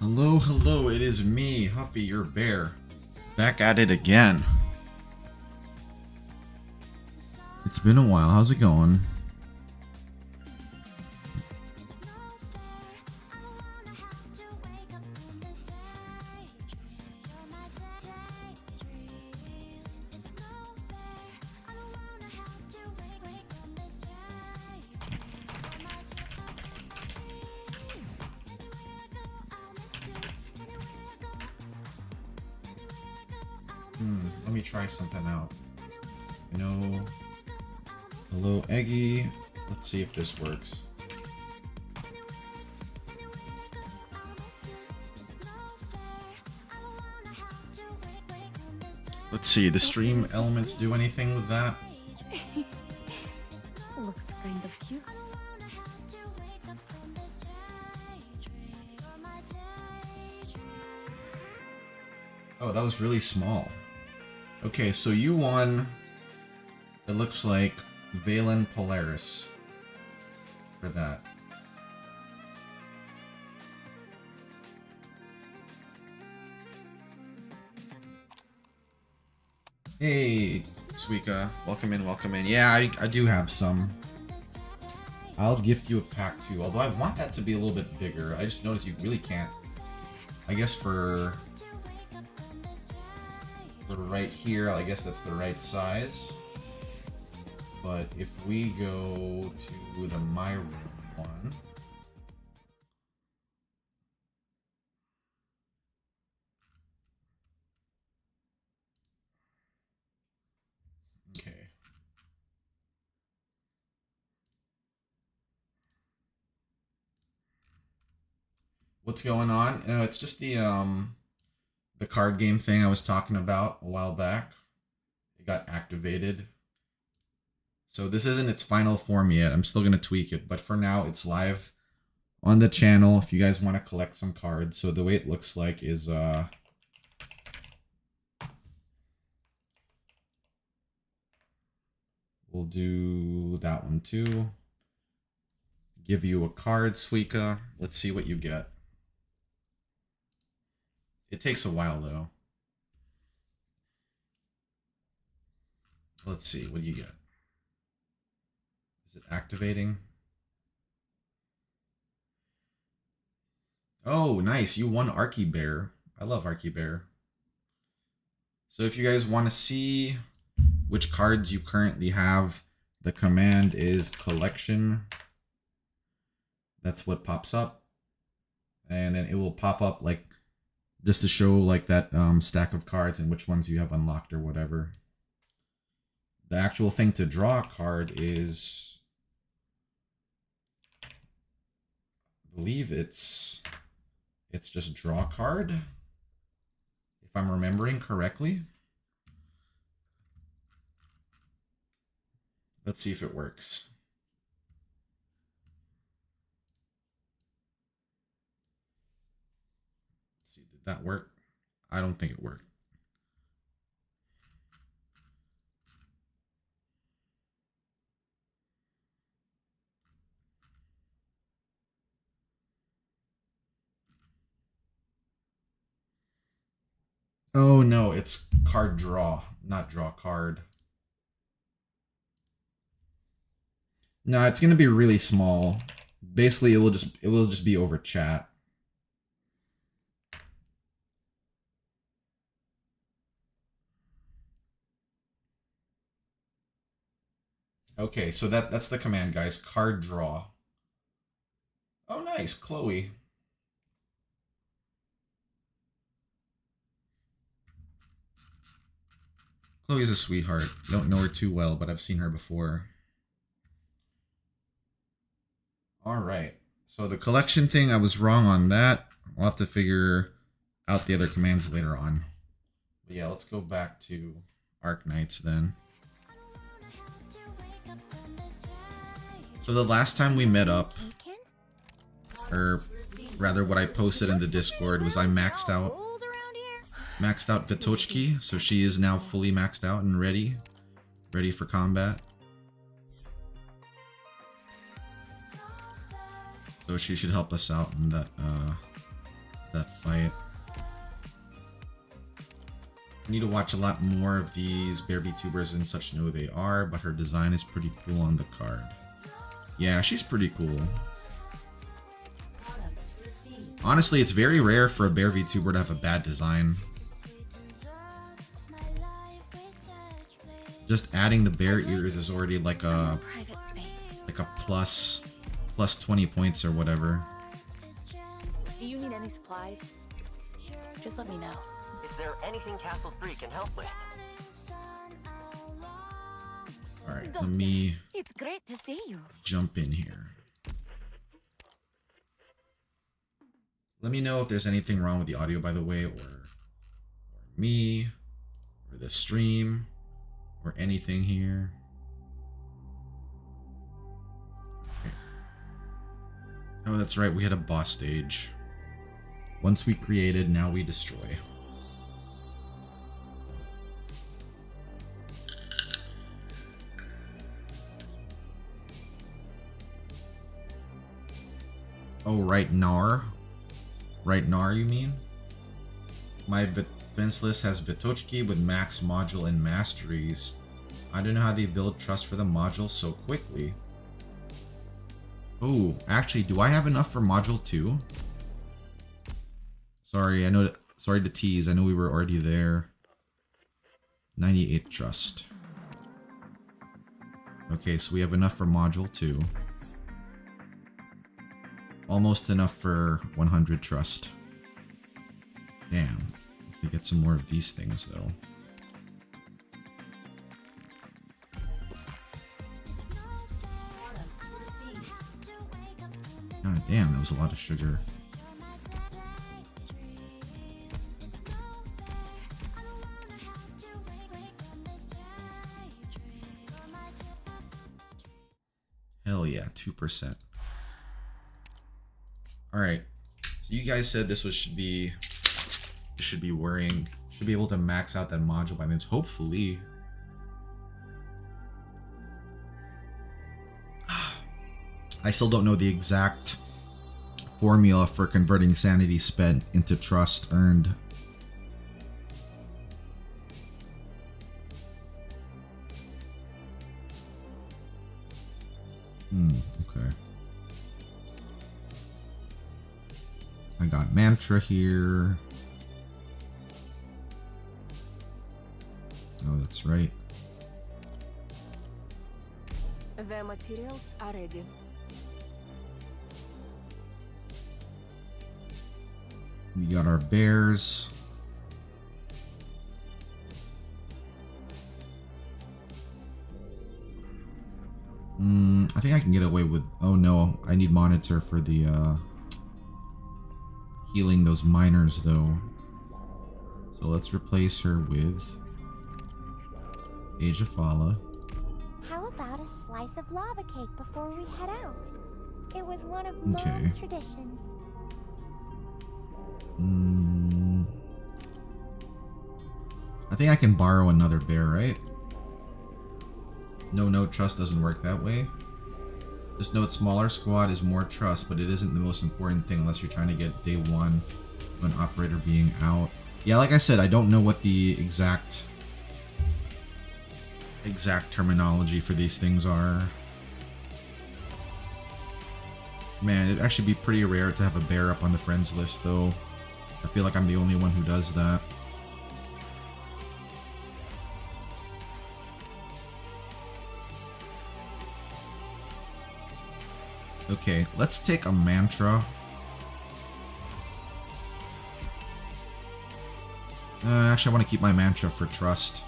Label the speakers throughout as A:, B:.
A: Hello, hello, it is me, Huffy, your bear. Back at it again. It's been a while, how's it going? Let me try something out. You know, hello Eggy. Let's see if this works. Let's see, the stream elements do anything with that?
B: Looks kind of cute.
A: Oh, that was really small. Okay, so you won, it looks like, Valen Polaris for that. Hey, Suika, welcome in, welcome in. Yeah, I do have some. I'll gift you a pack too, although I want that to be a little bit bigger. I just noticed you really can't. I guess for right here, I guess that's the right size. But if we go to the My Room one, okay. What's going on? It's just the card game thing I was talking about a while back. It got activated. So this isn't its final form yet. I'm still going to tweak it, but for now it's live on the channel if you guys want to collect some cards. So the way it looks like is we'll do that one too. Give you a card, Suika. Let's see what you get. It takes a while though. Let's see, what do you get? Is it activating? Oh, nice. You won Arky Bear. I love Arky Bear. So if you guys want to see which cards you currently have, the command is collection. That's what pops up. And then it will pop up like just to show like that stack of cards and which ones you have unlocked or whatever. The actual thing to draw a card is, I believe it's just draw card, if I'm remembering correctly. Let's see if it works. Let's see, did that work? I don't think it worked. Oh no, it's card draw, not draw card. No, it's gonna be really small. Basically, it will just be over chat. Okay, so that's the command, guys. Card draw. Oh, nice, Chloe. Chloe's a sweetheart. Don't know her too well, but I've seen her before. All right. So the collection thing, I was wrong on that. I'll have to figure out the other commands later on. But yeah, let's go back to Arknights then. So the last time we met up, or rather what I posted in the Discord, was I maxed out Vitochki, so she is now fully maxed out and ready for combat. So she should help us out in that that fight. I need to watch a lot more of these bear VTubers and such know they are, but her design is pretty cool on the card. Yeah, she's pretty cool. Honestly, it's very rare for a bear VTuber to have a bad design. Just adding the bear ears is already like a plus 20 points or whatever.
B: Do you need any supplies? Just let me know.
C: Is there anything Castle 3 can help with?
A: Alright, let me
B: It's great to see you.
A: jump in here. Let me know if there's anything wrong with the audio, by the way, or me, or the stream, or anything here. Okay. Oh, that's right, we had a boss stage. Once we created, now we destroy. Oh, right, Nar. Right, Nar, you mean? My defense list has Vitochki with max module and masteries. I don't know how they build trust for the module so quickly. Oh, actually, do I have enough for module 2? Sorry, I know. Sorry to tease. I know we were already there. 98 trust. Okay, so we have enough for module 2. Almost enough for 100 trust. Damn. Have to get some more of these things, though. God damn, that was a lot of sugar. Hell yeah, 2%. Alright, so you guys said this should be worrying. Should be able to max out that module by minutes, hopefully. I still don't know the exact formula for converting sanity spent into trust earned. Okay. I got mantra here. Oh, that's right.
B: The materials are ready.
A: We got our bears. I think I can get away with... Oh no, I need monitor for the healing those miners though. So let's replace her with Age of Fala.
D: How about a slice of lava cake before we head out? It was one of Mom's traditions.
A: I think I can borrow another bear, right? No trust doesn't work that way. Just note smaller squad is more trust, but it isn't the most important thing unless you're trying to get day one of an operator being out. Yeah, like I said, I don't know what the exact terminology for these things are. Man, it'd actually be pretty rare to have a bear up on the friends list, though. I feel like I'm the only one who does that. Okay, let's take a mantra. Actually, I want to keep my mantra for trust.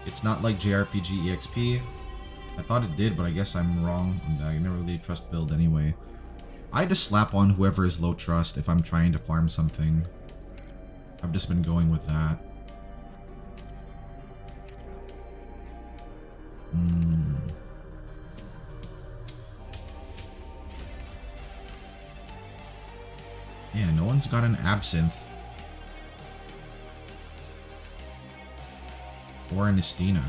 A: It's not like JRPG EXP. I thought it did, but I guess I'm wrong on that. I never really trust build anyway. I just slap on whoever is low trust if I'm trying to farm something. I've just been going with that. Yeah, no one's got an absinthe. Or an Estina.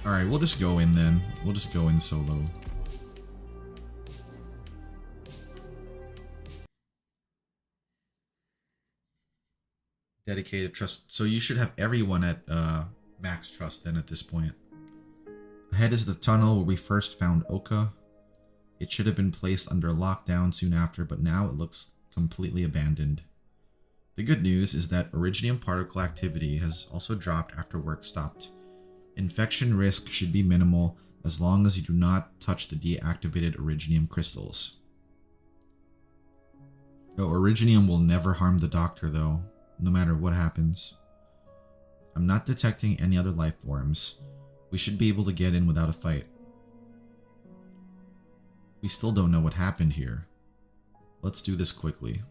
A: Alright, we'll just go in then. We'll just go in solo. Dedicated trust. So you should have everyone at max trust then at this point. Ahead is the tunnel where we first found Oka. It should have been placed under lockdown soon after, but now it looks completely abandoned. The good news is that Originium particle activity has also dropped after work stopped. Infection risk should be minimal as long as you do not touch the deactivated Originium crystals. Oh, Originium will never harm the doctor though, no matter what happens. I'm not detecting any other life forms. We should be able to get in without a fight. We still don't know what happened here. Let's do this quickly.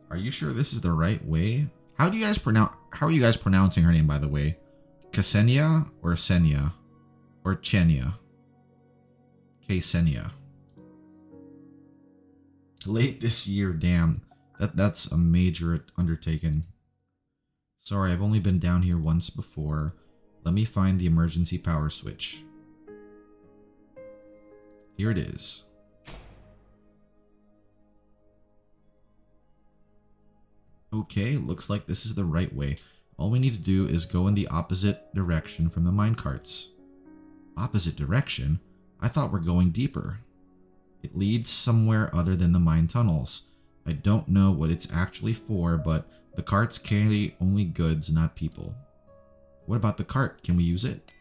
A: Are you sure this is the right way? How are you guys pronouncing her name, by the way? Ksenia or Senia? Or Chenia? Ksenia. Late this year, damn. That's a major undertaking. Sorry, I've only been down here once before. Let me find the emergency power switch. Here it is. Okay, looks like this is the right way. All we need to do is go in the opposite direction from the minecarts. Opposite direction? I thought we're going deeper. It leads somewhere other than the mine tunnels. I don't know what it's actually for, but the carts carry only goods, not people. What about the cart? Can we use it?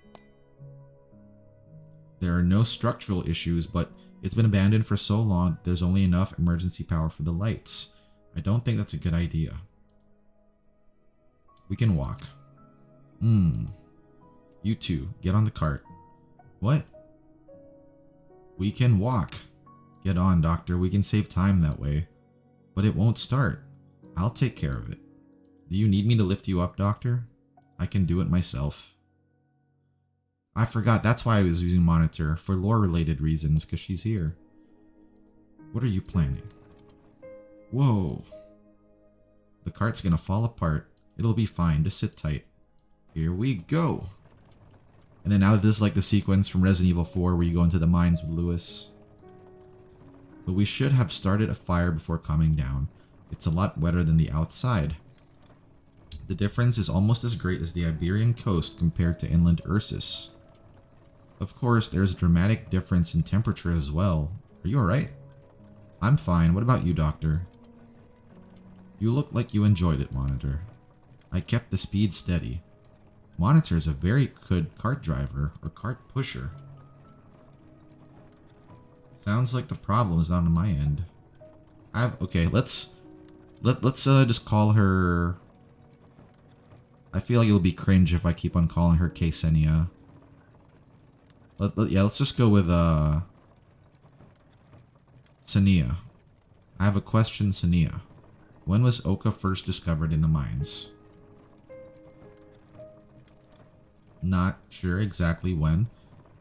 A: There are no structural issues, but it's been abandoned for so long there's only enough emergency power for the lights. I don't think that's a good idea. We can walk. You two, get on the cart. What? We can walk. Get on, Doctor. We can save time that way. But it won't start. I'll take care of it. Do you need me to lift you up, Doctor? I can do it myself. I forgot. That's why I was using Monitor. For lore-related reasons, because she's here. What are you planning? Whoa. The cart's gonna fall apart. It'll be fine. Just sit tight. Here we go. And then now this is like the sequence from Resident Evil 4 where you go into the mines with Lewis. But we should have started a fire before coming down. It's a lot wetter than the outside. The difference is almost as great as the Iberian coast compared to inland Ursus. Of course, there's a dramatic difference in temperature as well. Are you alright? I'm fine. What about you, Doctor? You look like you enjoyed it, Monitor. I kept the speed steady. Monitor is a very good cart driver or cart pusher. Sounds like the problem is not on my end. Okay, let's just call her. I feel like it'll be cringe if I keep on calling her Ksenia. Let's just go with Senia. I have a question, Senia. When was Oka first discovered in the mines? Not sure exactly when.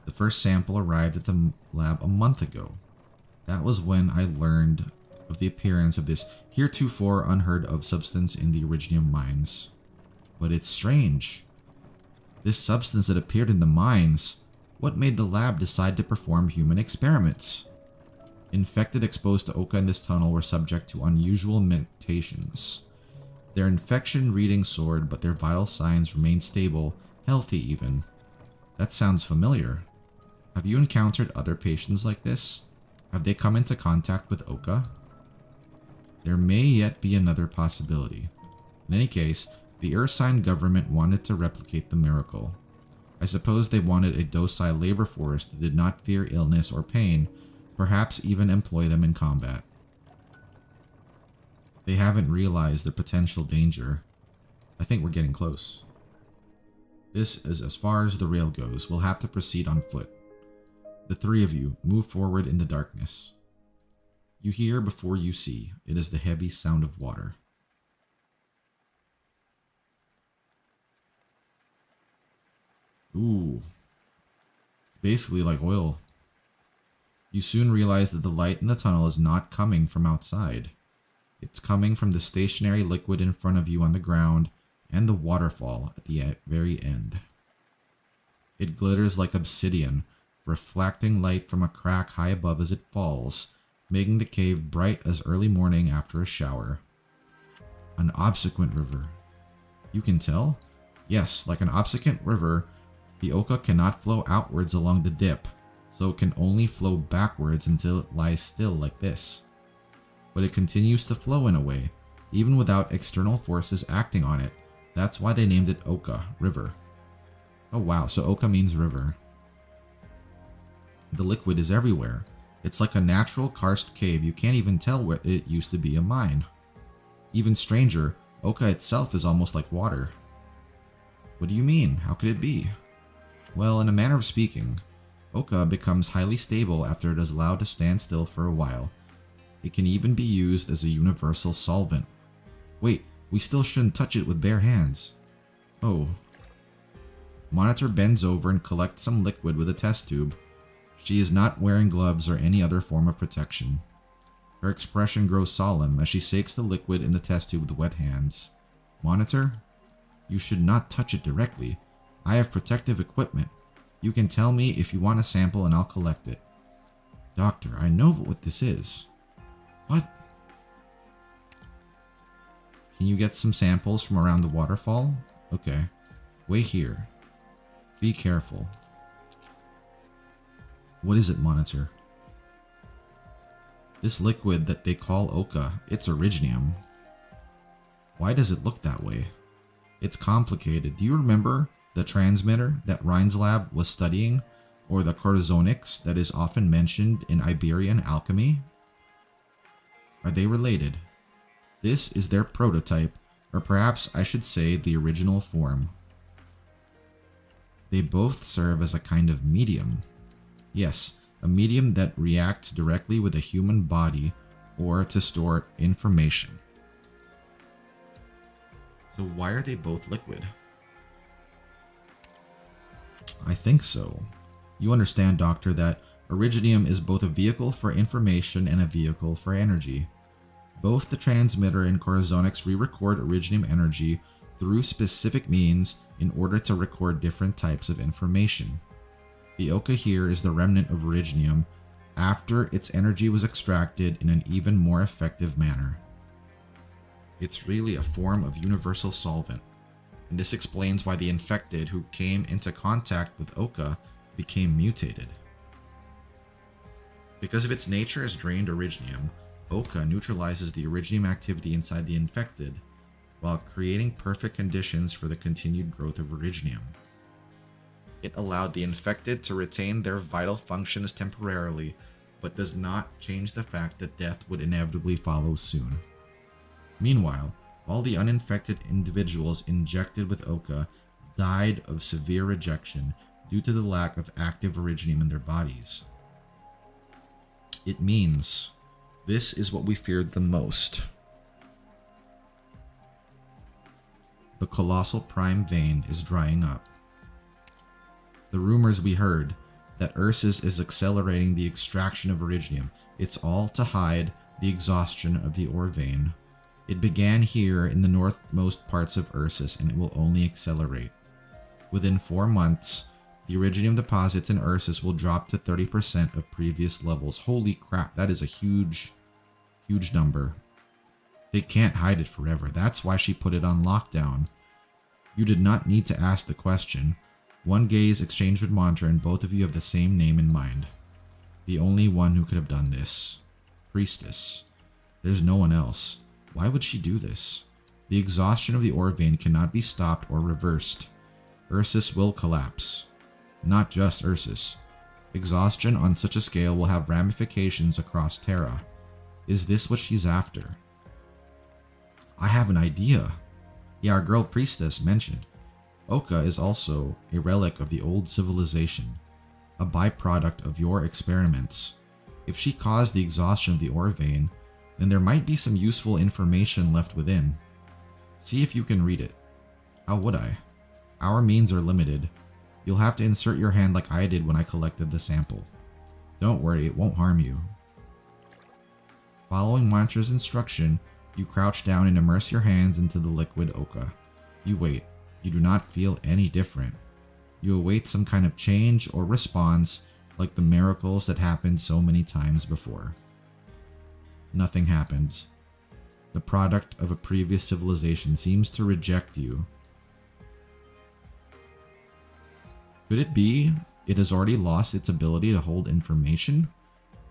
A: The first sample arrived at the lab a month ago. That was when I learned of the appearance of this heretofore unheard of substance in the Originium mines. But it's strange. This substance that appeared in the mines, what made the lab decide to perform human experiments? Infected exposed to Oka in this tunnel were subject to unusual mutations. Their infection reading soared, but their vital signs remained stable, healthy even. That sounds familiar. Have you encountered other patients like this? Have they come into contact with Oka? There may yet be another possibility. In any case, the Ursine government wanted to replicate the miracle. I suppose they wanted a docile labor force that did not fear illness or pain, perhaps even employ them in combat. They haven't realized the potential danger. I think we're getting close. This is as far as the rail goes. We'll have to proceed on foot. The three of you move forward in the darkness. You hear before you see. It is the heavy sound of water. Ooh. It's basically like oil. You soon realize that the light in the tunnel is not coming from outside. It's coming from the stationary liquid in front of you on the ground and the waterfall at the very end. It glitters like obsidian, reflecting light from a crack high above as it falls, making the cave bright as early morning after a shower. An obsequent river. You can tell? Yes, like an obsequent river, the Oka cannot flow outwards along the dip, so it can only flow backwards until it lies still like this. But it continues to flow in a way, even without external forces acting on it. That's why they named it Oka, river. Oh wow, so Oka means river. The liquid is everywhere. It's like a natural karst cave. You can't even tell where it used to be a mine. Even stranger, Oka itself is almost like water. What do you mean? How could it be? Well, in a manner of speaking, Oka becomes highly stable after it is allowed to stand still for a while. It can even be used as a universal solvent. Wait, we still shouldn't touch it with bare hands. Oh. Monitor bends over and collects some liquid with a test tube. She is not wearing gloves or any other form of protection. Her expression grows solemn as she shakes the liquid in the test tube with wet hands. Monitor? You should not touch it directly. I have protective equipment. You can tell me if you want a sample and I'll collect it. Doctor, I know what this is. What? Can you get some samples from around the waterfall? Okay. Wait here. Be careful. What is it, Monitor? This liquid that they call Oka, it's originium. Why does it look that way? It's complicated. Do you remember the transmitter that Rhine's lab was studying, or the corazonix that is often mentioned in Iberian alchemy? Are they related? This is their prototype, or perhaps I should say the original form. They both serve as a kind of medium. Yes, a medium that reacts directly with a human body or to store information. So why are they both liquid? I think so. You understand, Doctor, that originium is both a vehicle for information and a vehicle for energy. Both the transmitter and corazonix re-record originium energy through specific means in order to record different types of information. The Oka here is the remnant of originium after its energy was extracted in an even more effective manner. It's really a form of universal solvent, and this explains why the infected who came into contact with Oka became mutated. Because of its nature as drained originium, Oka neutralizes the originium activity inside the infected, while creating perfect conditions for the continued growth of originium. It allowed the infected to retain their vital functions temporarily, but does not change the fact that death would inevitably follow soon. Meanwhile, all the uninfected individuals injected with Oka died of severe rejection due to the lack of active originium in their bodies. It means this is what we feared the most. The colossal prime vein is drying up. The rumors we heard that Ursus is accelerating the extraction of originium, it's all to hide the exhaustion of the ore vein. It began here in the northmost parts of Ursus, and it will only accelerate. Within 4 months, the originium deposits in Ursus will drop to 30% of previous levels. Holy crap, that is a huge number. They can't hide it forever. That's why she put it on lockdown. You did not need to ask the question. One gaze exchanged with Monitor, and both of you have the same name in mind. The only one who could have done this. Priestess. There's no one else. Why would she do this? The exhaustion of the ore vein cannot be stopped or reversed. Ursus will collapse. Not just Ursus. Exhaustion on such a scale will have ramifications across Terra. Is this what she's after? I have an idea. Yeah, our girl priestess mentioned. Oka is also a relic of the old civilization, a byproduct of your experiments. If she caused the exhaustion of the ore vein, then there might be some useful information left within. See if you can read it. How would I? Our means are limited. You'll have to insert your hand like I did when I collected the sample. Don't worry, it won't harm you. Following Monitor's instruction, you crouch down and immerse your hands into the liquid Oka. You wait. You do not feel any different. You await some kind of change or response, like the miracles that happened so many times before. Nothing happens. The product of a previous civilization seems to reject you. Could it be it has already lost its ability to hold information?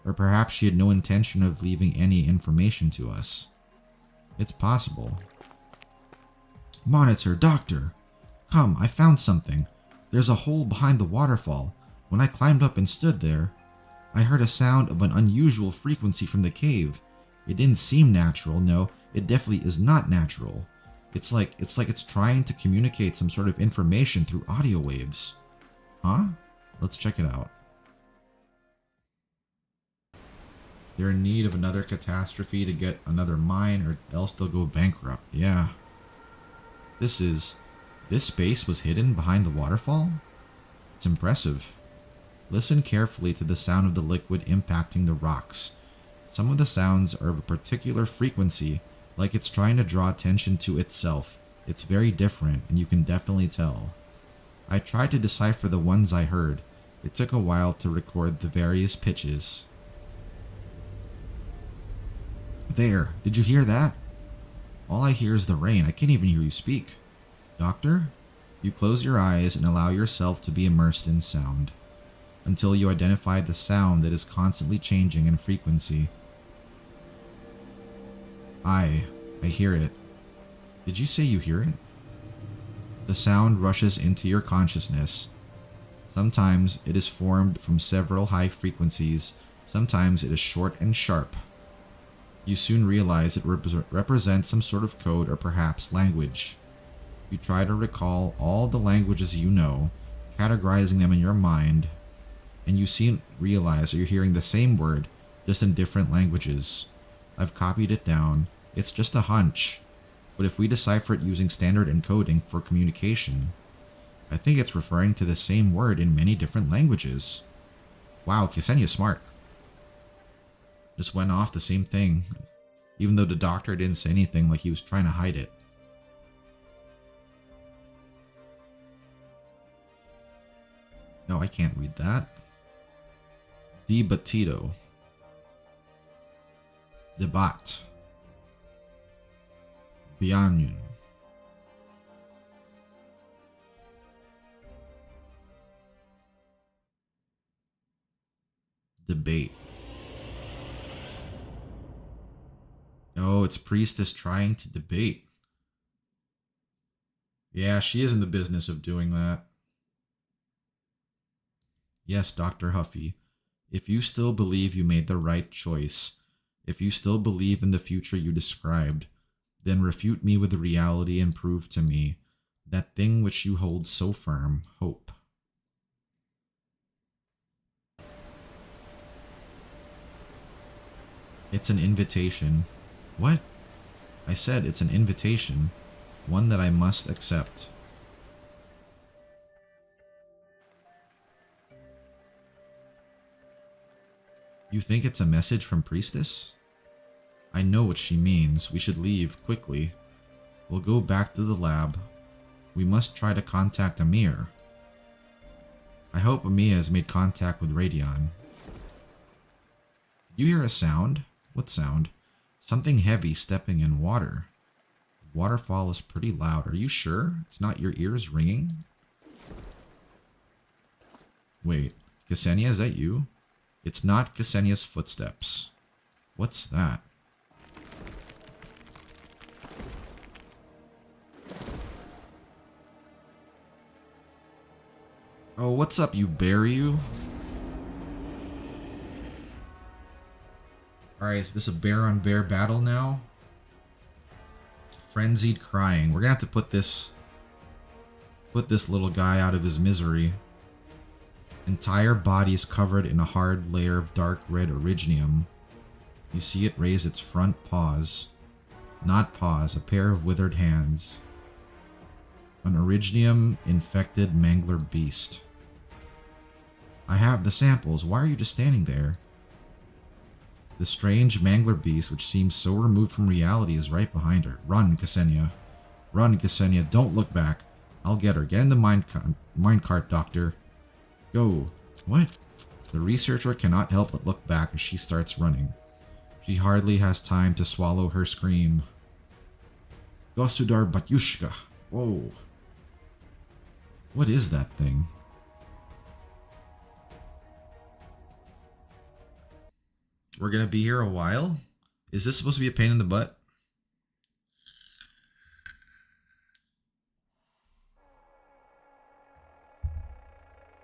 A: Or perhaps she had no intention of leaving any information to us. It's possible. Monitor, doctor! Come, I found something. There's a hole behind the waterfall. When I climbed up and stood there, I heard a sound of an unusual frequency from the cave. It didn't seem natural. No, it definitely is not natural. It's like it's trying to communicate some sort of information through audio waves. Huh? Let's check it out. They're in need of another catastrophe to get another mine, or else they'll go bankrupt. Yeah. This space was hidden behind the waterfall? It's impressive. Listen carefully to the sound of the liquid impacting the rocks. Some of the sounds are of a particular frequency, like it's trying to draw attention to itself. It's very different, and you can definitely tell. I tried to decipher the ones I heard. It took a while to record the various pitches. There, did you hear that? All I hear is the rain. I can't even hear you speak. Doctor? You close your eyes and allow yourself to be immersed in sound, until you identify the sound that is constantly changing in frequency. I hear it. Did you say you hear it? The sound rushes into your consciousness. Sometimes it is formed from several high frequencies. Sometimes it is short and sharp. You soon realize it represents some sort of code or perhaps language. You try to recall all the languages you know, categorizing them in your mind, and you soon realize that you're hearing the same word, just in different languages. I've copied it down. It's just a hunch, but if we decipher it using standard encoding for communication, I think it's referring to the same word in many different languages. Wow, Ksenia's smart. Just went off the same thing, even though the doctor didn't say anything, like he was trying to hide it. No, I can't read that. Debatito. Debat. Bianyun. Debate. Oh, it's Priestess trying to debate. Yeah, she is in the business of doing that. Yes, Dr. Huffy. If you still believe you made the right choice, if you still believe in the future you described, then refute me with reality and prove to me that thing which you hold so firm, hope. It's an invitation. What? I said it's an invitation, one that I must accept. You think it's a message from Priestess? I know what she means. We should leave quickly. We'll go back to the lab. We must try to contact Amir. I hope Amir has made contact with Radion. You hear a sound? What sound? Something heavy stepping in water. The waterfall is pretty loud. Are you sure? It's not your ears ringing? Wait, Ksenia, is that you? It's not Ksenia's footsteps. What's that? Oh, what's up, you bear, you? Alright, is this a bear-on-bear battle now? Frenzied crying. We're gonna have to put this little guy out of his misery. Entire body is covered in a hard layer of dark red originium. You see it raise its front paws. Not paws, a pair of withered hands. An originium-infected mangler beast. I have the samples. Why are you just standing there? The strange mangler beast, which seems so removed from reality, is right behind her. Run, Ksenia. Run, Ksenia. Don't look back. I'll get her. Get in the minecart, Doctor. Go. What? The researcher cannot help but look back as she starts running. She hardly has time to swallow her scream. Gosudar Batyushka. Whoa. What is that thing? We're gonna be here a while? Is this supposed to be a pain in the butt?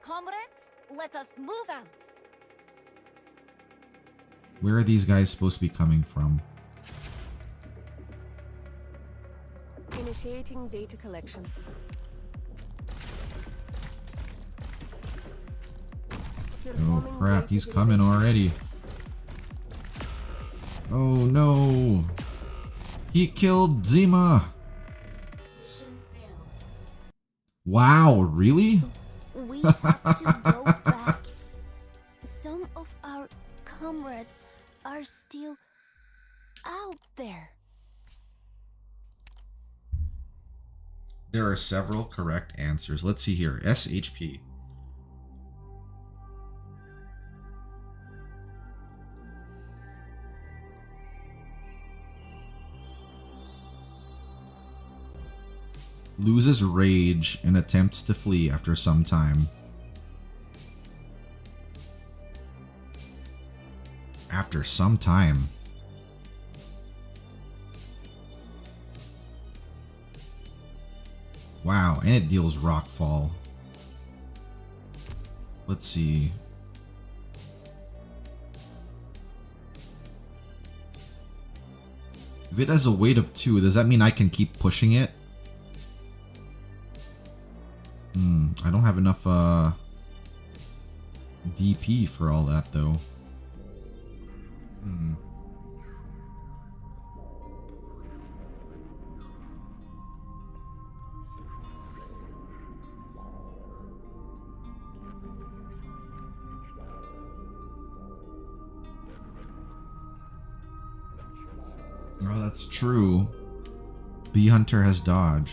B: Comrades, let us move out.
A: Where are these guys supposed to be coming from?
B: Initiating data collection.
A: Oh crap, he's coming already. Oh no! He killed Zima! Wow, really?
D: We have to go back. Some of our comrades are still out there.
A: There are several correct answers. Let's see here. SHP. Loses rage and attempts to flee after some time. After some time. Wow, and it deals rockfall. Let's see. If it has a weight of 2, does that mean I can keep pushing it? I don't have enough DP for all that though. Oh, that's true. Bee Hunter has dodge.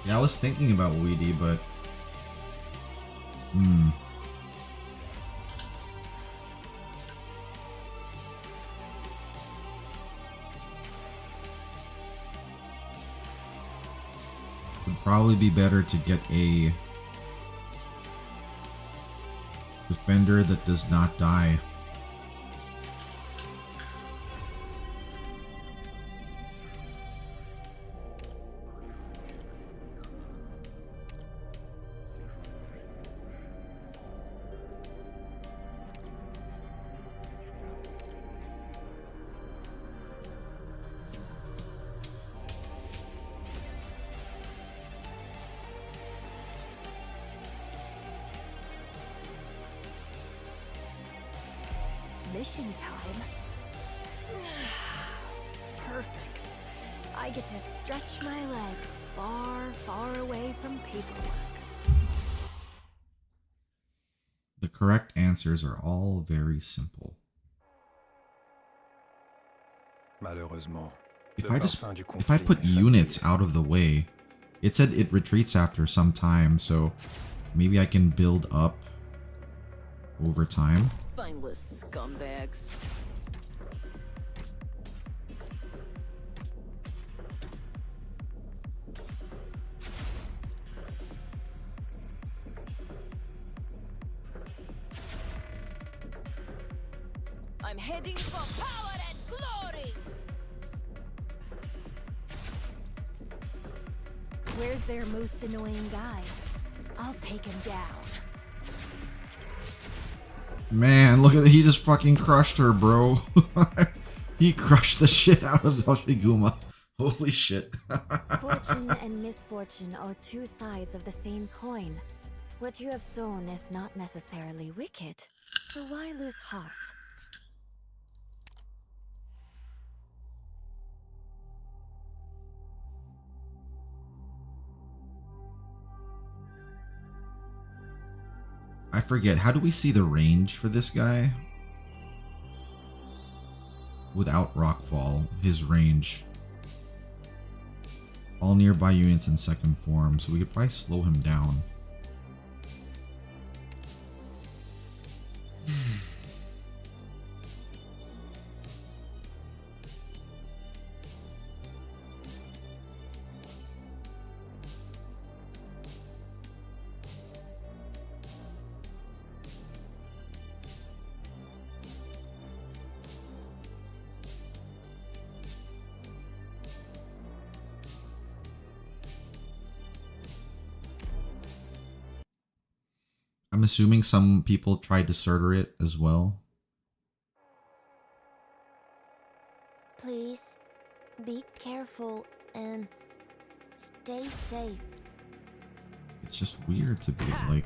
A: Yeah, I was thinking about Weedy, but would probably be better to get a defender that does not die.
B: Mission time. Perfect. I get to stretch my legs far, far away from paperwork.
A: The correct answers are all very simple. If I put units out of the way, it said it retreats after some time, so maybe I can build up over time.
B: Spineless scumbags. I'm heading for power and glory. Where's their most annoying guy? I'll take him down.
A: Man, look at that. He just fucking crushed her, bro. He crushed the shit out of Yoshiguma. Holy shit.
B: Fortune and misfortune are two sides of the same coin. What you have sown is not necessarily wicked, so why lose heart?
A: I forget, how do we see the range for this guy? Without rockfall, his range. All nearby units in second form, so we could probably slow him down. I'm assuming some people tried to Surtur it as well.
B: Please, be careful and stay safe.
A: It's just weird to be like...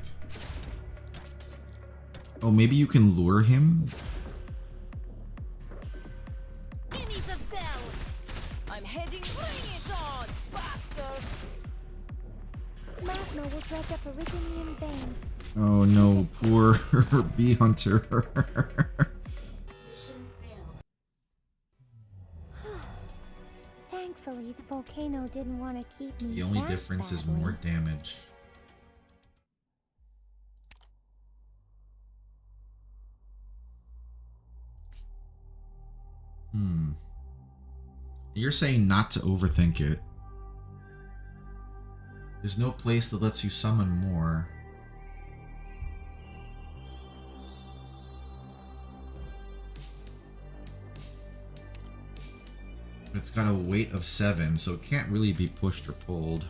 A: Oh, maybe you can lure him?
B: Give me the bell! I'm heading, bring it on, bastard!
D: Magma will dredge up Originian veins.
A: Oh no, poor bee hunter.
D: Thankfully, the volcano didn't want to keep me.
A: The only
D: that
A: difference is
D: badly.
A: more damage. You're saying not to overthink it. There's no place that lets you summon more. It's got a weight of 7, so it can't really be pushed or pulled.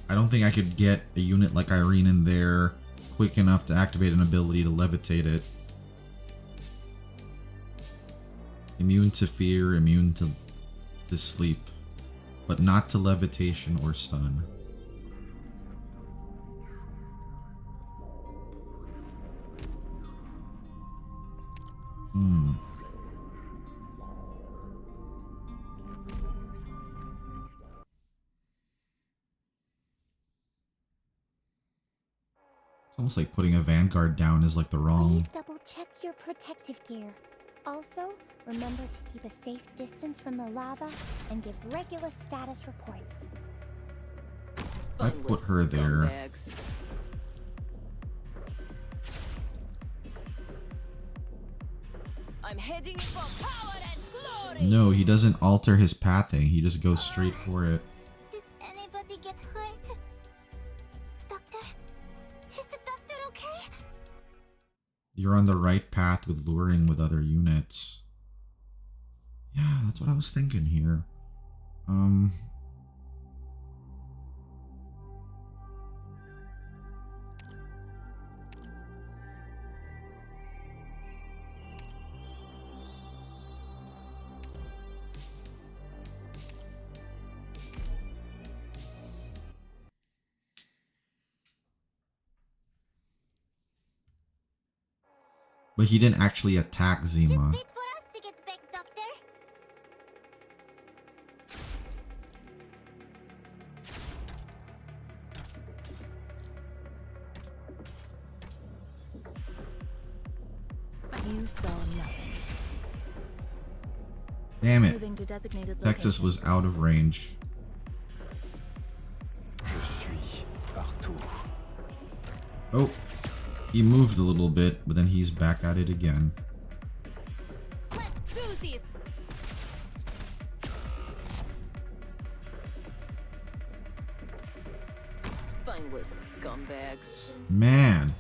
A: I don't think I could get a unit like Irene in there quick enough to activate an ability to levitate it. Immune to fear, immune to sleep, but not to levitation or stun. It's almost like putting a vanguard down is like the wrong...
D: Please double check your protective gear. Also, remember to keep a safe distance from the lava and give regular status reports.
A: I put her there.
B: I'm heading for power and glory.
A: No, he doesn't alter his pathing. He just goes straight for it.
D: Did anybody get hurt? Doctor? Is the doctor okay?
A: You're on the right path with luring with other units. Yeah, that's what I was thinking here. But he didn't actually attack Zima.
D: Just wait for us to get back, Doctor.
B: You saw nothing.
A: Damn it.
B: Moving to designated
A: Texas
B: location.
A: was out of range.
E: Je suis partout.
A: Oh, he moved a little bit, but then he's back at it again.
B: Let's do this. Spineless scumbags.
A: Man.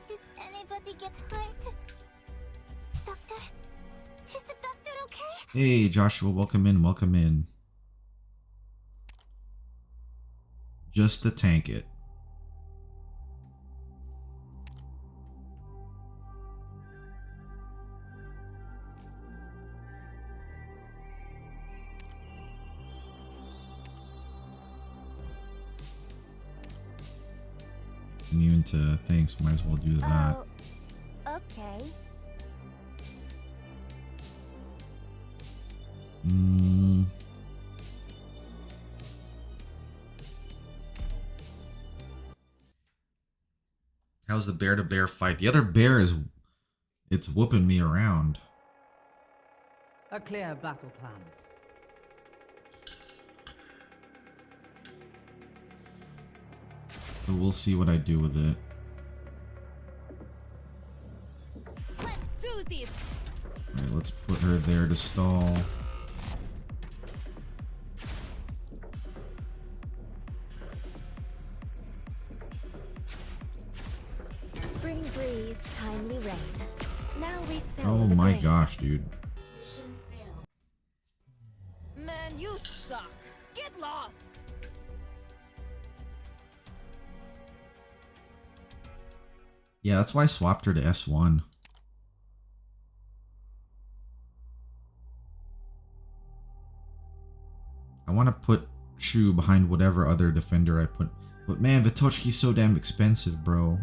D: Did anybody get hurt? Doctor? Is the doctor
A: Hey, Joshua, welcome in, welcome in. Just to tank it. Immune to things, might as well do that.
D: Oh, okay.
A: How's the bear to bear fight? The other bear is, it's whooping me around.
F: A clear battle plan.
A: So we'll see what I do with it.
B: Let's do this.
A: Alright, let's put her there to stall.
B: Spring breeze, timely rain. Now we sow
A: Oh
B: the
A: my
B: grain.
A: gosh, dude.
B: Man, you suck. Get lost.
A: Yeah, that's why I swapped her to S1. I want to put Shu behind whatever other defender I put. But man, Vitochki's so damn expensive, bro.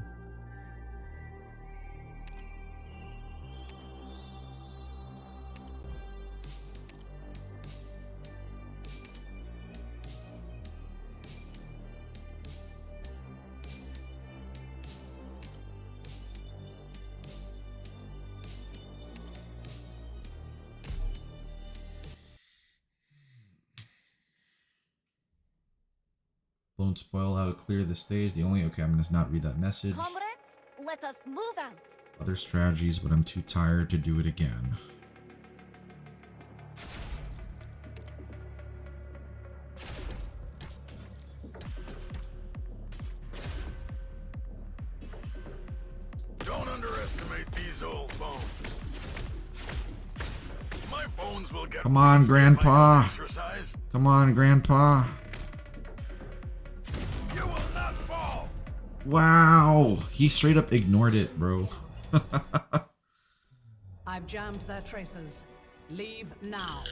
A: Don't spoil how to clear the stage. The only okay, I'm gonna not read that message.
B: Comrades, let us move out.
A: Other strategies, but I'm too tired to do it again.
E: Don't underestimate these old bones. My bones will get.
A: Come on, Grandpa.
E: Exercise.
A: Come on, Grandpa.
E: You will not fall.
A: Wow, he straight up ignored it, bro.
F: I've jammed their traces. Leave now.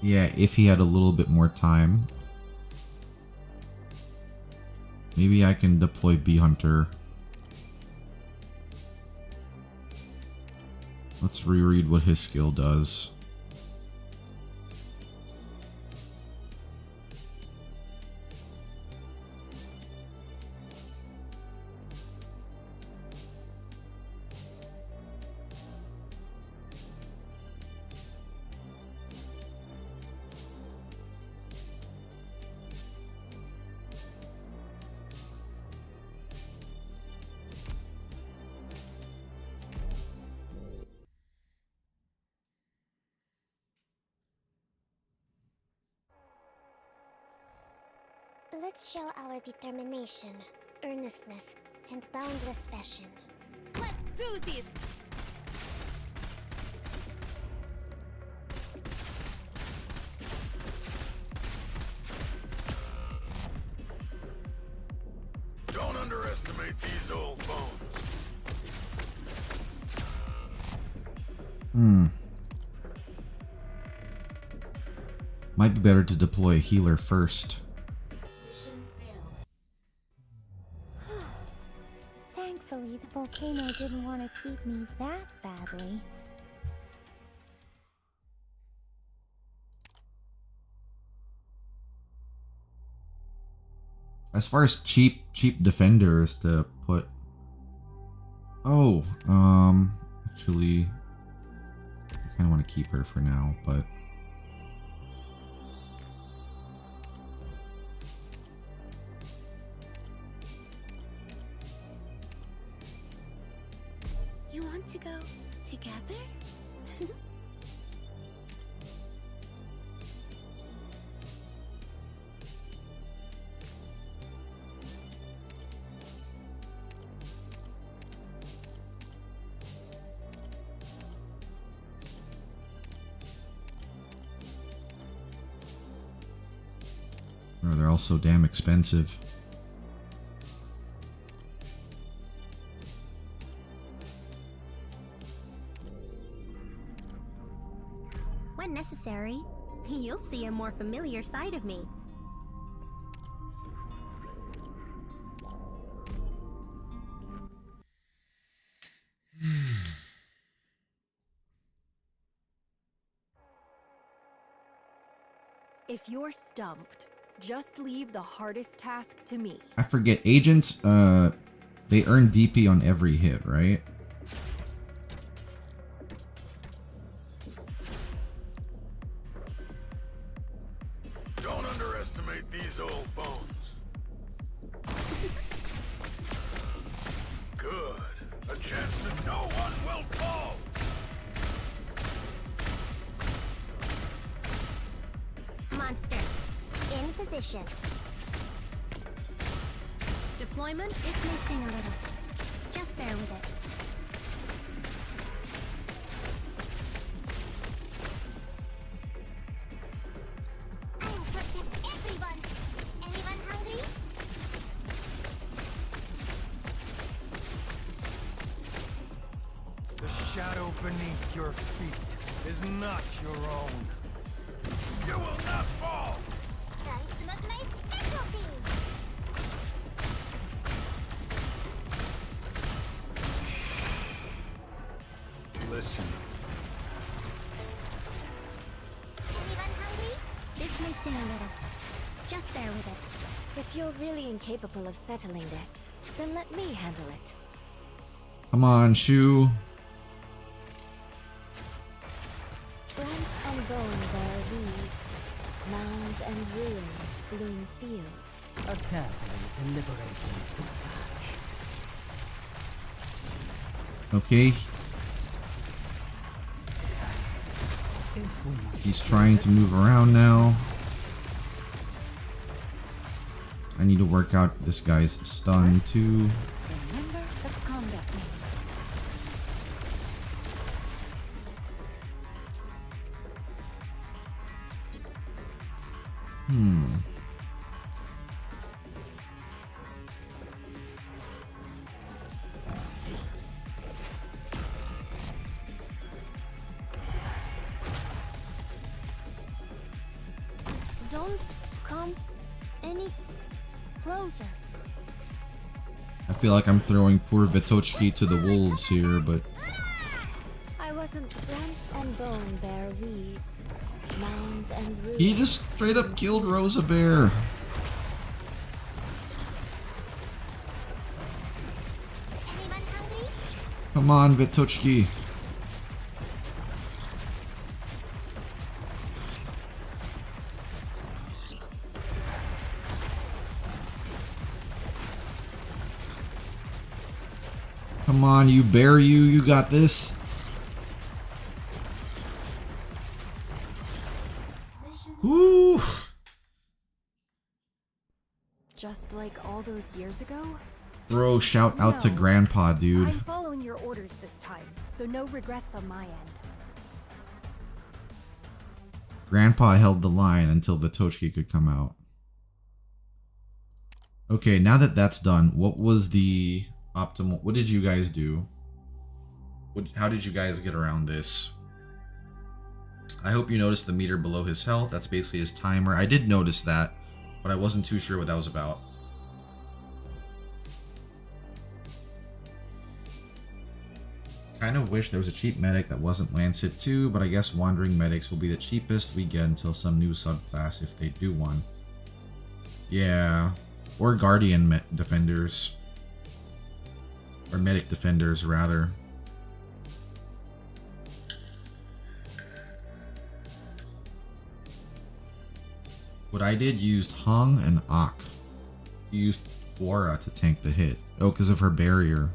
A: Yeah, if he had a little bit more time. Maybe I can deploy Bee Hunter. Let's reread what his skill does.
D: Let's show our determination, earnestness, and boundless passion.
B: Let's do this.
E: Don't underestimate these old bones.
A: Might be better to deploy a healer first.
D: Thankfully, the volcano didn't want to keep me that badly.
A: As far as cheap defenders to put. Oh, actually, I kind of want to keep her for now, but.
G: you want to go together?
A: Oh, they're all so damn expensive.
D: When necessary, you'll see a more familiar side of me.
H: If you're stumped, just leave the hardest task to me.
A: I forget, agents, they earn DP on every hit, right?
E: Don't underestimate these old bones. Good. A chance that no one will fall.
D: Monster, in position. Deployment, this may sting a little. Just bear with it. I'll protect everyone. Anyone hungry?
I: The shadow beneath your feet is not your own.
E: You will not fall.
D: Try some of my specialty.
I: Listen.
D: Anyone hungry? This may sting a little. Just bear with it.
B: If you're really incapable of settling this, then let me handle it.
A: Come on, Shu.
B: Branch and bone bear weeds, mounds and ruins bloom fields.
F: A carefully deliberated dispatch.
A: Okay,
F: If we
A: he's trying to move around now. I need to work out this guy's stun too.
B: Remember the combat name.
D: Don't come any closer.
A: I feel like I'm throwing poor Vitochki to the wolves here, but
B: I wasn't branch and bone bear weeds, mounds and ruins.
A: he just straight up killed Rosa Bear.
D: Anyone hungry?
A: Come on, Vitochki. Come on, you bear, you got this. Woo!
H: Just like all those years ago?
A: Bro, shout out to
H: No.
A: Grandpa, dude.
H: I'm following your orders this time, so no regrets on my end.
A: Grandpa held the line until Vitochki could come out. Okay, now that that's done, what was the optimal... What did you guys do? How did you guys get around this? I hope you noticed the meter below his health. That's basically his timer. I did notice that, but I wasn't too sure what that was about. Kind of wish there was a cheap medic that wasn't Lancet too, but I guess Wandering Medics will be the cheapest we get until some new subclass if they do one. Yeah, or Guardian Defenders. Or Medic Defenders, rather. What I did used Hong and Ak. You used Aura to tank the hit. Oh, because of her barrier.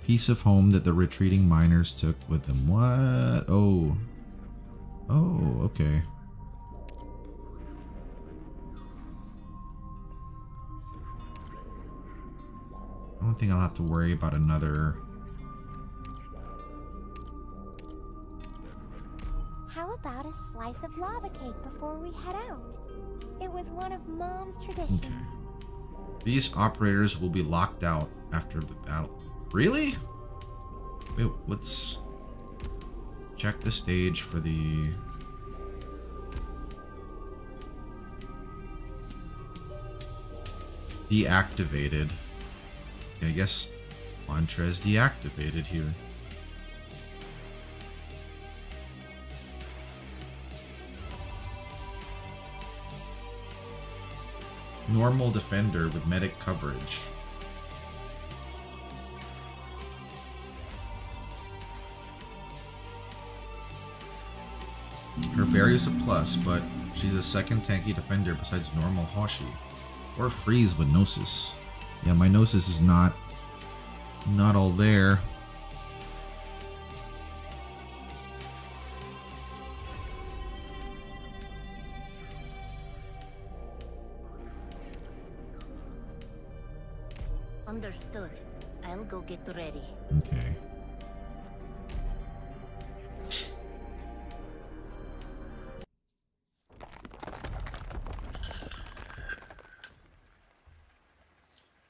A: Piece of home that the retreating miners took with them. What? Oh. Oh, okay. I don't think I'll have to worry about another.
D: How about a slice of lava cake before we head out? It was one of Mom's traditions.
A: Okay. These operators will be locked out after the battle. Really? Wait, let's check the stage for the... Deactivated. Okay, I guess mantra is deactivated here. Normal defender with medic coverage. Her berry is a plus, but she's the second tanky defender besides normal Hoshi. Or freeze with Gnosis. Yeah, my Gnosis is not all there.
G: Understood. I'll go get ready.
A: Okay.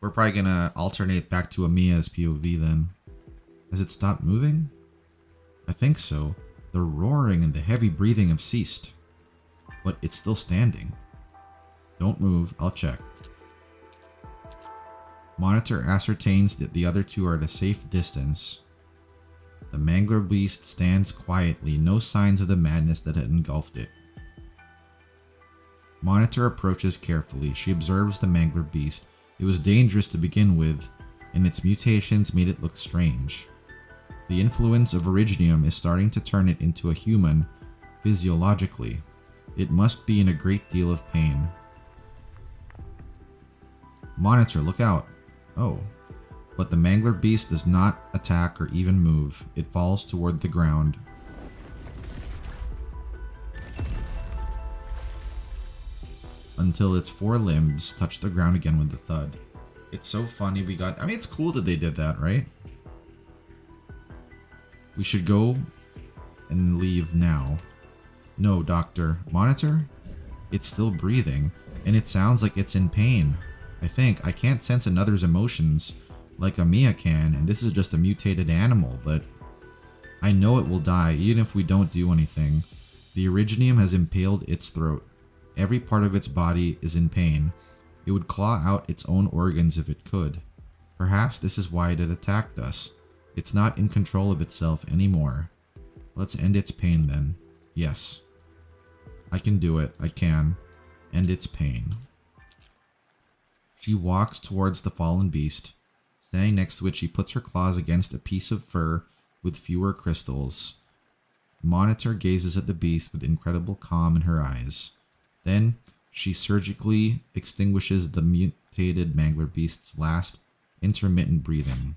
A: We're probably gonna alternate back to Amiya's POV then. Has it stopped moving? I think so. The roaring and the heavy breathing have ceased. But it's still standing. Don't move, I'll check. Monitor ascertains that the other two are at a safe distance. The mangler beast stands quietly, no signs of the madness that had engulfed it. Monitor approaches carefully. She observes the mangler beast. It was dangerous to begin with, and its mutations made it look strange. The influence of Originium is starting to turn it into a human, physiologically. It must be in a great deal of pain. Monitor, look out. Oh. But the mangler beast does not attack or even move. It falls toward the ground. Until its four limbs touch the ground again with a thud. It's so funny we got... I mean, it's cool that they did that, right? We should go and leave now. No, Doctor. Monitor? It's still breathing, and it sounds like it's in pain. I think. I can't sense another's emotions like Amiya can, and this is just a mutated animal, but I know it will die even if we don't do anything. The Originium has impaled its throat. Every part of its body is in pain. It would claw out its own organs if it could. Perhaps this is why it had attacked us. It's not in control of itself anymore. Let's end its pain then. Yes. I can do it. I can. End its pain. She walks towards the fallen beast. Standing next to it, she puts her claws against a piece of fur with fewer crystals. Monitor gazes at the beast with incredible calm in her eyes. Then, she surgically extinguishes the mutated mangler beast's last intermittent breathing.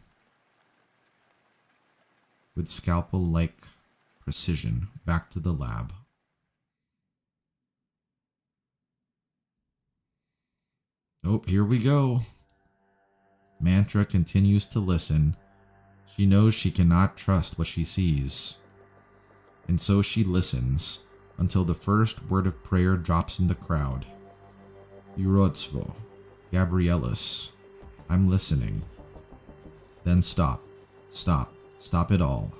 A: With scalpel-like precision, back to the lab. Oh, here we go. Mantra continues to listen. She knows she cannot trust what she sees. And so she listens, until the first word of prayer drops in the crowd. Urodzvo, Gabrielis, I'm listening. Then stop. Stop. Stop it all.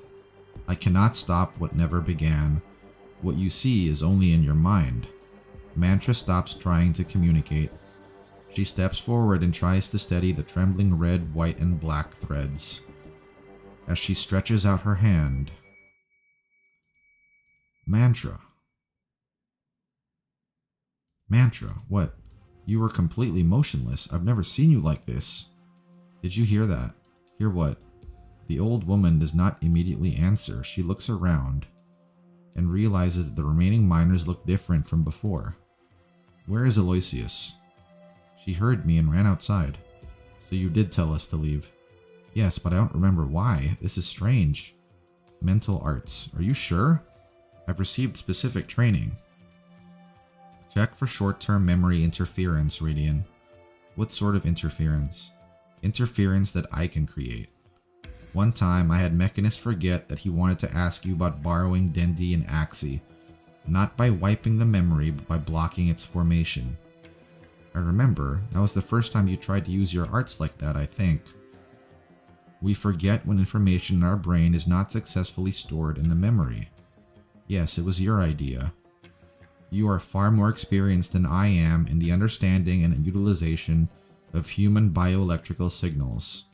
A: I cannot stop what never began. What you see is only in your mind. Mantra stops trying to communicate. She steps forward and tries to steady the trembling red, white, and black threads. As she stretches out her hand... Mantra. Mantra, what? You were completely motionless. I've never seen you like this. Did you hear that? Hear what? The old woman does not immediately answer. She looks around and realizes that the remaining miners look different from before. Where is Aloysius? She heard me and ran outside. So you did tell us to leave. Yes, but I don't remember why. This is strange. Mental arts. Are you sure? I've received specific training. Check for short-term memory interference, Radian. What sort of interference? Interference that I can create. One time, I had Mechanist forget that he wanted to ask you about borrowing Dendi and Axie. Not by wiping the memory, but by blocking its formation. I remember, that was the first time you tried to use your arts like that, I think. We forget when information in our brain is not successfully stored in the memory. Yes, it was your idea. You are far more experienced than I am in the understanding and utilization of human bioelectrical signals.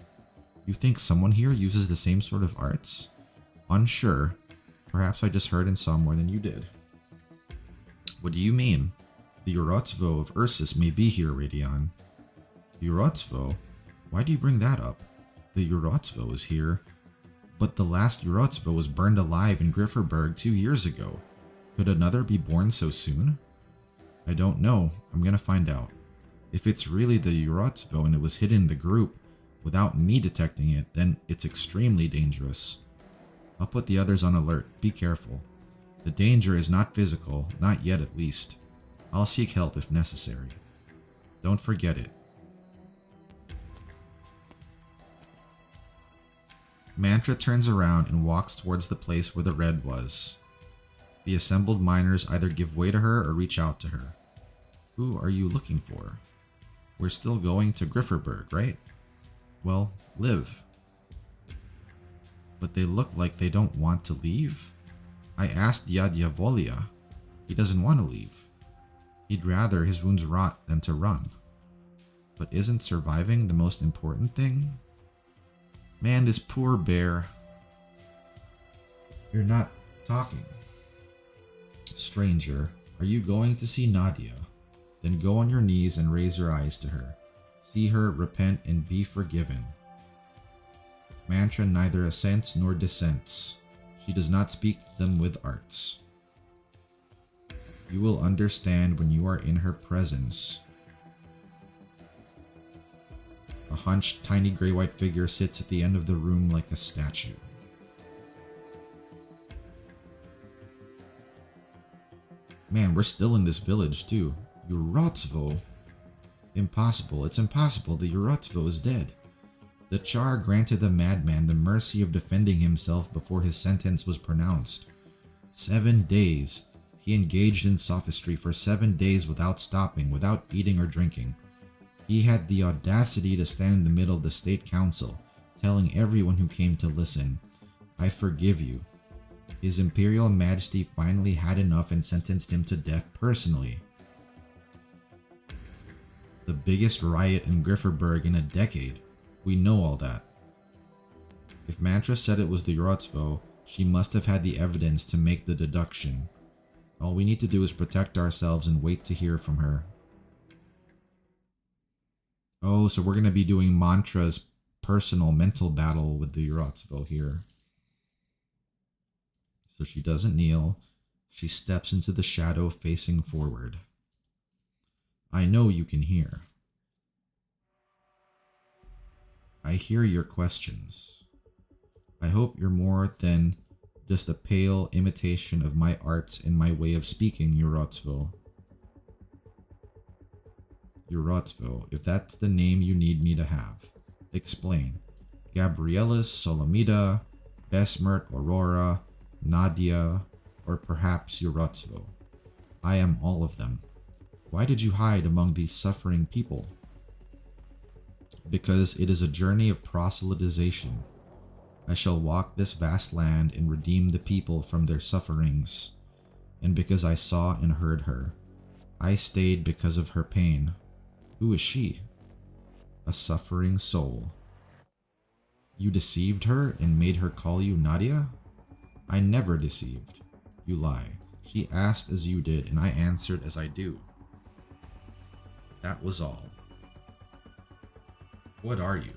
A: You think someone here uses the same sort of arts? Unsure. Perhaps I just heard and saw more than you did. What do you mean? The Urotsvo of Ursus may be here, Radion. The Urotsvo? Why do you bring that up? The Urotsvo is here. But the last Urotsvo was burned alive in Grifferberg 2 years ago. Could another be born so soon? I don't know. I'm gonna find out. If it's really the Urotsvo and it was hidden in the group without me detecting it, then it's extremely dangerous. I'll put the others on alert. Be careful. The danger is not physical, not yet at least. I'll seek help if necessary. Don't forget it. Mantra turns around and walks towards the place where the red was. The assembled miners either give way to her or reach out to her. Who are you looking for? We're still going to Grifferberg, right? Well, live. But they look like they don't want to leave? I asked Yadjavolia. He doesn't want to leave. He'd rather his wounds rot than to run. But isn't surviving the most important thing? Man, this poor bear. You're not talking. Stranger, are you going to see Nadia? Then go on your knees and raise your eyes to her. See her, repent, and be forgiven. Mantra neither assents nor dissents. She does not speak to them with arts. You will understand when you are in her presence. A hunched, tiny gray-white figure sits at the end of the room like a statue. Man, we're still in this village, too. Urotsvo. Impossible. It's impossible. The Urotsvo is dead. The Char granted the madman the mercy of defending himself before his sentence was pronounced. 7 days. He engaged in sophistry for 7 days without stopping, without eating or drinking. He had the audacity to stand in the middle of the state council, telling everyone who came to listen, I forgive you. His Imperial Majesty finally had enough and sentenced him to death personally. The biggest riot in Grifferberg in a decade. We know all that. If Mantra said it was the Urotsvo, she must have had the evidence to make the deduction. All we need to do is protect ourselves and wait to hear from her. Oh, so we're going to be doing Mantra's personal mental battle with the Urotsvo here. So she doesn't kneel. She steps into the shadow facing forward. I know you can hear. I hear your questions. I hope you're more than just a pale imitation of my arts and my way of speaking, Urotsvo. Urotsvo, if that's the name you need me to have. Explain. Gabrielis, Solomida, Besmert, Aurora, Nadia, or perhaps Urotsvo. I am all of them. Why did you hide among these suffering people? Because it is a journey of proselytization. I shall walk this vast land and redeem the people from their sufferings. And because I saw and heard her, I stayed because of her pain. Who is she? A suffering soul. You deceived her and made her call you Nadia? I never deceived. You lie. She asked as you did, and I answered as I do. That was all. What are you?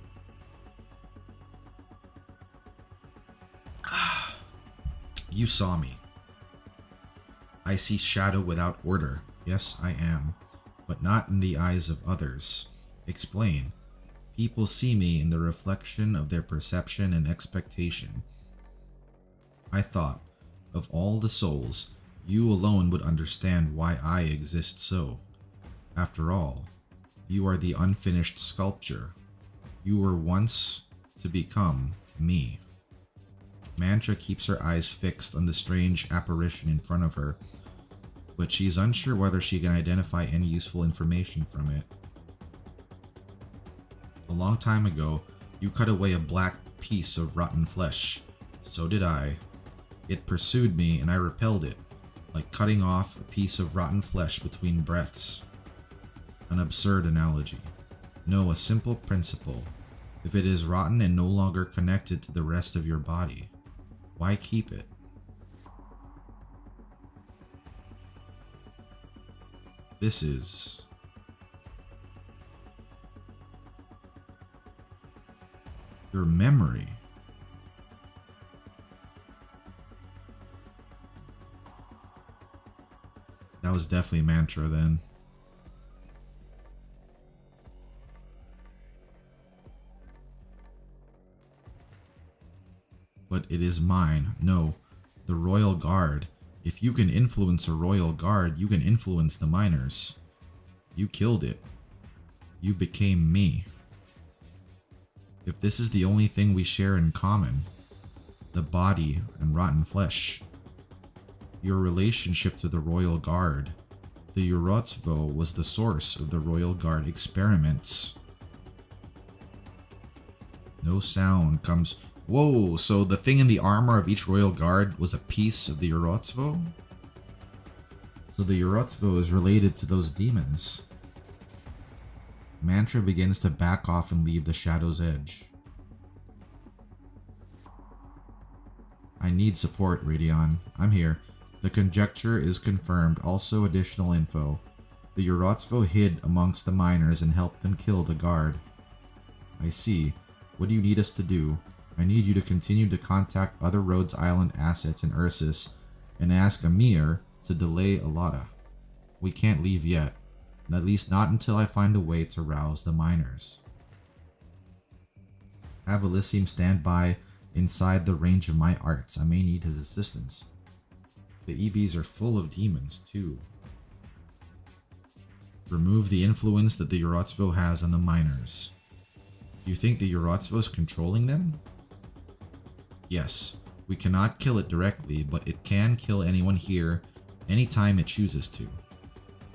A: You saw me. I see shadow without order. Yes, I am. But not in the eyes of others. Explain. People see me in the reflection of their perception and expectation. I thought, of all the souls, you alone would understand why I exist so. After all, you are the unfinished sculpture. You were once to become me. Mantra keeps her eyes fixed on the strange apparition in front of her, but she is unsure whether she can identify any useful information from it. A long time ago, you cut away a black piece of rotten flesh. So did I. It pursued me and I repelled it, like cutting off a piece of rotten flesh between breaths. An absurd analogy. No, a simple principle. If it is rotten and no longer connected to the rest of your body, why keep it? This is your memory. That was definitely Mantra then. But it is mine. No, the Royal Guard. If you can influence a Royal Guard, you can influence the miners. You killed it. You became me. If this is the only thing we share in common, the body and rotten flesh, your relationship to the Royal Guard, the Urotsuvo was the source of the Royal Guard experiments. No sound comes. Whoa, so the thing in the armor of each Royal Guard was a piece of the Urotsuvo? So the Urotsuvo is related to those demons. Mantra begins to back off and leave the shadow's edge. I need support, Radion. I'm here. The conjecture is confirmed. Also additional info. The Urotsuvo hid amongst the miners and helped them kill the guard. I see. What do you need us to do? I need you to continue to contact other Rhodes Island assets in Ursus and ask Amir to delay Alada. We can't leave yet, at least not until I find a way to rouse the miners. Have Elysium stand by inside the range of my arts. I may need his assistance. The EBs are full of demons too. Remove the influence that the Urotsuvo has on the miners. You think the Urotsuvo is controlling them? Yes, we cannot kill it directly, but it can kill anyone here anytime it chooses to.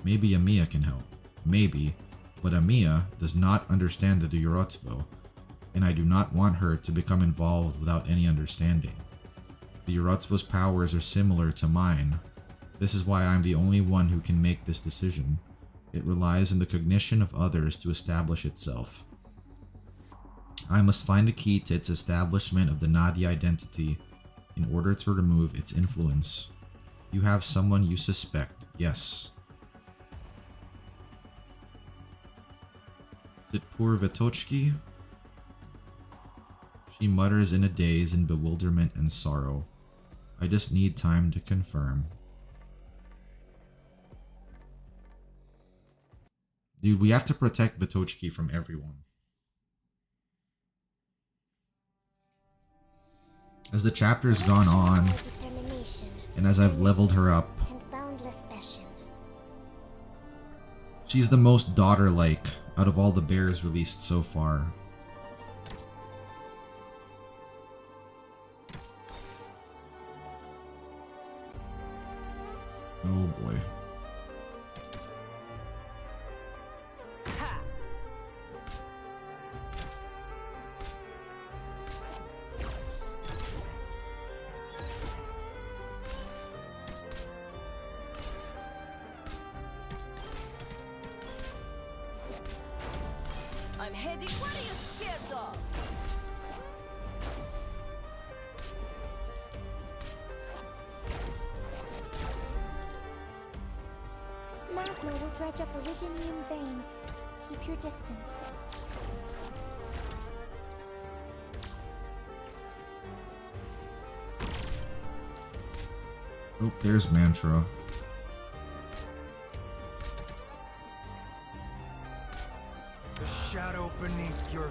A: Maybe Amiya can help. Maybe, but Amiya does not understand the Urotsuvo, and I do not want her to become involved without any understanding. The Urotsuvo's powers are similar to mine. This is why I'm the only one who can make this decision. It relies on the cognition of others to establish itself. I must find the key to its establishment of the Nadia identity in order to remove its influence. You have someone you suspect, yes. Is it poor Vitochki? She mutters in a daze in bewilderment and sorrow. I just need time to confirm. Dude, we have to protect Vitochki from everyone. As the chapter's gone on, and as I've leveled her up, she's the most daughter-like out of all the bears released so far. Oh boy.
H: I'm heading. What are you scared of?
D: Magma will dredge up Originium veins. Keep your distance.
A: Oh, there's Mantra.
I: The shadow beneath your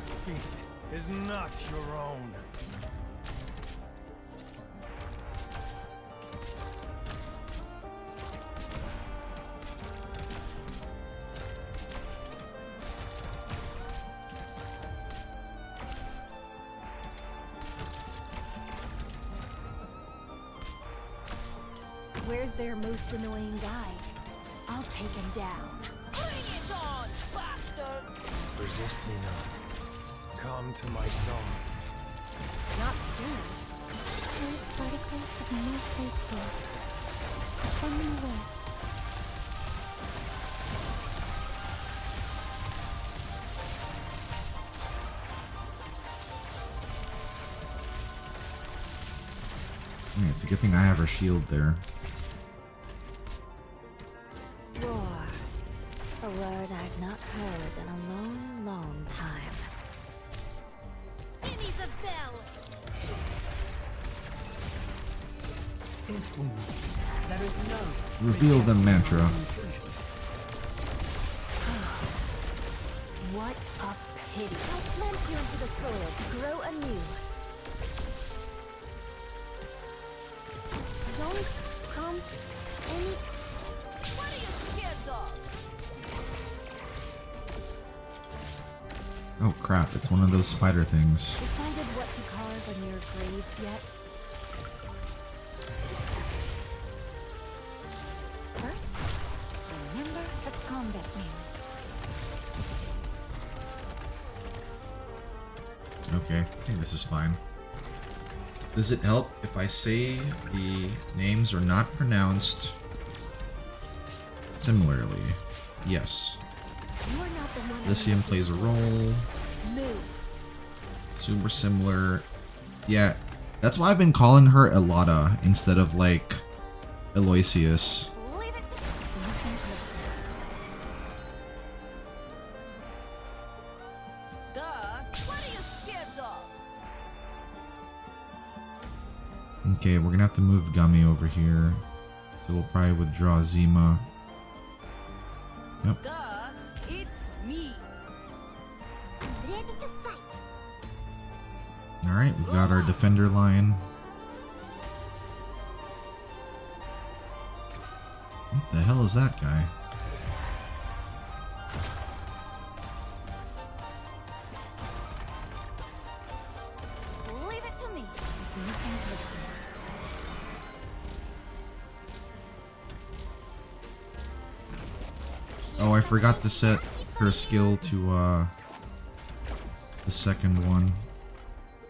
H: Where's their most annoying guy? I'll take him down.
F: Bring it on, bastards!
I: Resist me not. Come to my song.
H: Not scared.
D: There's particles of no place here. Send them away.
A: It's a good thing I have her shield there.
B: War. A word I've not heard in a long, long time.
G: Give me the bell!
F: There is no
A: Reveal the mantra.
H: What a pity.
B: I'll plant you into the soil to grow anew.
D: Don't come any
G: What are you scared of?
A: Oh crap, it's one of those spider things.
H: Decided what to carve on your grave yet?
B: First, remember the combat meal.
A: Okay, I think this is fine. Does it help if I say the names are not pronounced similarly? Yes.
H: You are not the one.
A: Lycium plays a role.
H: Move.
A: Super similar. Yeah, that's why I've been calling her Elada instead of like Aloysius.
B: Leave it to nothing closer.
G: Duh! What are you scared of?
A: Okay, we're gonna have to move Gummy over here. So we'll probably withdraw Zima. Yep.
G: Duh! It's me!
D: ready to fight.
A: Alright, we've got our defender line. What the hell is that guy?
B: Leave it to me. Nothing closer.
A: Oh, I forgot to set her skill to the second one.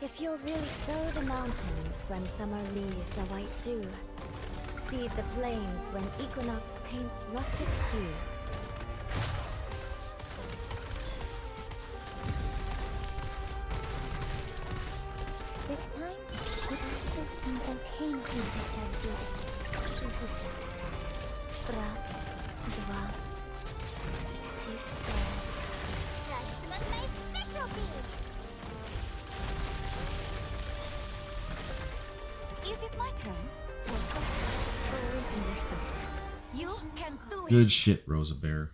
B: If you'll really sow the mountains when summer leaves a white dew, seed the plains when equinox paints russet hue.
D: This time, the ashes from volcano decided it. Раз, два, три, That's some of my specialty.
B: Is it my turn? Believe in yourself. You can do it.
A: Good shit, Rosa Bear.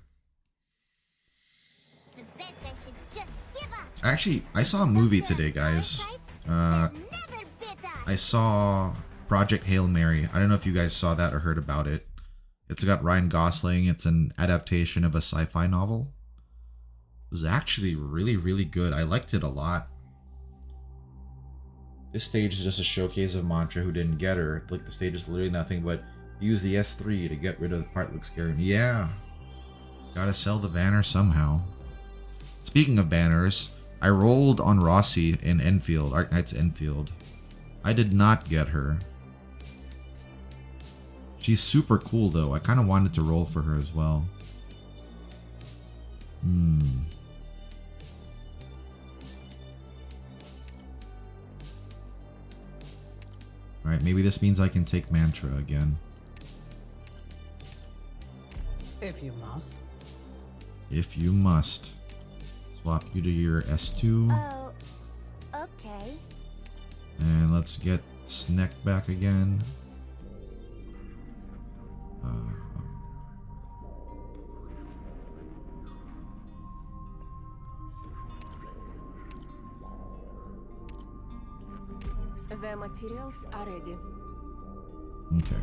D: The bet I should just give up.
A: Actually, I saw a movie today, guys.
D: Never bit us.
A: I saw Project Hail Mary. I don't know if you guys saw that or heard about it. It's got Ryan Gosling. It's an adaptation of a sci-fi novel. It was actually really, really good. I liked it a lot. This stage is just a showcase of Mantra who didn't get her. Like, the stage is literally nothing but use the S3 to get rid of the part that looks scary. Yeah. Gotta sell the banner somehow. Speaking of banners, I rolled on Rossi in Enfield, Arknights Enfield. I did not get her. She's super cool though. I kind of wanted to roll for her as well. Alright, maybe this means I can take Mantra again.
F: If you must.
A: If you must. Swap you to your S2.
D: Oh, okay.
A: And let's get Sneck back again.
H: The materials are ready.
A: Okay.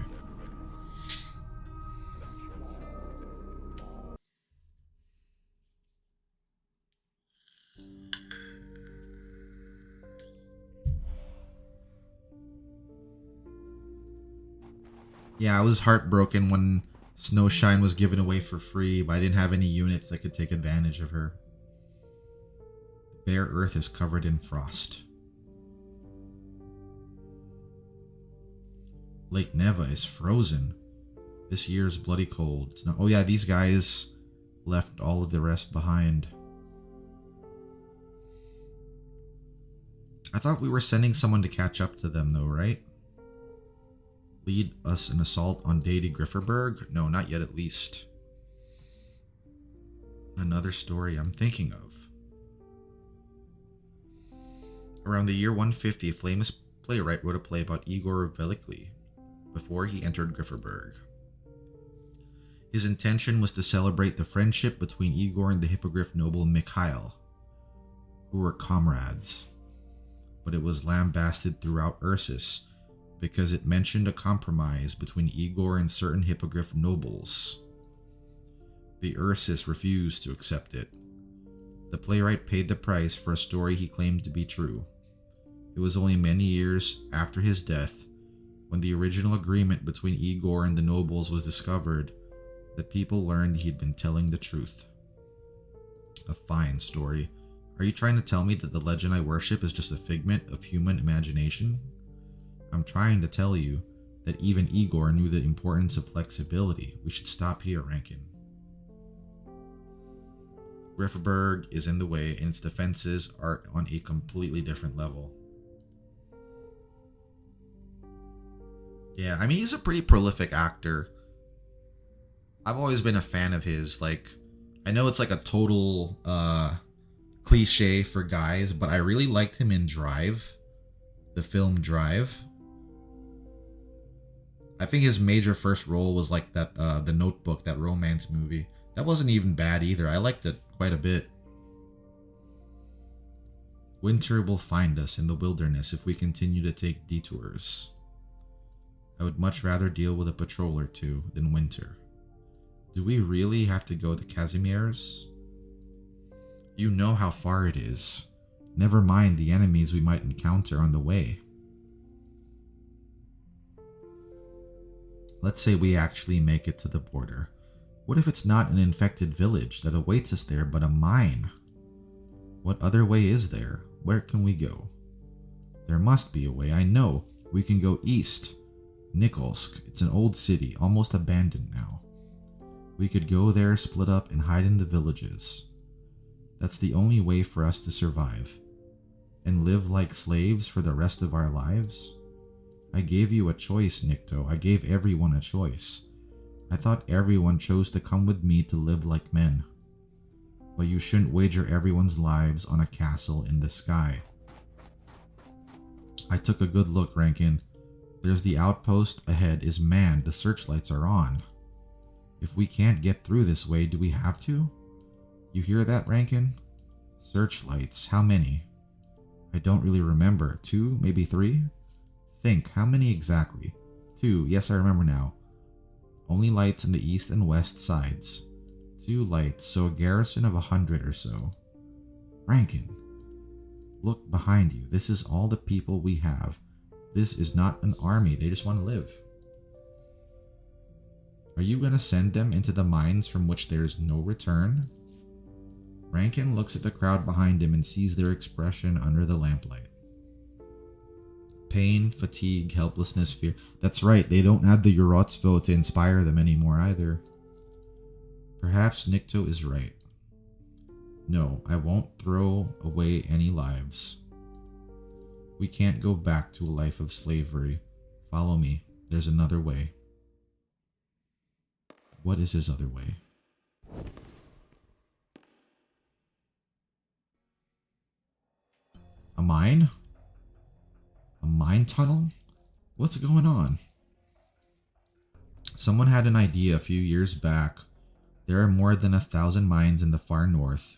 A: Yeah, I was heartbroken when Snowshine was given away for free, but I didn't have any units that could take advantage of her. Bare earth is covered in frost. Lake Neva is frozen. This year's bloody cold. It's not. Oh yeah, these guys left all of the rest behind. I thought we were sending someone to catch up to them though, right? Lead us an assault on deity Grifferberg? No, not yet at least. Another story I'm thinking of. Around the year 150, a famous playwright wrote a play about Igor Velikli before he entered Grifferberg. His intention was to celebrate the friendship between Igor and the hippogriff noble Mikhail, who were comrades. But it was lambasted throughout Ursus because it mentioned a compromise between Igor and certain hippogriff nobles. The Ursus refused to accept it. The playwright paid the price for a story he claimed to be true. It was only many years after his death, when the original agreement between Igor and the nobles was discovered, that people learned he'd been telling the truth. A fine story. Are you trying to tell me that the legend I worship is just a figment of human imagination? I'm trying to tell you that even Igor knew the importance of flexibility. We should stop here, Rankin. Grifferberg is in the way, and its defenses are on a completely different level. Yeah, I mean, he's a pretty prolific actor. I've always been a fan of his. Like, I know it's like a total cliche for guys, but I really liked him in Drive, the film Drive. I think his major first role was like that, The Notebook, that romance movie. That wasn't even bad either. I liked it quite a bit. Winter will find us in the wilderness if we continue to take detours. I would much rather deal with a patrol or two than winter. Do we really have to go to Casimir's? You know how far it is. Never mind the enemies we might encounter on the way. Let's say we actually make it to the border. What if it's not an infected village that awaits us there, but a mine? What other way is there? Where can we go? There must be a way, I know. We can go east. Nikolsk, it's an old city, almost abandoned now. We could go there, split up, and hide in the villages. That's the only way for us to survive. And live like slaves for the rest of our lives? I gave you a choice, Nikto. I gave everyone a choice. I thought everyone chose to come with me to live like men. But you shouldn't wager everyone's lives on a castle in the sky. I took a good look, Rankin. There's the outpost ahead is manned. The searchlights are on. If we can't get through this way, do we have to? You hear that, Rankin? Searchlights. How many? I don't really remember. 2? Maybe 3? Think. How many exactly? 2. Yes, I remember now. Only lights on the east and west sides. 2 lights, so a garrison of 100 or so. Rankin, look behind you. This is all the people we have. This is not an army. They just want to live. Are you going to send them into the mines from which there is no return? Rankin looks at the crowd behind him and sees their expression under the lamplight. Pain, fatigue, helplessness, fear. That's right, they don't have the Urotsvo to inspire them anymore either. Perhaps Nikto is right. No, I won't throw away any lives. We can't go back to a life of slavery. Follow me. There's another way. What is his other way? A mine? A mine tunnel? What's going on? Someone had an idea a few years back. There are more than 1,000 mines in the far north,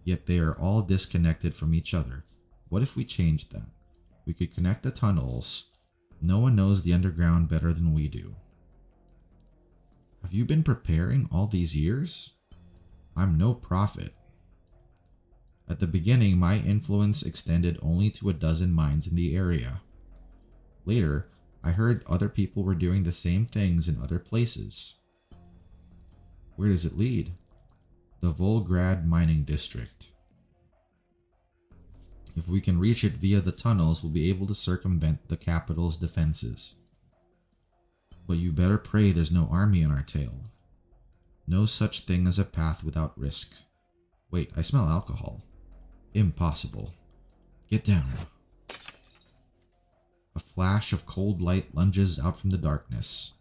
A: yet they are all disconnected from each other. What if we changed that? We could connect the tunnels. No one knows the underground better than we do. Have you been preparing all these years? I'm no prophet. At the beginning, my influence extended only to a dozen mines in the area. Later, I heard other people were doing the same things in other places. Where does it lead? The Volgrad mining district. If we can reach it via the tunnels, we'll be able to circumvent the capital's defenses. But you better pray there's no army on our tail. No such thing as a path without risk. Wait, I smell alcohol. Impossible. Get down. A flash of cold light lunges out from the darkness.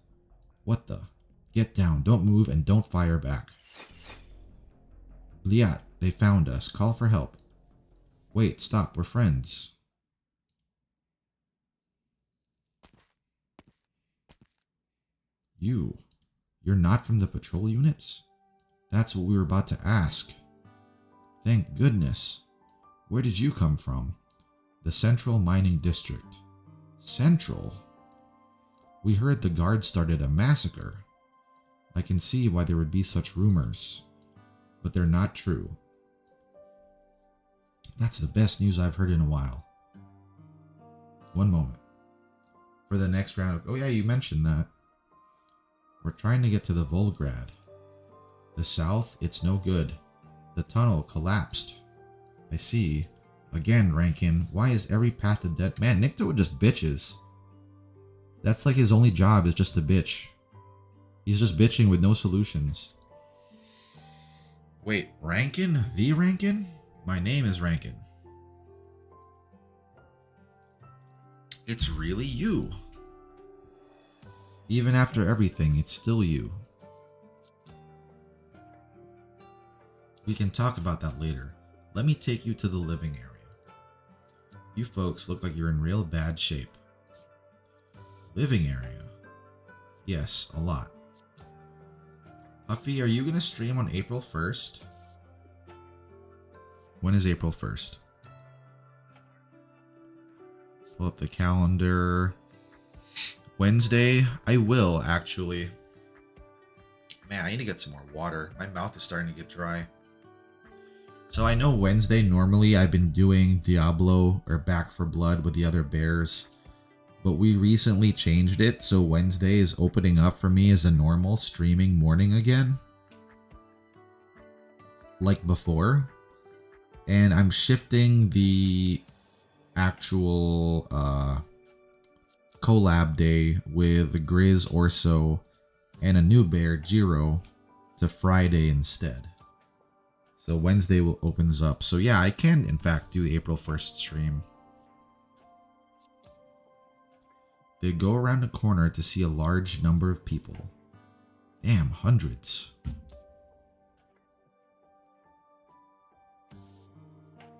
A: What the? Get down, don't move, and don't fire back. Liat, they found us. Call for help. Wait, stop, we're friends. You're not from the patrol units? That's what we were about to ask. Thank goodness. Where did you come from? The Central Mining District. Central? We heard the guards started a massacre. I can see why there would be such rumors, but they're not true. That's the best news I've heard in a while. One moment. For the next round, oh yeah, you mentioned that. We're trying to get to the Volgrad. The south, it's no good. The tunnel collapsed. I see. Again, Rankin, why is every path a dead man? Nikto just bitches. That's like his only job is just to bitch. He's just bitching with no solutions. Wait, Rankin? The Rankin? My name is Rankin. It's really you. Even after everything, it's still you. We can talk about that later. Let me take you to the living area. You folks look like you're in real bad shape. Living area? Yes, a lot. Huffy, are you going to stream on April 1st? When is April 1st? Pull up the calendar. Wednesday? I will, actually. Man, I need to get some more water. My mouth is starting to get dry. So I know Wednesday, normally I've been doing Diablo or Back for Blood with the other bears. But we recently changed it, so Wednesday is opening up for me as a normal streaming morning again. Like before. And I'm shifting the actual collab day with Grizz Orso and a new bear, Jiro, to Friday instead. So Wednesday opens up. So yeah, I can in fact do April 1st stream. They go around the corner to see a large number of people. Damn, hundreds.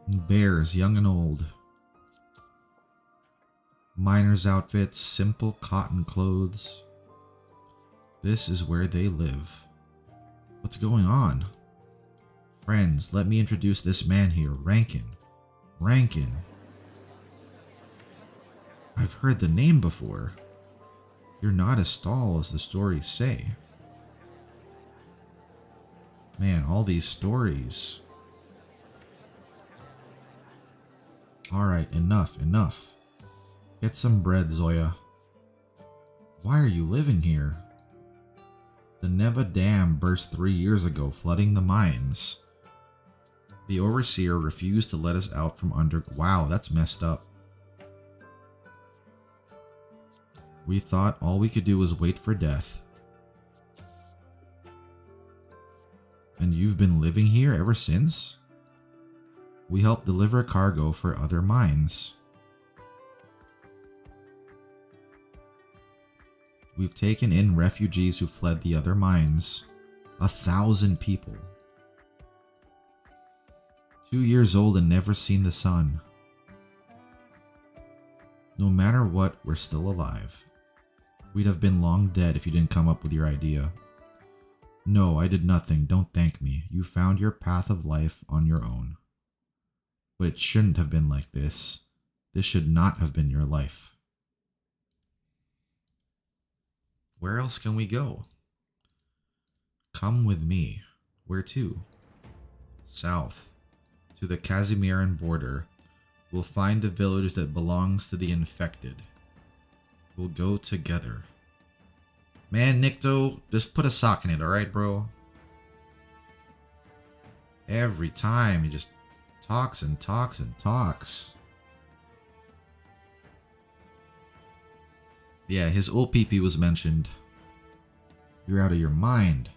A: Bears, young and old. Miners' outfits, simple cotton clothes. This is where they live. What's going on? Friends, let me introduce this man here, Rankin. Rankin. I've heard the name before. You're not as tall as the stories say. Man, all these stories. Alright, enough. Get some bread, Zoya. Why are you living here? The Neva Dam burst 3 years ago, flooding the mines. The Overseer refused to let us out from under... Wow, that's messed up. We thought all we could do was wait for death. And you've been living here ever since? We helped deliver cargo for other mines. We've taken in refugees who fled the other mines. 1,000 people. 2 years old and never seen the sun. No matter what, we're still alive. We'd have been long dead if you didn't come up with your idea. No, I did nothing. Don't thank me. You found your path of life on your own. But it shouldn't have been like this. This should not have been your life. Where else can we go? Come with me. Where to? South. To the Casimiran border. We'll find the village that belongs to the infected. will go together. Man, Nikto, just put a sock in it, alright, bro? Every time he just talks and talks and talks. Yeah, his old PP was mentioned. You're out of your mind.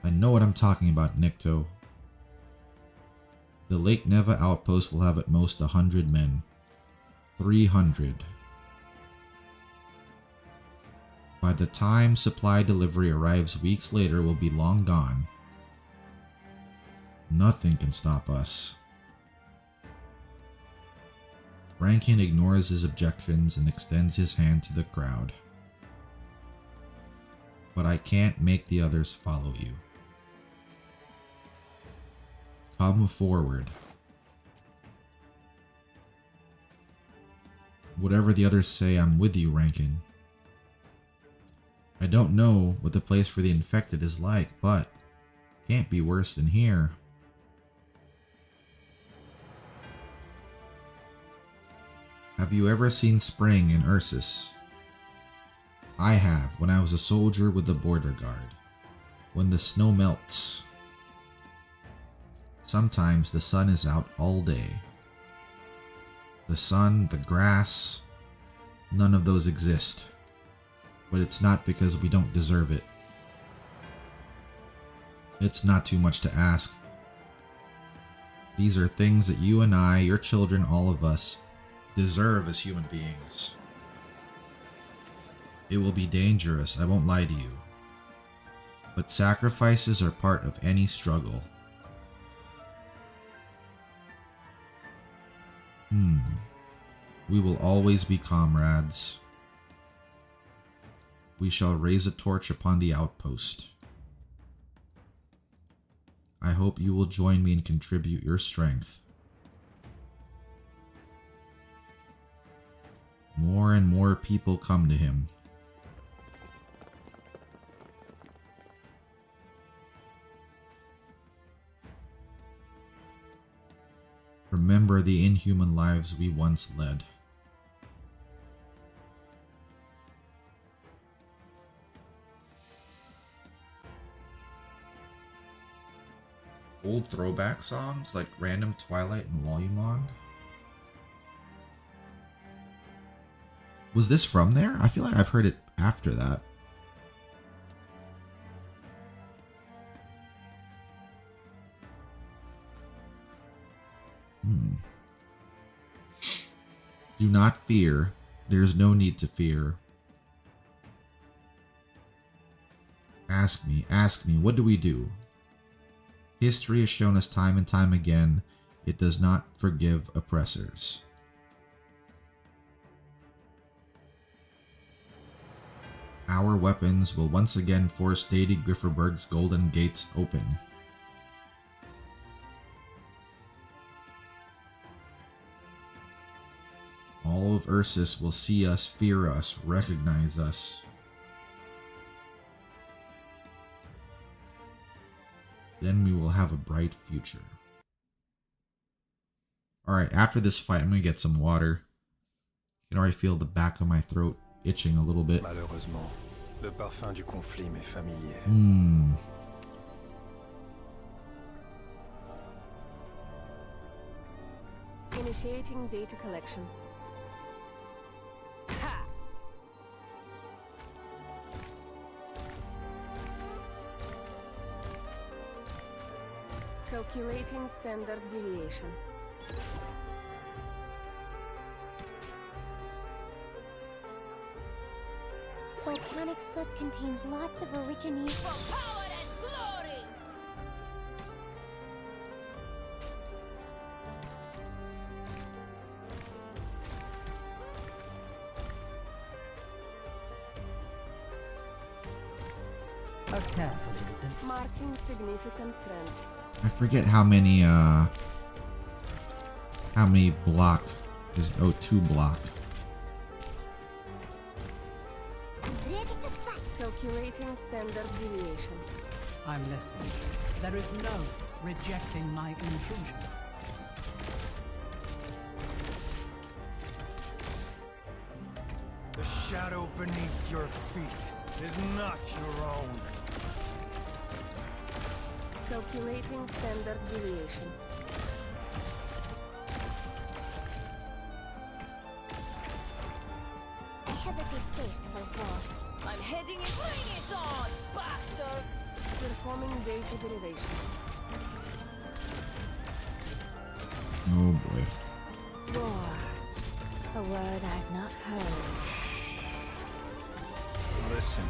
A: I know what I'm talking about, Nikto. The Lake Neva outpost will have at most 100 men. 300. By the time supply delivery arrives weeks later, we'll be long gone. Nothing can stop us. Rankin ignores his objections and extends his hand to the crowd. But I can't make the others follow you. Come forward. Whatever the others say, I'm with you, Rankin. I don't know what the place for the infected is like, but it can't be worse than here. Have you ever seen spring in Ursus? I have, when I was a soldier with the border guard. When the snow melts. Sometimes the sun is out all day. The sun, the grass, none of those exist. But it's not because we don't deserve it. It's not too much to ask. These are things that you and I, your children, all of us, deserve as human beings. It will be dangerous, I won't lie to you. But sacrifices are part of any struggle. We will always be comrades. We shall raise a torch upon the outpost. I hope you will join me and contribute your strength. More and more people come to him. Remember the inhuman lives we once led. Old throwback songs like Random Twilight and Volumond. Was this from there? I feel like I've heard it after that. Do not fear. There's no need to fear. Ask me, what do we do? History has shown us time and time again, it does not forgive oppressors. Our weapons will once again force Deity Grifferberg's golden gates open. All of Ursus will see us, fear us, recognize us. Then we will have a bright future. Alright, after this fight, I'm going to get some water. You can already feel the back of my throat itching a little bit.
I: Malheureusement, le parfum du conflit m'est familier.
J: Initiating data collection. Ha! Calculating standard deviation.
D: Volcanic soot contains lots of origines.
G: For power and glory!
J: Marking significant trends.
A: I forget how many block is O2 block.
D: Ready to fight.
J: Calculating standard deviation.
F: I'm listening. There is no rejecting my intrusion.
I: The shadow beneath your feet is not your own.
J: Calculating standard deviation.
D: I have a distaste for war.
G: I'm heading in. Bring it on, bastard!
J: Performing data derivation.
A: Oh boy.
B: War. A word I've not heard.
I: Listen.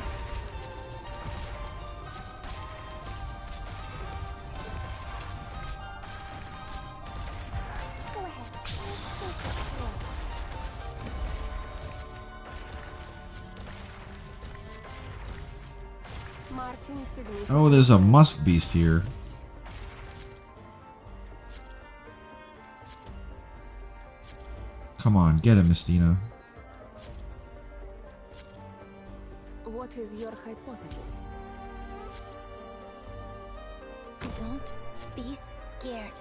D: Go ahead. Let's take it slow.
J: Marking significant.
A: Oh, there's a musk beast here. Come on, get it, Mistina.
J: What is your hypothesis?
D: Don't be scared.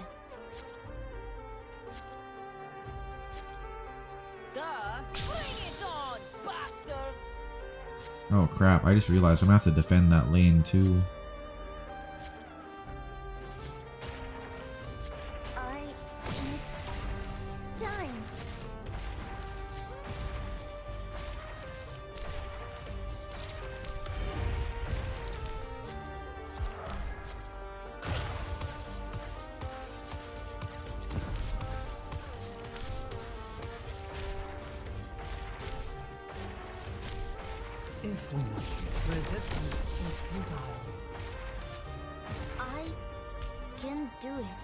G: Duh! Bring it on, bastards!
A: Oh crap, I just realized I'm gonna have to defend that lane too.
D: It's time.
F: If we must be, resistance is futile.
D: I can do it.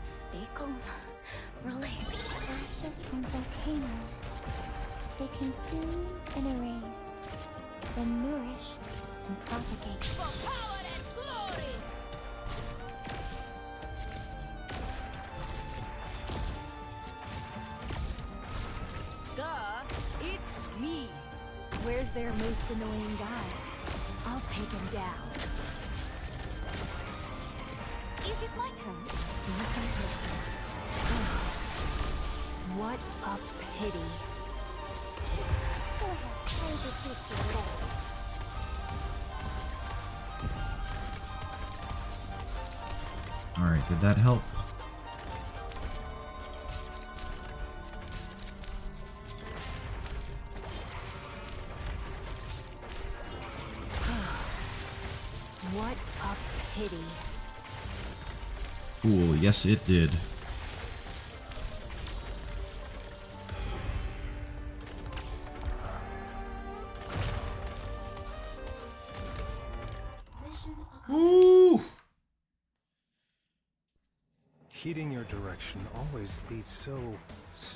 B: Stay calm. Relax.
D: Ashes from volcanoes. They consume and erase, then nourish and propagate.
G: For power and glory! Duh! It's me!
H: Where's their most annoying guy? I'll take him down.
B: Is it my turn?
H: Look at this. What a pity.
D: Go ahead, try to teach you a lesson.
A: Alright, did that help?
H: What a pity.
A: Cool, yes it did. Woo!
I: Heeding your direction always leads so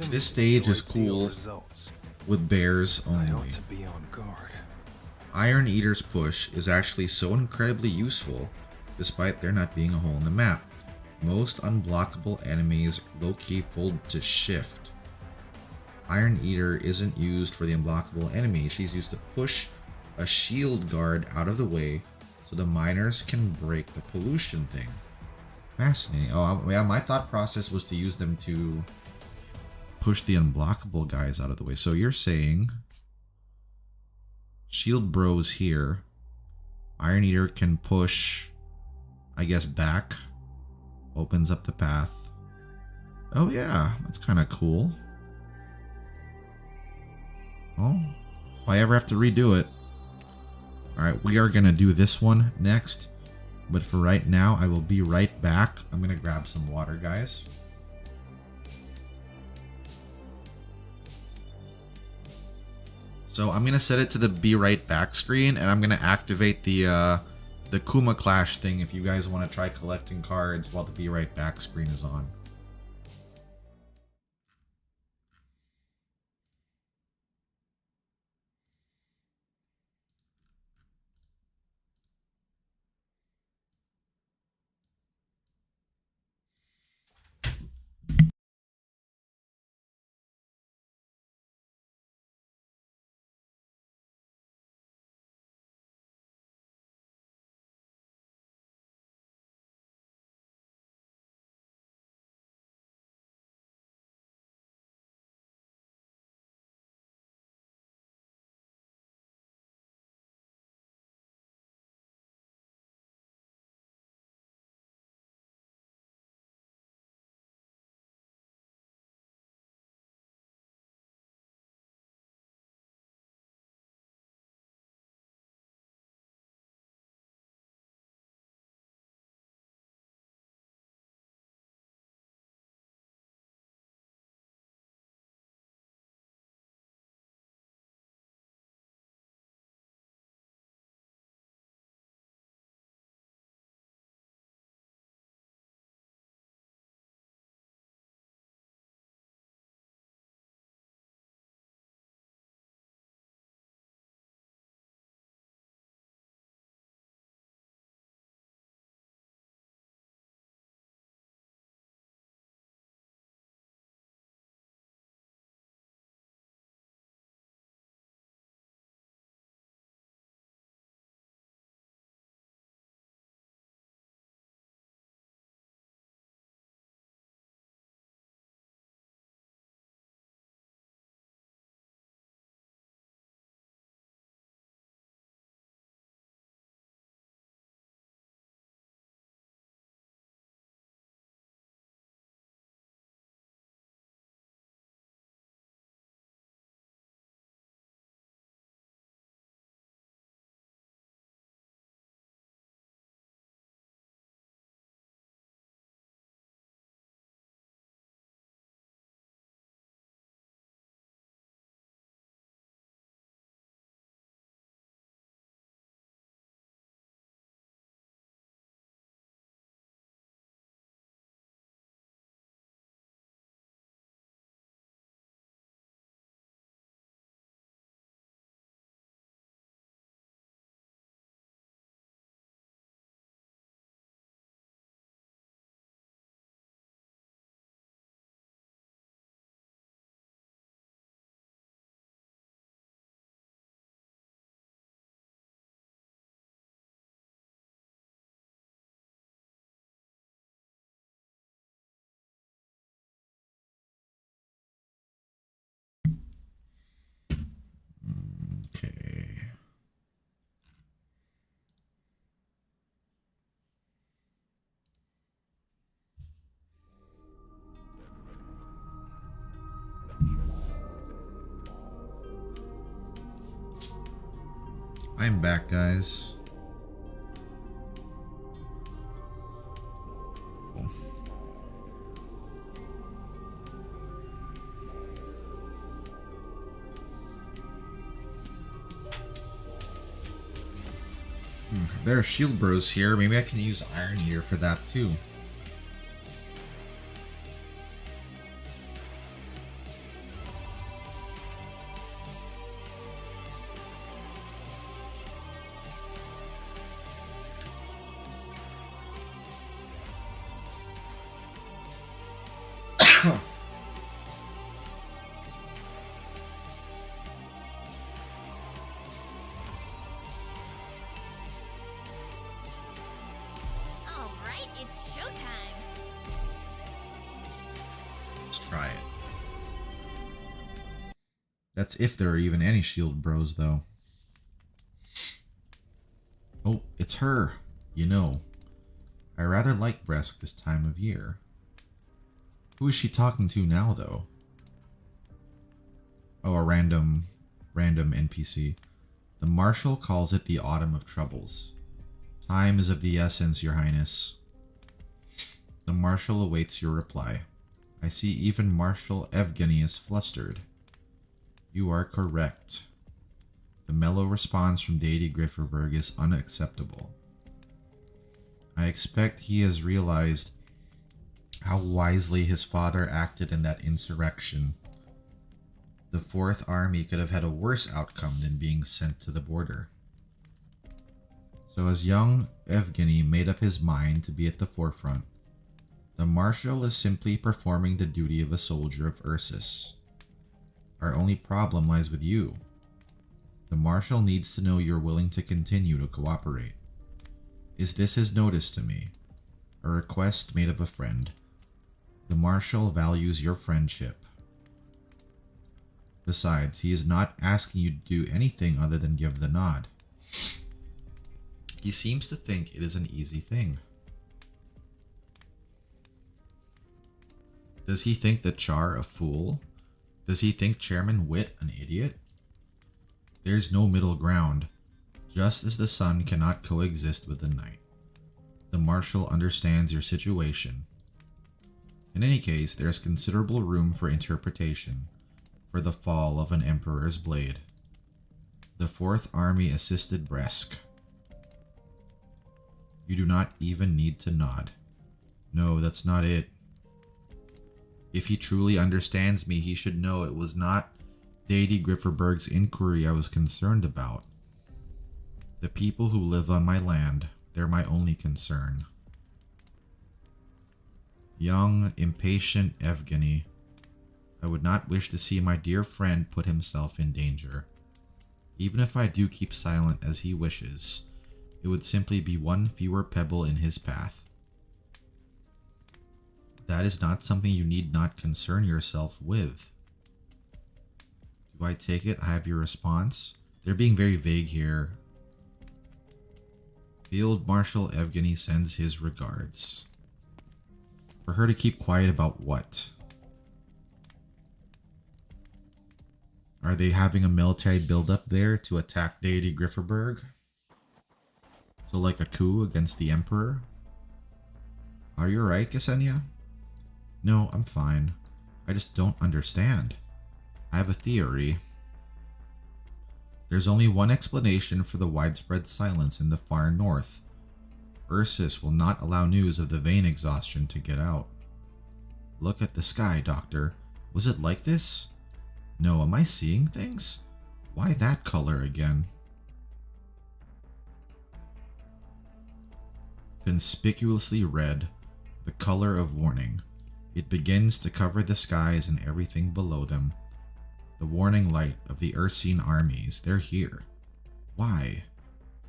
A: This stage
I: to
A: is
I: ideal
A: cool
I: results.
A: with bears
I: I
A: only.
I: ought to be on guard.
A: Iron Eater's push is actually so incredibly useful, despite there not being a hole in the map. Most unblockable enemies low-key fold to shift. Iron Eater isn't used for the unblockable enemies, she's used to push a shield guard out of the way so the miners can break the pollution thing. Fascinating. Oh, yeah, my thought process was to use them to push the unblockable guys out of the way. So you're saying Shield Bros here. Iron Eater can push, I guess, back. Opens up the path. Oh yeah, that's kind of cool. Oh, if I ever have to redo it. Alright, we are going to do this one next. But for right now, I will be right back. I'm going to grab some water, guys. So I'm going to set it to the be right back screen, and I'm going to activate the Kuma Clash thing if you guys want to try collecting cards while the be right back screen is on. I'm back, guys. There are shield bros here. Maybe I can use Iron Eater for that too.
G: Alright, it's showtime.
A: Let's try it. That's if there are even any shield bros, though. Oh, it's her. You know, I rather like Bresk this time of year. Who is she talking to now, though? Oh, a random NPC. The Marshal calls it the Autumn of Troubles. Time is of the essence, Your Highness. The Marshal awaits your reply. I see even Marshal Evgeny is flustered. You are correct. The mellow response from Deity Grifferberg is unacceptable. I expect he has realized how wisely his father acted in that insurrection. The Fourth Army could have had a worse outcome than being sent to the border. So as young Evgeny made up his mind to be at the forefront, the Marshal is simply performing the duty of a soldier of Ursus. Our only problem lies with you. The Marshal needs to know you're willing to continue to cooperate. Is this his notice to me? A request made of a friend. The Marshal values your friendship. Besides, he is not asking you to do anything other than give the nod. He seems to think it is an easy thing. Does he think the Char a fool? Does he think Chairman Wit an idiot? There's no middle ground, just as the sun cannot coexist with the night. The Marshal understands your situation. In any case, there is considerable room for interpretation for the fall of an Emperor's blade. The Fourth Army assisted Bresk. You do not even need to nod. No, that's not it. If he truly understands me, he should know it was not Deity Grifferberg's inquiry I was concerned about. The people who live on my land, they're my only concern. Young, impatient Evgeny, I would not wish to see my dear friend put himself in danger. Even if I do keep silent as he wishes, it would simply be one fewer pebble in his path. That is not something you need not concern yourself with. Do I take it I have your response? They're being very vague here. Field Marshal Evgeny sends his regards. For her to keep quiet about what? Are they having a military buildup there to attack Deity Grifferberg? So like a coup against the Emperor? Are you alright, Ksenia? No, I'm fine. I just don't understand. I have a theory. There's only one explanation for the widespread silence in the far north. Ursus will not allow news of the vein exhaustion to get out. Look at the sky, Doctor. Was it like this? No, am I seeing things? Why that color again? Conspicuously red, the color of warning. It begins to cover the skies and everything below them. The warning light of the Ursine armies, they're here. Why?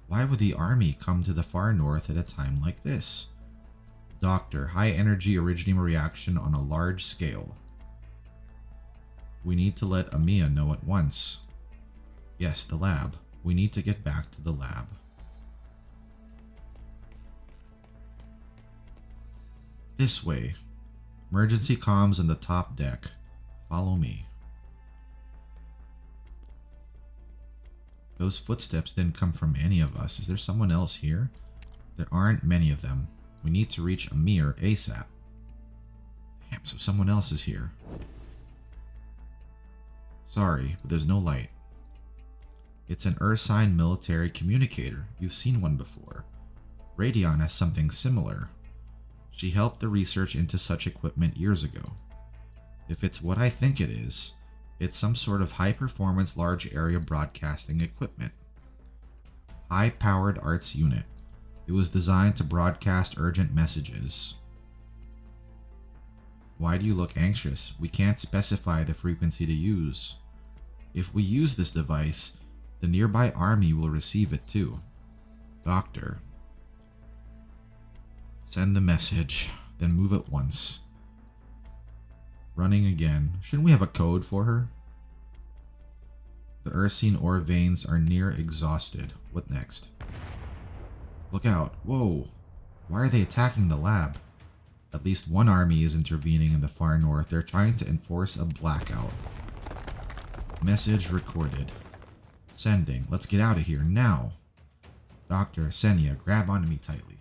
A: Why would the army come to the far north at a time like this? Doctor, high energy originium reaction on a large scale. We need to let Amiya know at once. Yes, the lab. We need to get back to the lab. This way. Emergency comms on the top deck. Follow me. Those footsteps didn't come from any of us. Is there someone else here? There aren't many of them. We need to reach Amir ASAP. Damn, so someone else is here. Sorry, but there's no light. It's an Ursine military communicator. You've seen one before. Radion has something similar. She helped the research into such equipment years ago. If it's what I think it is, it's some sort of high-performance large area broadcasting equipment. High-powered arts unit. It was designed to broadcast urgent messages. Why do you look anxious? We can't specify the frequency to use. If we use this device, the nearby army will receive it too. Doctor. Send the message, then move at once. Running again. Shouldn't we have a code for her? The Ursine ore veins are near exhausted. What next? Look out. Whoa. Why are they attacking the lab? At least one army is intervening in the far north. They're trying to enforce a blackout. Message recorded. Sending. Let's get out of here now. Dr. Senya, grab onto me tightly.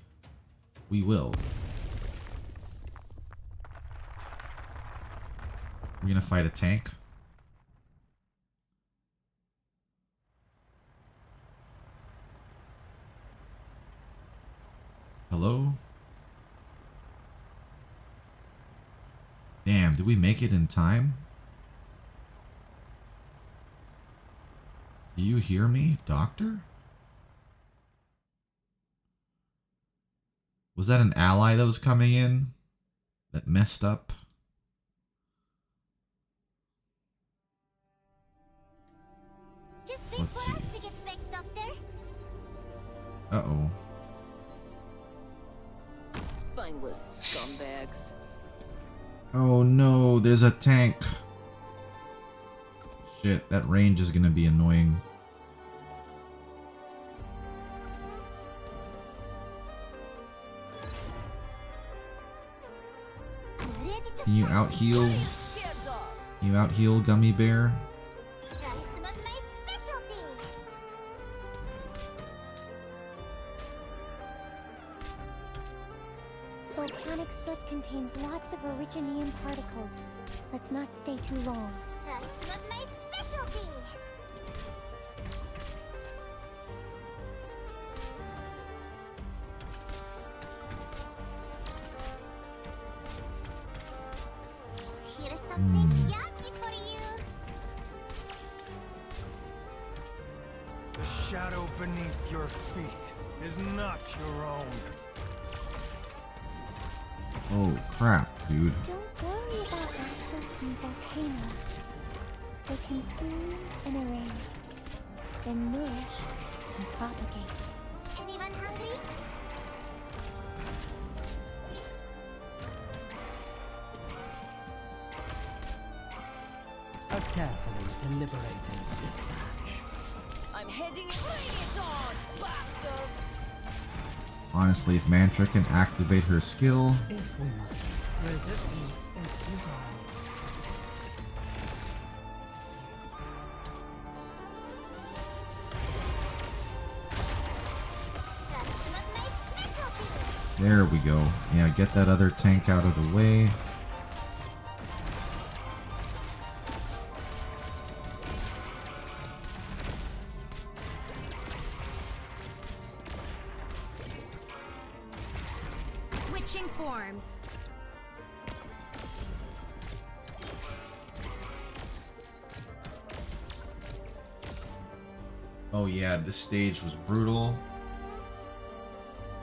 A: We will. We're gonna fight a tank. Hello? Damn, did we make it in time? Do you hear me, Doctor? Was that an ally that was coming in? That messed up? Let's see. Uh-oh.
G: Spineless scumbags.
A: Oh no, there's a tank. Shit, that range is gonna be annoying. Can you out-heal? Can you out-heal, Gummy Bear?
D: Volcanic soot contains lots of originium particles. Let's not stay too long. That's not my specialty. Here's something yummy for you.
I: The shadow beneath your feet is not your own.
A: Oh crap, dude.
D: Don't worry about ashes from volcanoes. They consume and erase, then nourish and propagate. Anyone hungry?
F: A carefully deliberated dispatch.
G: I'm heading in. Bring it on, bastard!
A: Honestly, if Mantra can activate her skill...
F: If we must be. Resistance is futile.
A: There we go. Yeah, get that other tank out of the way.
H: Switching forms.
A: Oh yeah, this stage was brutal.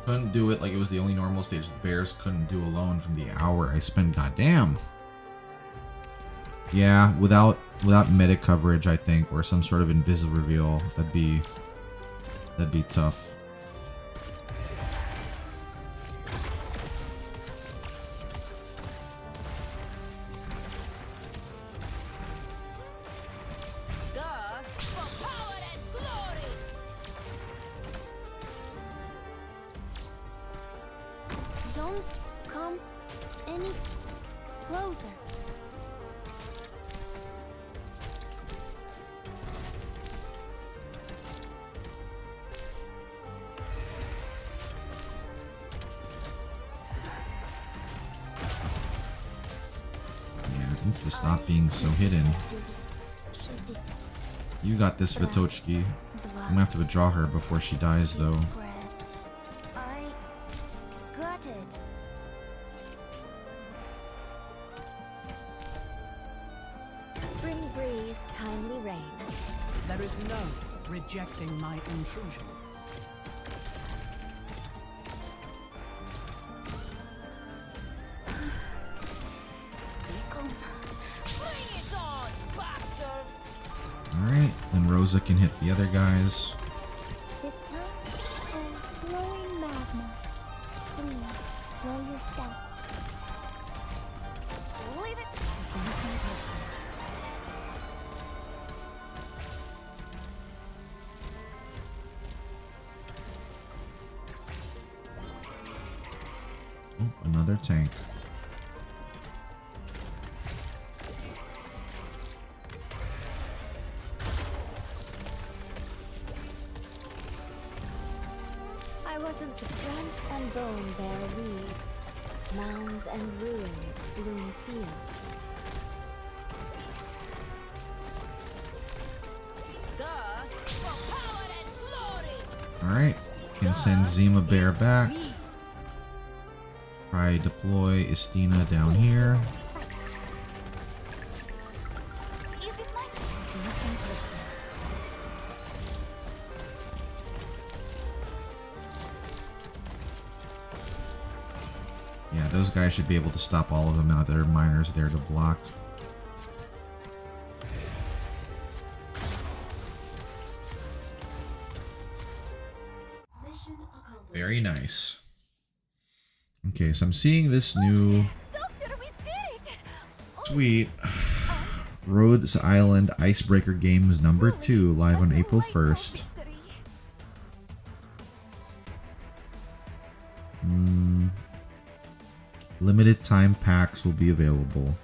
A: Couldn't do it like it was the only normal stage the bears couldn't do alone from the hour I spent. Goddamn. Yeah, without meta coverage, I think, or some sort of invisible reveal, that'd be tough.
G: For power and glory!
D: Don't come any closer.
A: Needs to stop being so hidden. You got this, Vitochki. I'm gonna have to withdraw her before she dies, though.
D: I got it.
B: Spring breeze, timely rain.
F: There is no rejecting my intrusion.
G: Bring it on, bastard!
A: Alright, then Rosa can hit the other guys.
D: This time, flowing magma. Please, slow your steps.
G: Leave it!
A: Oh, another tank.
B: I wasn't to branch and bone bear weeds. Mounds and ruins bloom fields.
G: Duh! For power and glory!
A: Alright, can send Zima Bear back. Try deploy Istina down here.
D: Is it like
A: Yeah, those guys should be able to stop all of them now that there are miners there to block. Very nice. Okay, so I'm seeing this new
D: Doctor, we did it!
A: tweet. Rhodes Island Icebreaker Games number 2 live on April 1st. Limited time packs will be available.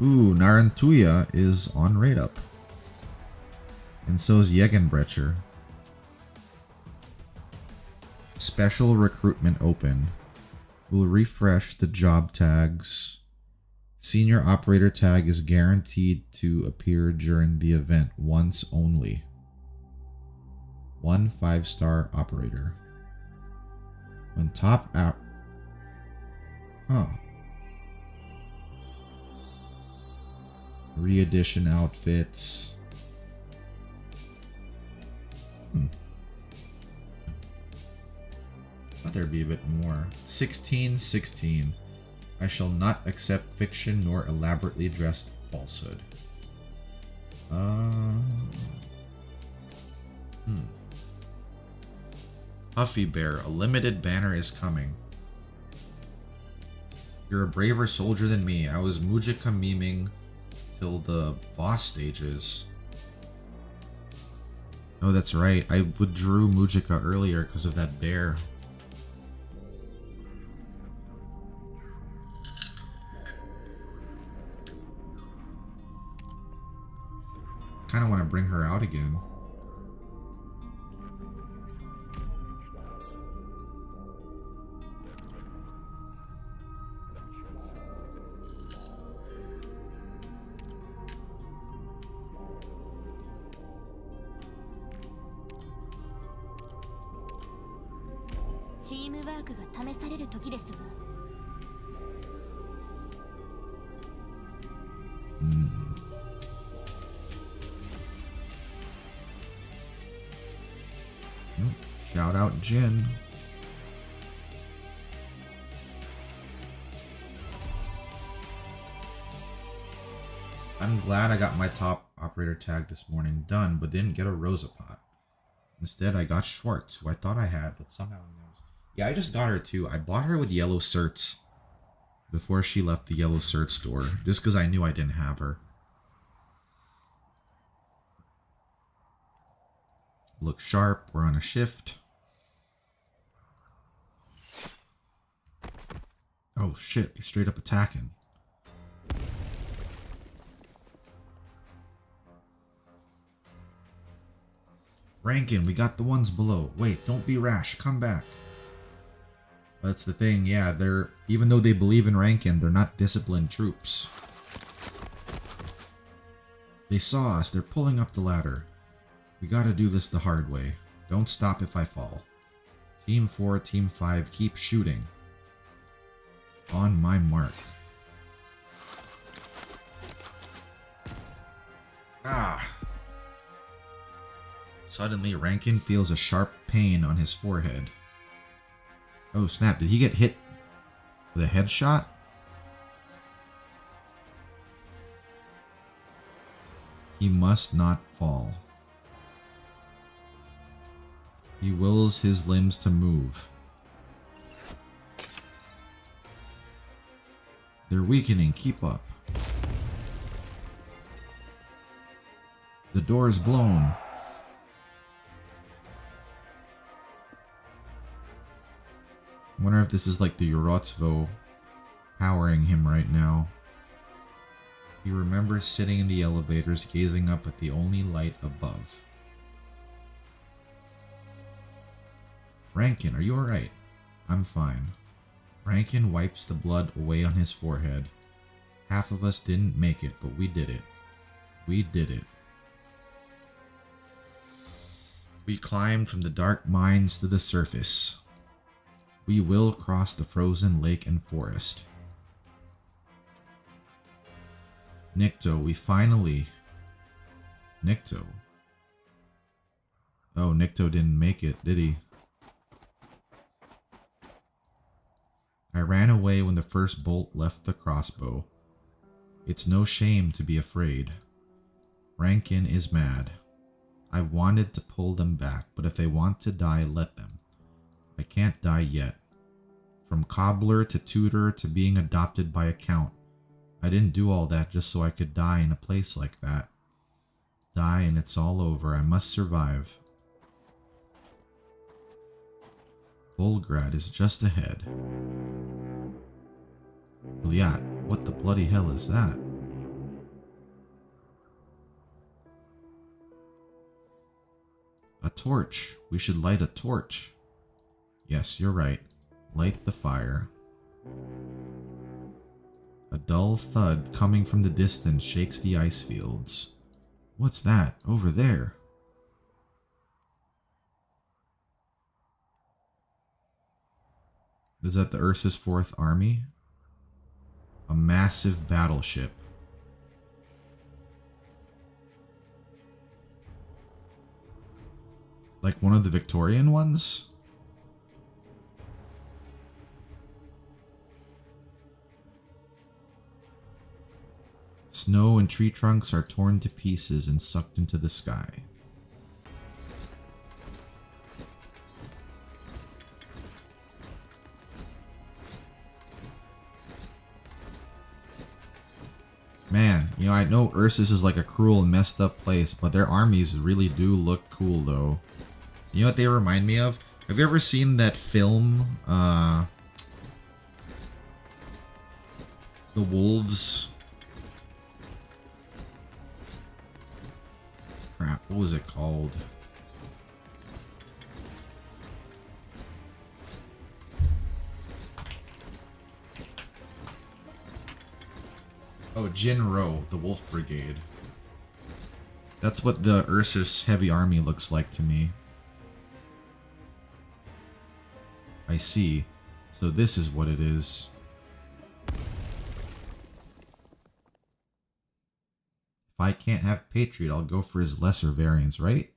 A: Ooh, Narantuya is on rate up. And so is Yegenbrecher. Special recruitment open. We'll refresh the job tags. Senior operator tag is guaranteed to appear during the event once only. 1 5-star operator. When top app. Huh. Re-edition outfits. Thought there'd be a bit more. 1616. I shall not accept fiction nor elaborately dressed falsehood. Huffy Bear, a limited banner is coming. You're a braver soldier than me. I was Mujika memeing till the boss stages. Oh, that's right. I withdrew Mujika earlier because of that bear. Kind of want to bring her out again. Shout out Jin. I'm glad I got my top operator tag this morning done, but didn't get a Rosa pot. Instead, I got Schwartz, who I thought I had, but somehow knows. Yeah, I just got her too. I bought her with yellow certs before she left the yellow cert store, just because I knew I didn't have her. Look sharp, we're on a shift. Oh shit, they're straight up attacking. Rankin, we got the ones below. Wait, don't be rash, come back. That's the thing, yeah, they're, even though they believe in Rankin, they're not disciplined troops. They saw us. They're pulling up the ladder. We gotta do this the hard way. Don't stop if I fall. Team 4, Team 5, keep shooting. On my mark. Ah. Suddenly, Rankin feels a sharp pain on his forehead. Oh snap, did he get hit with a headshot? He must not fall. He wills his limbs to move. They're weakening, keep up. The door is blown. I wonder if this is like the Urotsuvo powering him right now. He remembers sitting in the elevators, gazing up at the only light above. Rankin, are you alright? I'm fine. Rankin wipes the blood away on his forehead. Half of us didn't make it, but we did it. We did it. We climbed from the dark mines to the surface. We will cross the frozen lake and forest. Nikto, we finally... Nikto? Oh, Nikto didn't make it, did he? I ran away when the first bolt left the crossbow. It's no shame to be afraid. Rankin is mad. I wanted to pull them back, but if they want to die, let them. I can't die yet. From cobbler to tutor to being adopted by a count. I didn't do all that just so I could die in a place like that. Die and it's all over. I must survive. Volgrad is just ahead. Bliat, what the bloody hell is that? A torch. We should light a torch. Yes, you're right. Light the fire. A dull thud coming from the distance shakes the ice fields. What's that? Over there. Is that the Ursus 4th Army? A massive battleship. Like one of the Victorian ones? Snow and tree trunks are torn to pieces and sucked into the sky. Man, you know, I know Ursus is like a cruel and messed up place, but their armies really do look cool though. You know what they remind me of? Have you ever seen that film, The Wolves? Crap, what was it called? Oh, Jinro, the Wolf Brigade. That's what the Ursus heavy army looks like to me. I see. So this is what it is. If I can't have Patriot, I'll go for his lesser variants, right?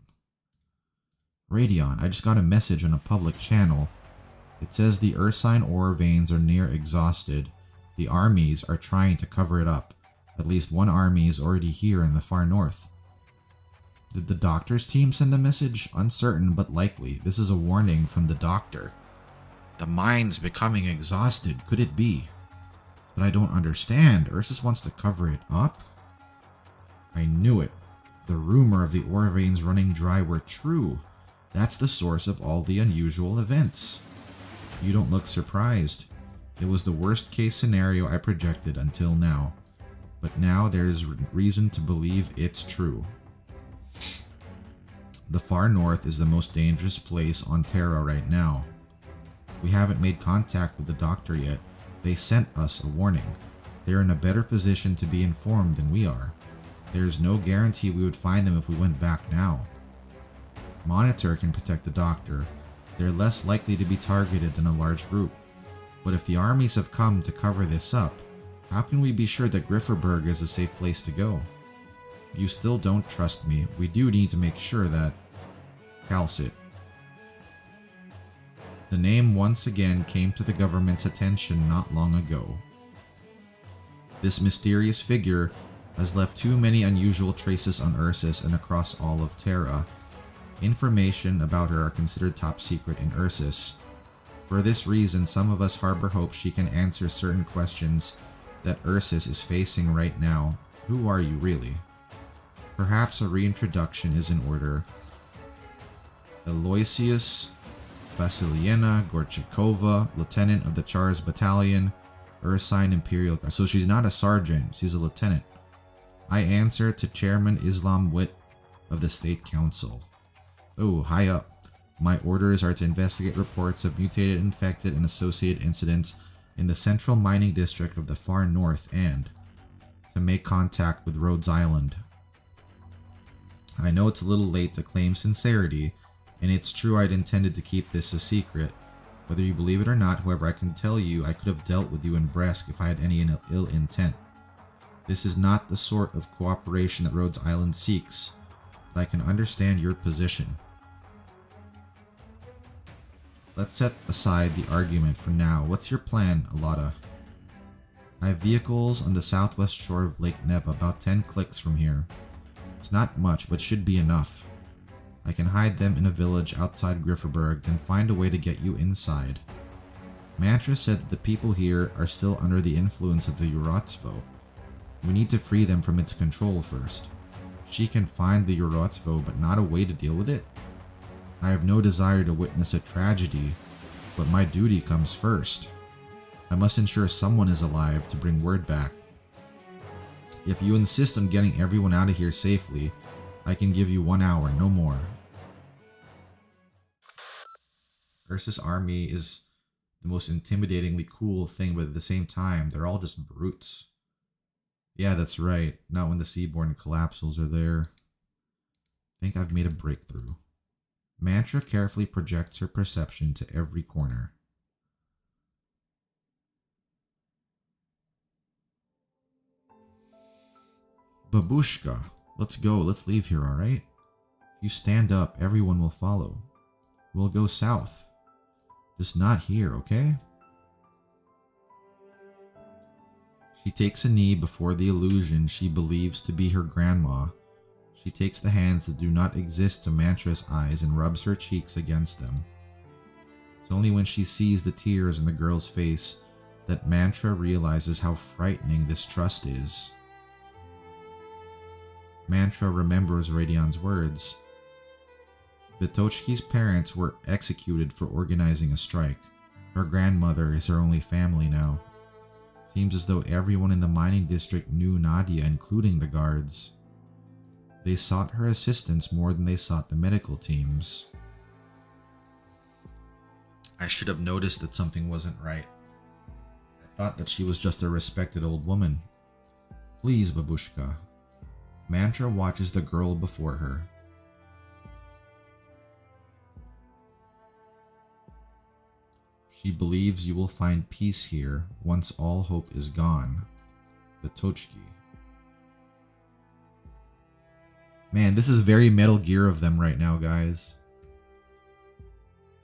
A: Radion, I just got a message on a public channel. It says the Ursine ore veins are near exhausted. The armies are trying to cover it up. At least one army is already here in the far north. Did the doctor's team send the message? Uncertain, but likely. This is a warning from the doctor. The mine's becoming exhausted. Could it be? But I don't understand. Ursus wants to cover it up? I knew it. The rumor of the ore veins running dry were true. That's the source of all the unusual events. You don't look surprised. It was the worst case scenario I projected until now. But now there is reason to believe it's true. The far north is the most dangerous place on Terra right now. We haven't made contact with the doctor yet. They sent us a warning. They're in a better position to be informed than we are. There's no guarantee we would find them if we went back now. Monitor can protect the doctor. They're less likely to be targeted than a large group. But if the armies have come to cover this up, how can we be sure that Grifferberg is a safe place to go? You still don't trust me. We do need to make sure that... Calcit. The name once again came to the government's attention not long ago. This mysterious figure has left too many unusual traces on Ursus and across all of Terra. Information about her are considered top secret in Ursus. For this reason, some of us harbor hope she can answer certain questions that Ursus is facing right now. Who are you really? Perhaps a reintroduction is in order. Aloysius Vasiliena Gorchakova, lieutenant of the Char's Battalion, Ursine Imperial Guard. So she's not a sergeant, she's a lieutenant. I answer to Chairman Islam Witt of the State Council. Oh, high up. My orders are to investigate reports of mutated, infected, and associated incidents in the central mining district of the far north and to make contact with Rhodes Island. I know it's a little late to claim sincerity, and it's true I'd intended to keep this a secret. Whether you believe it or not, however, I can tell you I could have dealt with you in Brest if I had any ill intent. This is not the sort of cooperation that Rhodes Island seeks, but I can understand your position. Let's set aside the argument for now. What's your plan, Alada? I have vehicles on the southwest shore of Lake Neva, about 10 clicks from here. It's not much, but should be enough. I can hide them in a village outside Grifferberg, then find a way to get you inside. Mantra said that the people here are still under the influence of the Urotsvo. We need to free them from its control first. She can find the Urotsvo, but not a way to deal with it. I have no desire to witness a tragedy, but my duty comes first. I must ensure someone is alive to bring word back. If you insist on getting everyone out of here safely, I can give you 1 hour, no more. Ursus' army is the most intimidatingly cool thing, but at the same time, they're all just brutes. Yeah, that's right. Not when the Seaborn Collapsals are there. I think I've made a breakthrough. Mantra carefully projects her perception to every corner. Babushka, let's go. Let's leave here, alright? If you stand up, everyone will follow. We'll go south. Just not here, okay? She takes a knee before the illusion she believes to be her grandma. She takes the hands that do not exist to Mantra's eyes and rubs her cheeks against them. It's only when she sees the tears in the girl's face that Mantra realizes how frightening this trust is. Mantra remembers Radion's words. Vitochki's parents were executed for organizing a strike. Her grandmother is her only family now. Seems as though everyone in the mining district knew Nadia, including the guards. They sought her assistance more than they sought the medical teams. I should have noticed that something wasn't right. I thought that she was just a respected old woman. Please, Babushka. Mantra watches the girl before her. She believes you will find peace here once all hope is gone. Vitochki. Man, this is very Metal Gear of them right now, guys.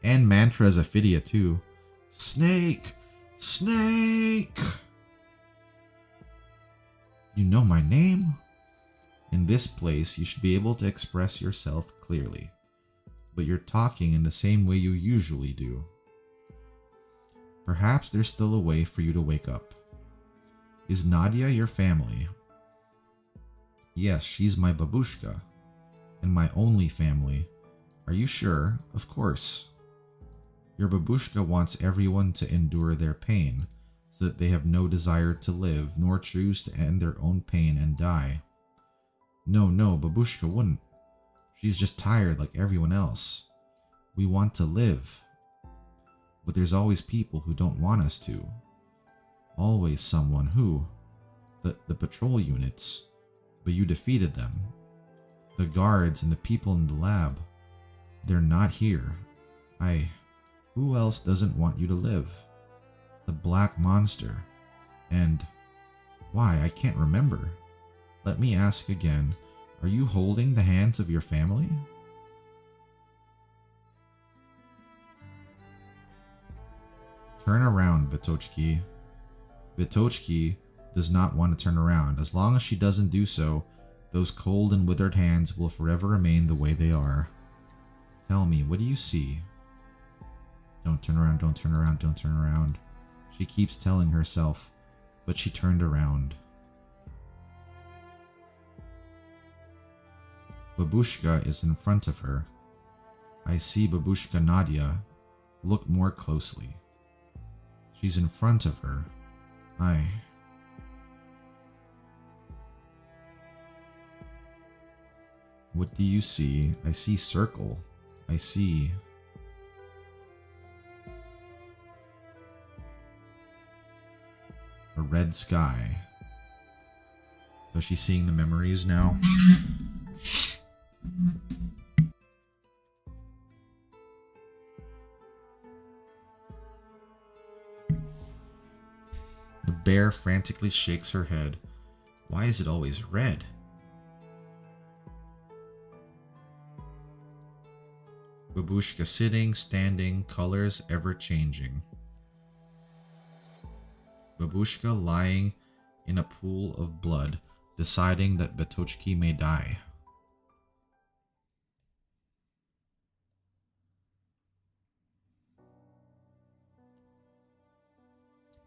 A: And Mantra as Ophidia too. Snake! Snake! You know my name? In this place, you should be able to express yourself clearly. But you're talking in the same way you usually do. Perhaps there's still a way for you to wake up. Is Nadia your family? Yes, she's my babushka. And my only family. Are you sure? Of course. Your babushka wants everyone to endure their pain, so that they have no desire to live, nor choose to end their own pain and die. No, babushka wouldn't. She's just tired like everyone else. We want to live. But there's always people who don't want us to. Always someone who... The patrol units. But you defeated them. The guards and the people in the lab. They're not here. Who else doesn't want you to live? The black monster. And why? I can't remember. Let me ask again. Are you holding the hands of your family? Turn around, Vitochki. Vitochki does not want to turn around. As long as she doesn't do so, those cold and withered hands will forever remain the way they are. Tell me, what do you see? Don't turn around, don't turn around, don't turn around. She keeps telling herself, but she turned around. Babushka is in front of her. I see Babushka Nadia. Look more closely. She's in front of her. What do you see? I see circle. I see... a red sky. So she's seeing the memories now. The bear frantically shakes her head. Why is it always red? Babushka sitting, standing, colors ever changing. Babushka lying in a pool of blood, deciding that Vitochki may die.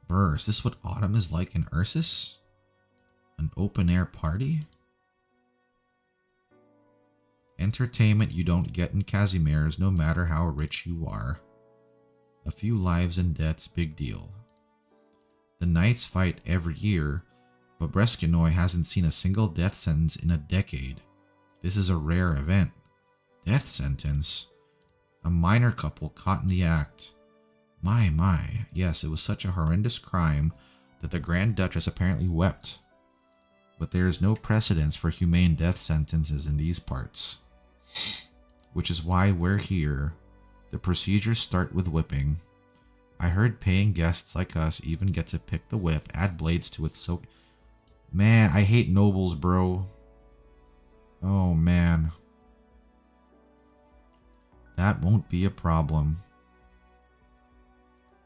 A: Brr, is this what autumn is like in Ursus? An open-air party? Entertainment you don't get in Casimir's, no matter how rich you are. A few lives and deaths, big deal. The Knights fight every year, but Breskinoy hasn't seen a single death sentence in a decade. This is a rare event. Death sentence? A minor couple caught in the act. My, yes, it was such a horrendous crime that the Grand Duchess apparently wept. But there is no precedence for humane death sentences in these parts. Which is why we're here. The procedures start with whipping. I heard paying guests like us even get to pick the whip, add blades to it, so... Man, I hate nobles, bro. Oh, man. That won't be a problem.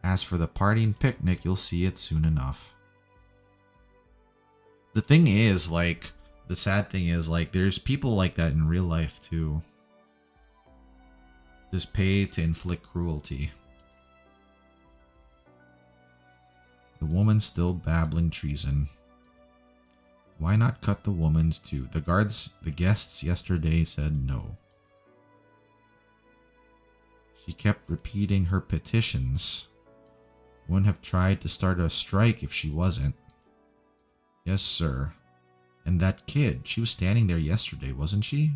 A: As for the party and picnic, you'll see it soon enough. The thing is, like, the sad thing is, like, there's people like that in real life, too. Just pay to inflict cruelty. The woman's still babbling treason. Why not cut the woman's too? The guests yesterday said no. She kept repeating her petitions. Wouldn't have tried to start a strike if she wasn't. Yes, sir. And that kid, she was standing there yesterday, wasn't she?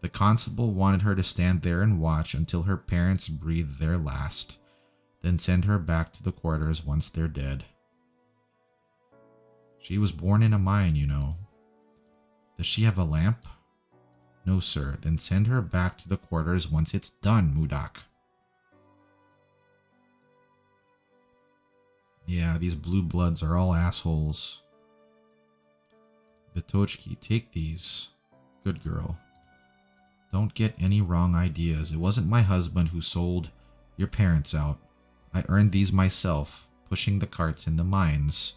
A: The constable wanted her to stand there and watch until her parents breathed their last, then send her back to the quarters once they're dead. She was born in a mine, you know. Does she have a lamp? No, sir. Then send her back to the quarters once it's done, Mudak. Yeah, these blue bloods are all assholes. Vitochki, take these. Good girl. Don't get any wrong ideas. It wasn't my husband who sold your parents out. I earned these myself, pushing the carts in the mines.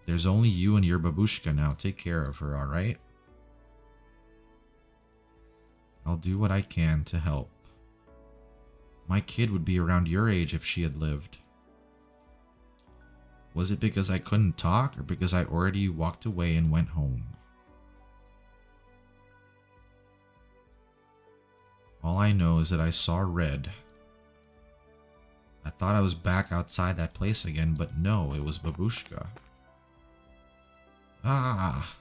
A: There's only you and your babushka now. Take care of her, alright? I'll do what I can to help. My kid would be around your age if she had lived. Was it because I couldn't talk, or because I already walked away and went home? All I know is that I saw red. I thought I was back outside that place again, but no, it was Babushka. Ah!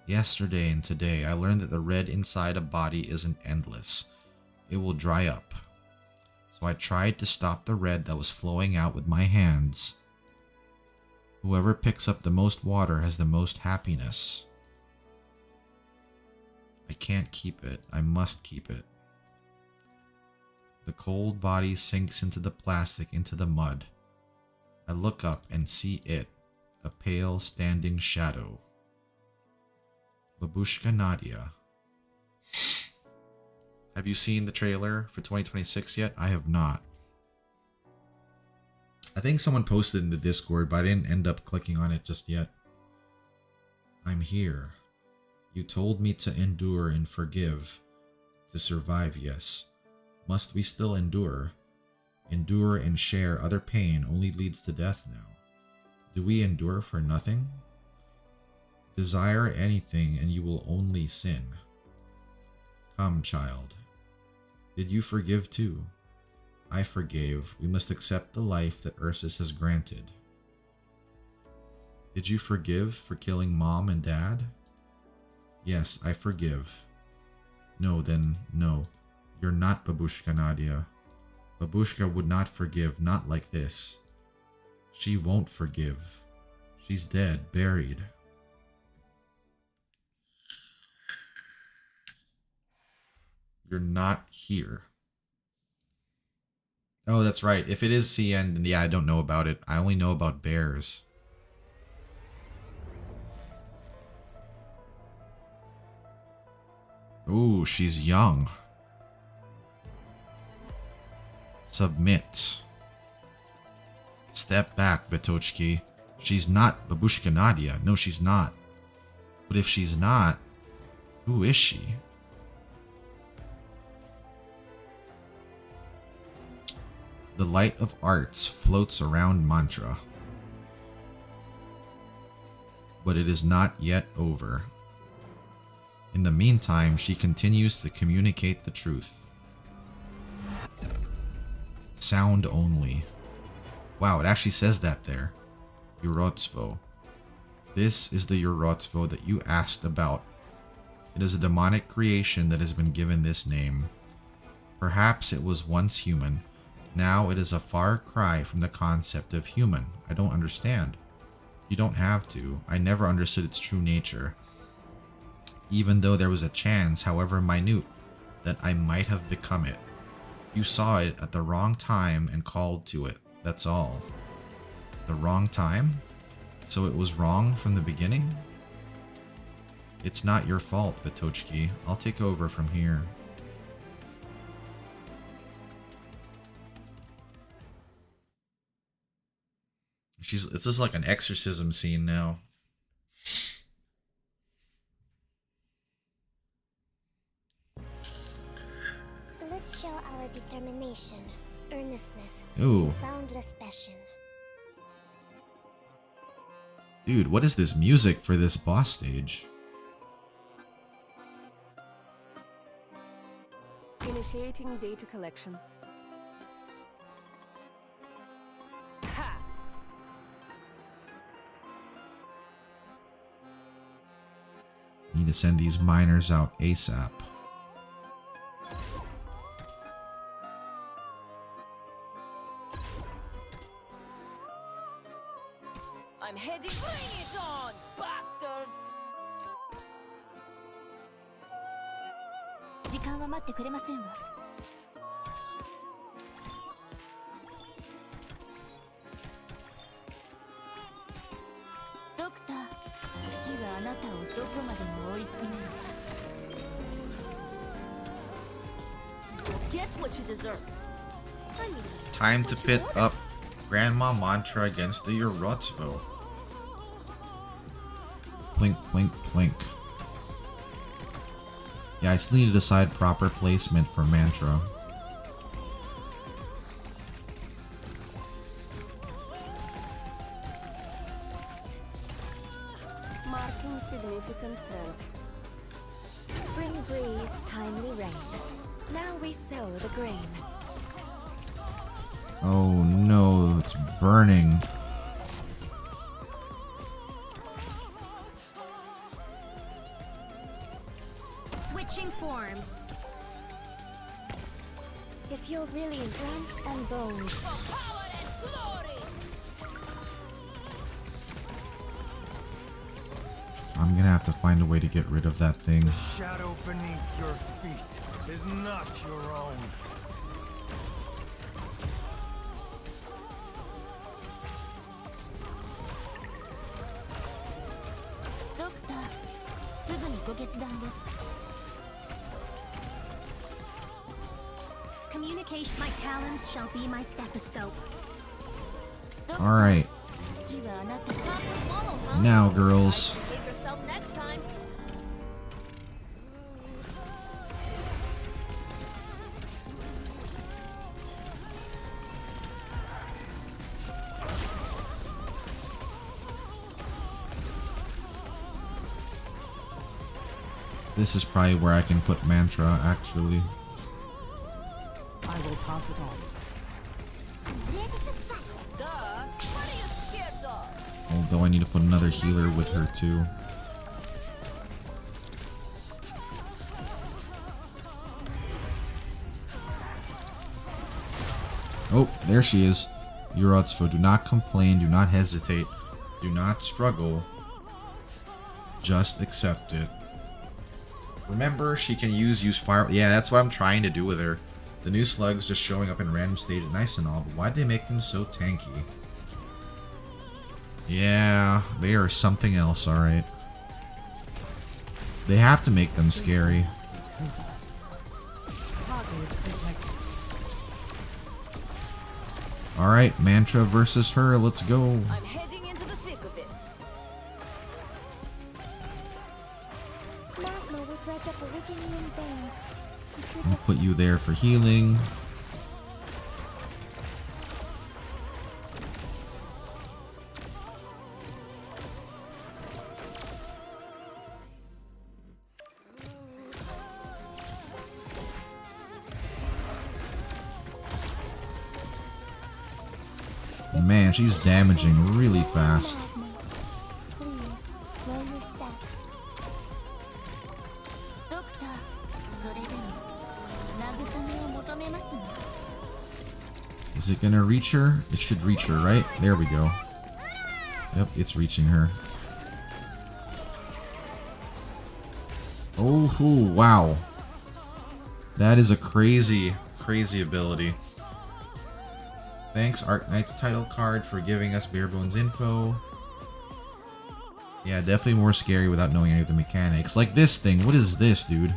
A: Yesterday and today, I learned that the red inside a body isn't endless. It will dry up. So I tried to stop the red that was flowing out with my hands. Whoever picks up the most water has the most happiness. I can't keep it. I must keep it. The cold body sinks into the plastic, into the mud. I look up and see it, a pale standing shadow. Babushka Nadia. Have you seen the trailer for 2026 yet? I have not. I think someone posted in the Discord, but I didn't end up clicking on it just yet. I'm here. You told me to endure and forgive. To survive, yes. Must we still endure? Endure and share other pain only leads to death now. Do we endure for nothing? Desire anything and you will only sin. Come, child. Did you forgive too? I forgave. We must accept the life that Ursus has granted. Did you forgive for killing Mom and Dad? Yes, I forgive. No, then no. You're not Babushka Nadia. Babushka would not forgive, not like this. She won't forgive. She's dead, buried. You're not here. Oh, that's right. If it is CN, then yeah, I don't know about it. I only know about bears. Ooh, she's young. Submit. Step back, Betochki. She's not Babushka Nadia. No, she's not. But if she's not, who is she? The light of arts floats around Mantra. But it is not yet over. In the meantime, she continues to communicate the truth. Sound only. Wow, it actually says that there. Urotsvo. This is the Urotsvo that you asked about. It is a demonic creation that has been given this name. Perhaps it was once human. Now it is a far cry from the concept of human. I don't understand. You don't have to. I never understood its true nature. Even though there was a chance, however minute, that I might have become it. You saw it at the wrong time and called to it. That's all. The wrong time? So it was wrong from the beginning? It's not your fault, Vitochki. I'll take over from here. It's just like an exorcism scene now.
D: Let's show our determination, earnestness,
A: Ooh.
D: and boundless passion.
A: Dude, what is this music for this boss stage?
J: Initiating data collection. Ha!
A: Need to send these miners out ASAP.
G: I'm heading. Bring it on, bastards!
D: 時間は待ってくれませんわ。ドクター、月はあなたをどこまでも追い詰める。
G: Get what you deserve.
A: Time to pit up Grandma Mantra against the Urotsvo. Plink, plink, plink. Yeah, I still need to decide proper placement for Mantra.
J: Marking significant turns.
B: Spring breeze, timely rain. Now we sow the grain.
A: Oh no, it's burning.
D: Switching forms.
B: If you're really drenched and bones,
G: For power and glory!
A: I'm gonna have to find a way to get rid of that thing.
I: The shadow beneath your feet is not your own.
D: Doctor, すぐにご決断を。Communication. My talents shall be my stethoscope.
A: Alright. Now, girls.
G: Save yourself next time.
A: This is probably where I can put mantra, actually.
F: I will pass it on.
G: Duh. What are you scared of?
A: Although I need to put another healer with her, too. Oh, there she is. Urotsufu, do not complain, do not hesitate, do not struggle. Just accept it. Remember, she can use fire. Yeah, that's what I'm trying to do with her. The new slugs just showing up in random stages, nice and all, but why'd they make them so tanky? Yeah, they are something else, alright. They have to make them scary. Alright, Mantra versus her, let's go.
G: I'm heading into the thick of it.
D: Magma will dredge up originating veins.
A: I'm gonna put you there for healing. Man, she's damaging really fast.
D: Please, slow your steps. Doctor, それでも慰めを求めますの。
A: Is it gonna reach her? It should reach her, right? There we go. Yep, it's reaching her. Oh, wow. That is a crazy, crazy ability. Thanks, Arknights title card, for giving us bare bones info. Yeah, definitely more scary without knowing any of the mechanics. Like this thing. What is this, dude?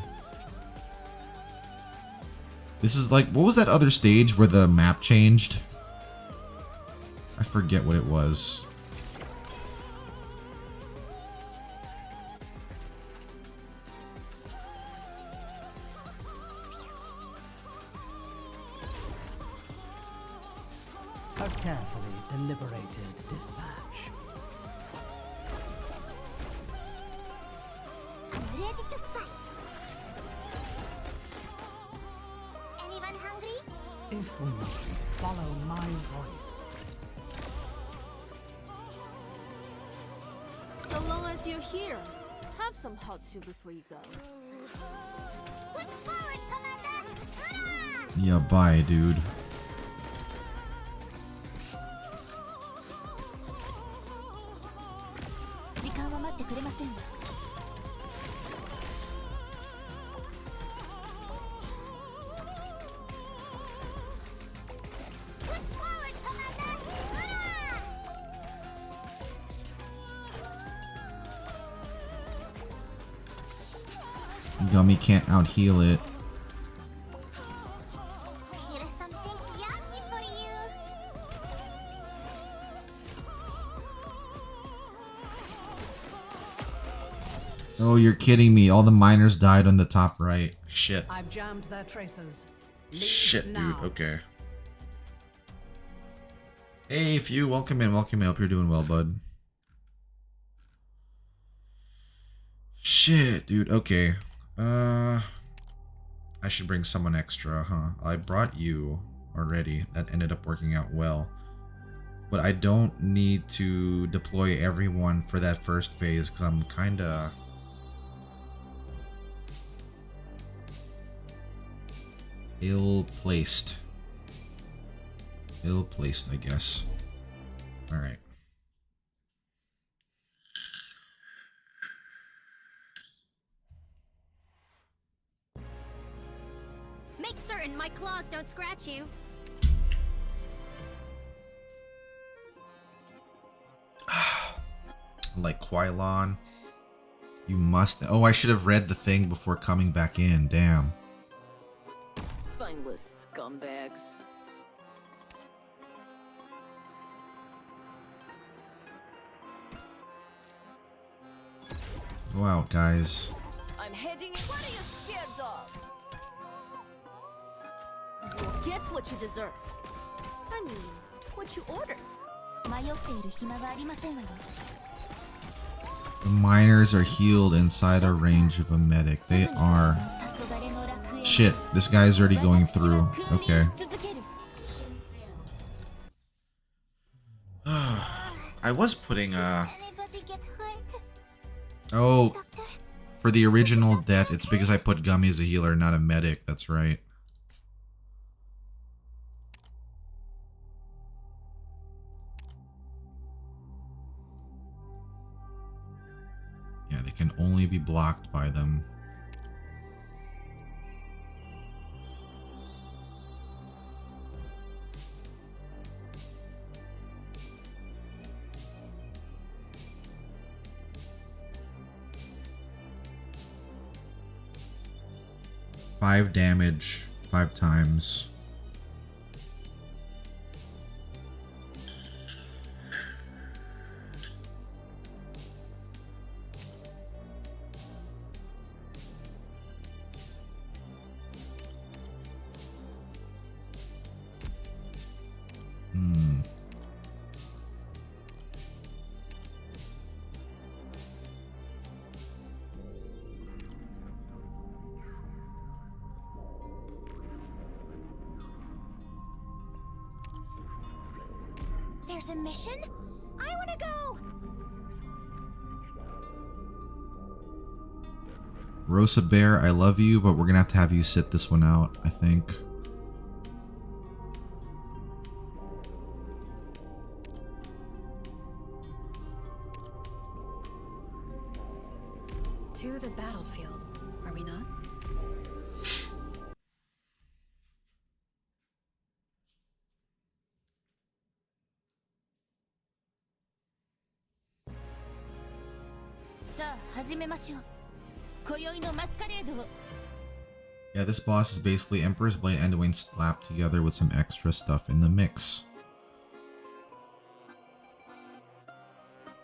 A: This is like... What was that other stage where the map changed? I forget what it was.
F: A carefully deliberated dispatch.
D: I'm ready to fight. Anyone hungry?
F: If we must follow my voice.
G: So long as you're here, have some hot soup before you go.
D: Push forward, Commander! Hurrah!
A: Yeah, bye, dude. Gummy can't out-heal it.
D: Here's something yummy for you.
A: Oh, you're kidding me. All the miners died on the top right. Shit.
F: I've jammed their traces. Leave
A: Shit,
F: now.
A: dude. Okay. Hey, Few. Welcome in. Welcome in. Hope you're doing well, bud. Shit, dude. Okay. I should bring someone extra, huh? I brought you already. That ended up working out well. But I don't need to deploy everyone for that first phase because I'm kinda... ill-placed. Ill-placed, I guess. Alright.
D: Make certain my claws don't scratch you.
A: Like Quylon. You must. Oh, I should have read the thing before coming back in. Damn.
G: Spineless scumbags.
A: Go out, guys.
G: I'm heading. What are you scared of? You'll get what you deserve. I mean, what you ordered.
A: The miners are healed inside a range of a medic. They are. Shit, this guy's already going through. Okay. I was putting
D: Anybody get hurt?
A: Oh, for the original death, it's because I put Gummy as a healer, not a medic. That's right. Yeah, they can only be blocked by them. Five damage, 5 times.
D: There's a mission? I wanna go!
A: Rosa Bear, I love you, but we're gonna have to have you sit this one out, I think.
H: To the battlefield, are we not?
A: Yeah, this boss is basically Emperor's Blade and Endwing slapped together with some extra stuff in the mix.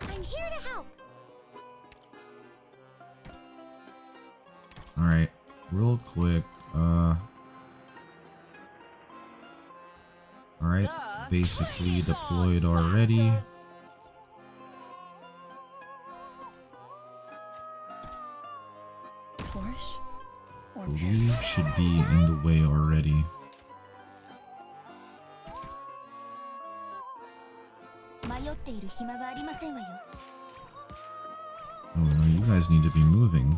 D: I'm here to help!
A: Alright, real quick, alright, basically deployed already.
H: Flourish? Or
A: We should be in the way already. Oh no, you guys need to be moving.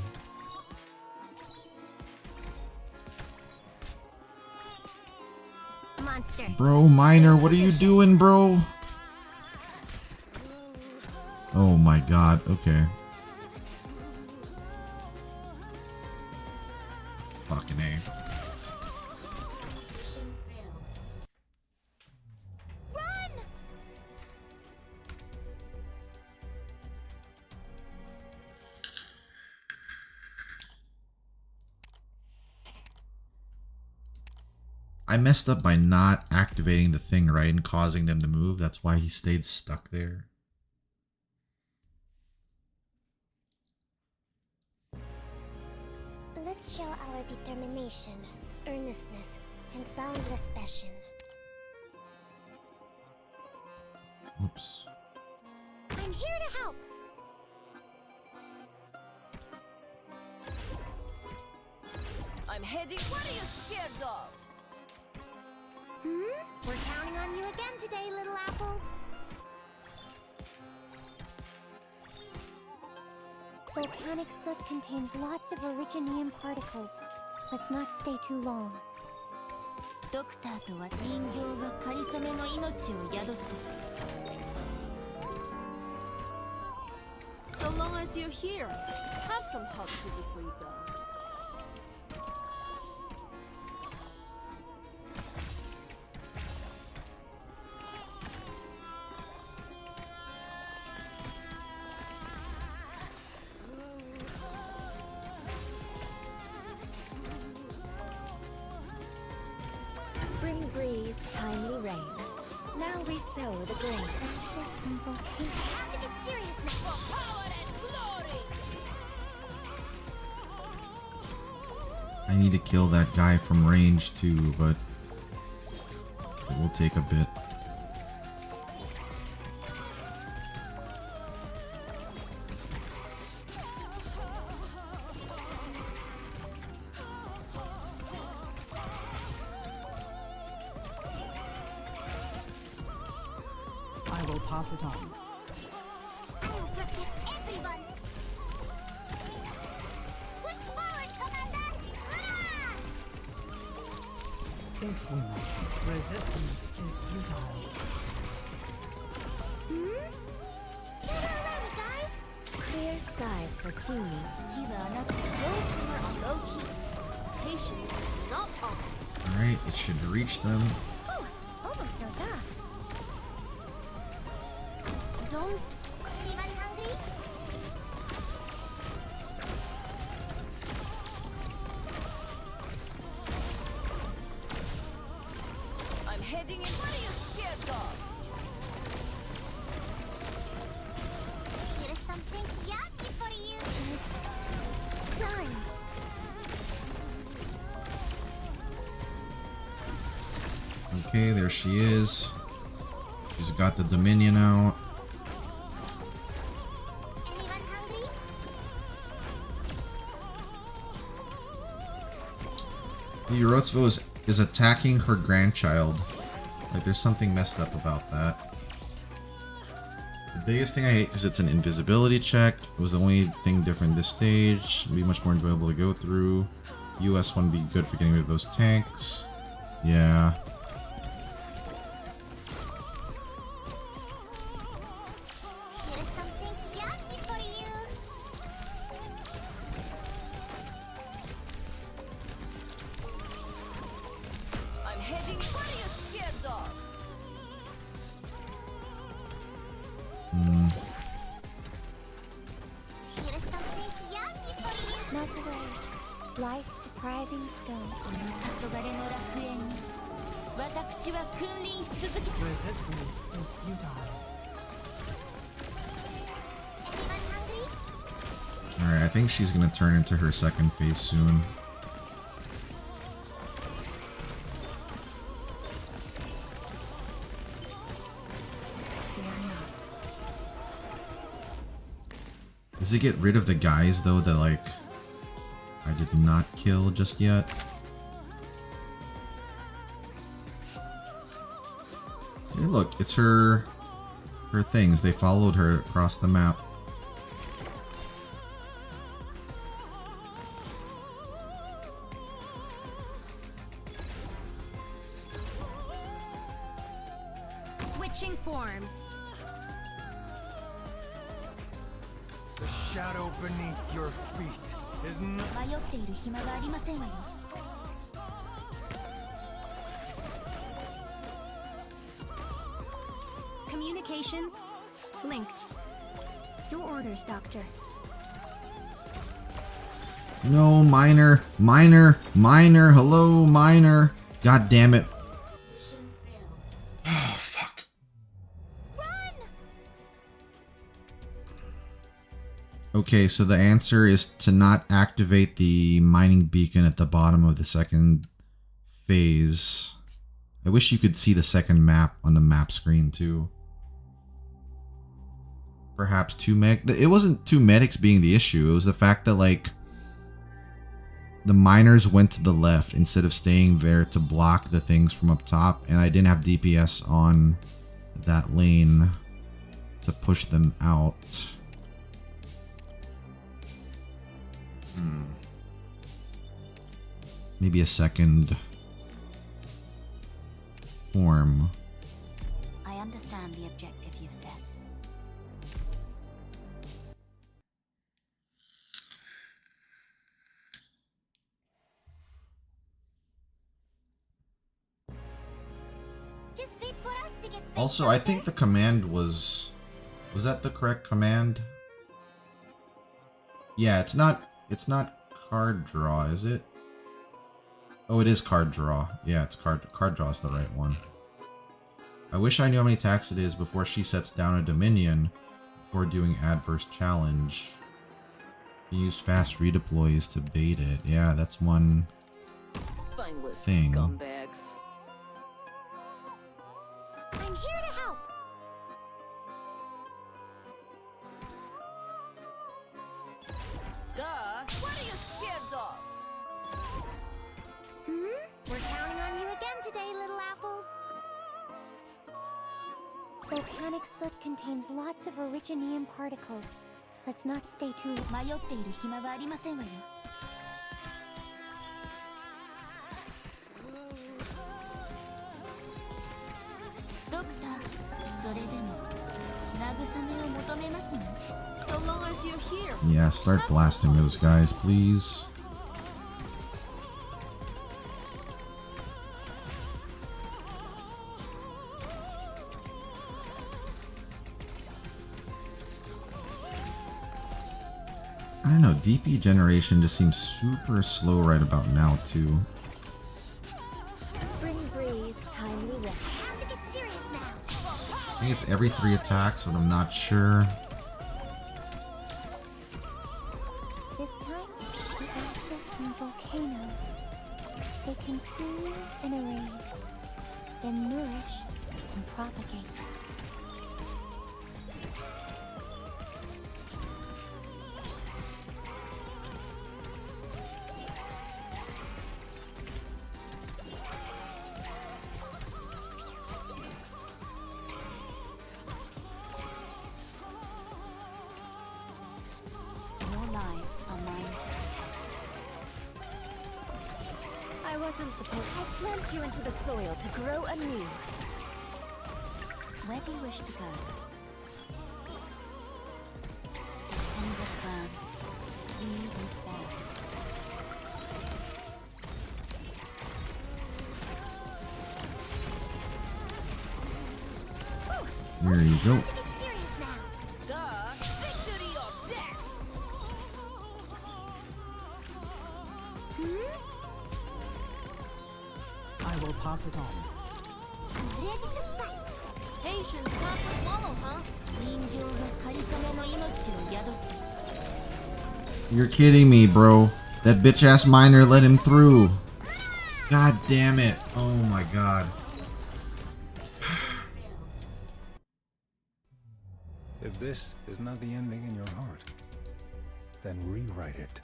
D: Monster.
A: Bro, Miner, what are you doing, bro? Oh my god, okay. Fucking A.
D: Run!
A: I messed up by not activating the thing right and causing them to move. That's why he stayed stuck there.
D: Let's show our determination, earnestness, and boundless passion.
A: Oops.
D: I'm here to help!
G: I'm heading. What are you scared of?
D: We're counting on you again today, little apple. Volcanic soot contains lots of originium particles. Let's not stay too long.
G: So long as you're here, have some Huffy before you go.
B: for the grain.
D: Ashes from volcanoes.
G: I have to get serious now. For power and glory!
A: I need to kill that guy from range too, but it will take a bit.
F: I will pass it on.
D: I will protect everyone. Push forward, Commander! Hurrah!
F: If we must, resistance is futile.
D: Get around, guys!
B: Clear skies for teammates.
G: No summer on low heat. Patience is not optional.
A: Alright, it should reach them.
D: Oh, almost knows that.
G: Don't
D: Anyone hungry?
G: I'm heading in. What are you scared of?
D: Here's something yucky for you. It's done.
A: Okay, there she is. She's got the Dominion out.
D: Anyone hungry?
A: The Urotsuvo is attacking her grandchild. Like, there's something messed up about that. The biggest thing I hate is it's an invisibility check. It was the only thing different this stage. It'd be much more enjoyable to go through. US one would be good for getting rid of those tanks. Yeah.
D: Here's something yucky for you.
G: I'm heading. What are you scared of?
D: Here's something yucky for you. Not to worry. Life-depriving stone. 黄昏の楽園に私は君臨し続け
F: Resistance is futile.
D: Anyone hungry?
A: Alright, I think she's gonna turn into her second phase soon.
F: Fear not.
A: Does it get rid of the guys though that like I did not kill just yet? Hey, look, it's her things. They followed her across the map.
G: Switching forms.
I: The shadow beneath your feet is not.
D: 迷っている暇がありませんわよ。
G: Communications linked.
D: Your orders, Doctor.
A: No, miner, hello, miner. God damn it. Oh, fuck. Okay, so the answer is to not activate the mining beacon at the bottom of the second phase. I wish you could see the second map on the map screen too. Perhaps two mech. It wasn't two medics being the issue. It was the fact that like the miners went to the left instead of staying there to block the things from up top, and I didn't have DPS on that lane to push them out. Maybe a second form.
D: I understand the objective you've set. Just wait for us to get back.
A: Also, I think the command was that the correct command? Yeah, it's not card draw, is it? Oh, it is card draw. Yeah, it's card draw is the right one. I wish I knew how many attacks it is before she sets down a Dominion before doing adverse challenge. You use fast redeploys to bait it. Yeah, that's one
J: Spineless
A: thing.
J: scumbags.
D: I'm here to help.
G: Duh! What are you scared of?
D: We're counting on you again today, little apple. Volcanic soot contains lots of originium particles. Let's not stay too.
H: 迷っている暇はありませんわよ。ドクター、それでも慰めを求めますね。
G: So long as you're here.
A: Yeah, start blasting those guys, please. I don't know, DP generation just seems super slow right about now, too.
B: Spring breeze, timely rest.
D: I have to get serious now.
A: I think it's every 3 attacks, but I'm not sure.
D: This time, the ashes from volcanoes. They consume and erase, then nourish and propagate.
H: Your lives are mine to protect.
B: I wasn't supposed. I plant you into the soil to grow anew.
H: Where do you wish to go? This endless burn. Breathe and fall.
A: There you go.
D: Get serious now.
G: Duh! Victory or death!
F: I will pass it on.
D: I'm ready to fight.
G: Patience, not to swallow, huh?
H: 人形が仮初めの命を宿す。
A: You're kidding me, bro. That bitch ass miner let him through. God damn it. Oh my god.
I: If this is not the ending in your heart, then rewrite it.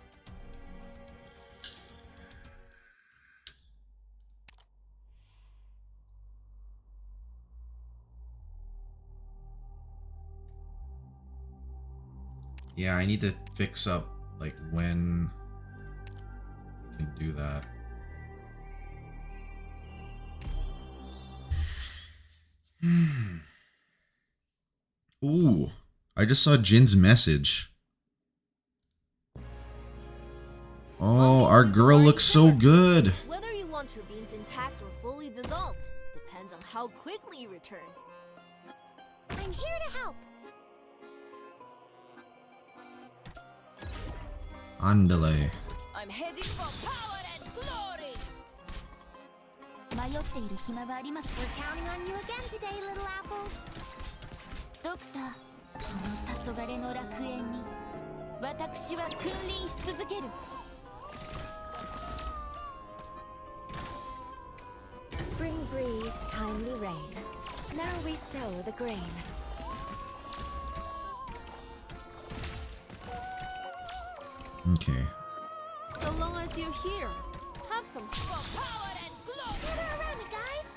A: Yeah, I need to fix up, like, when I can do that. Ooh, I just saw Jin's message. Oh, our girl looks so good.
G: Whether you want your beans intact or fully dissolved depends on how quickly you return.
D: I'm here to help.
A: Andale.
G: I'm heading for power and glory!
H: 迷っている暇はあります。
D: We're counting on you again today, little apple.
H: ドクター、この黄昏の楽園に私は君臨し続ける。
B: Spring breeze, timely rain. Now we sow the grain.
A: Okay.
G: So long as you're here, have some power and glory!
D: Gather around me, guys.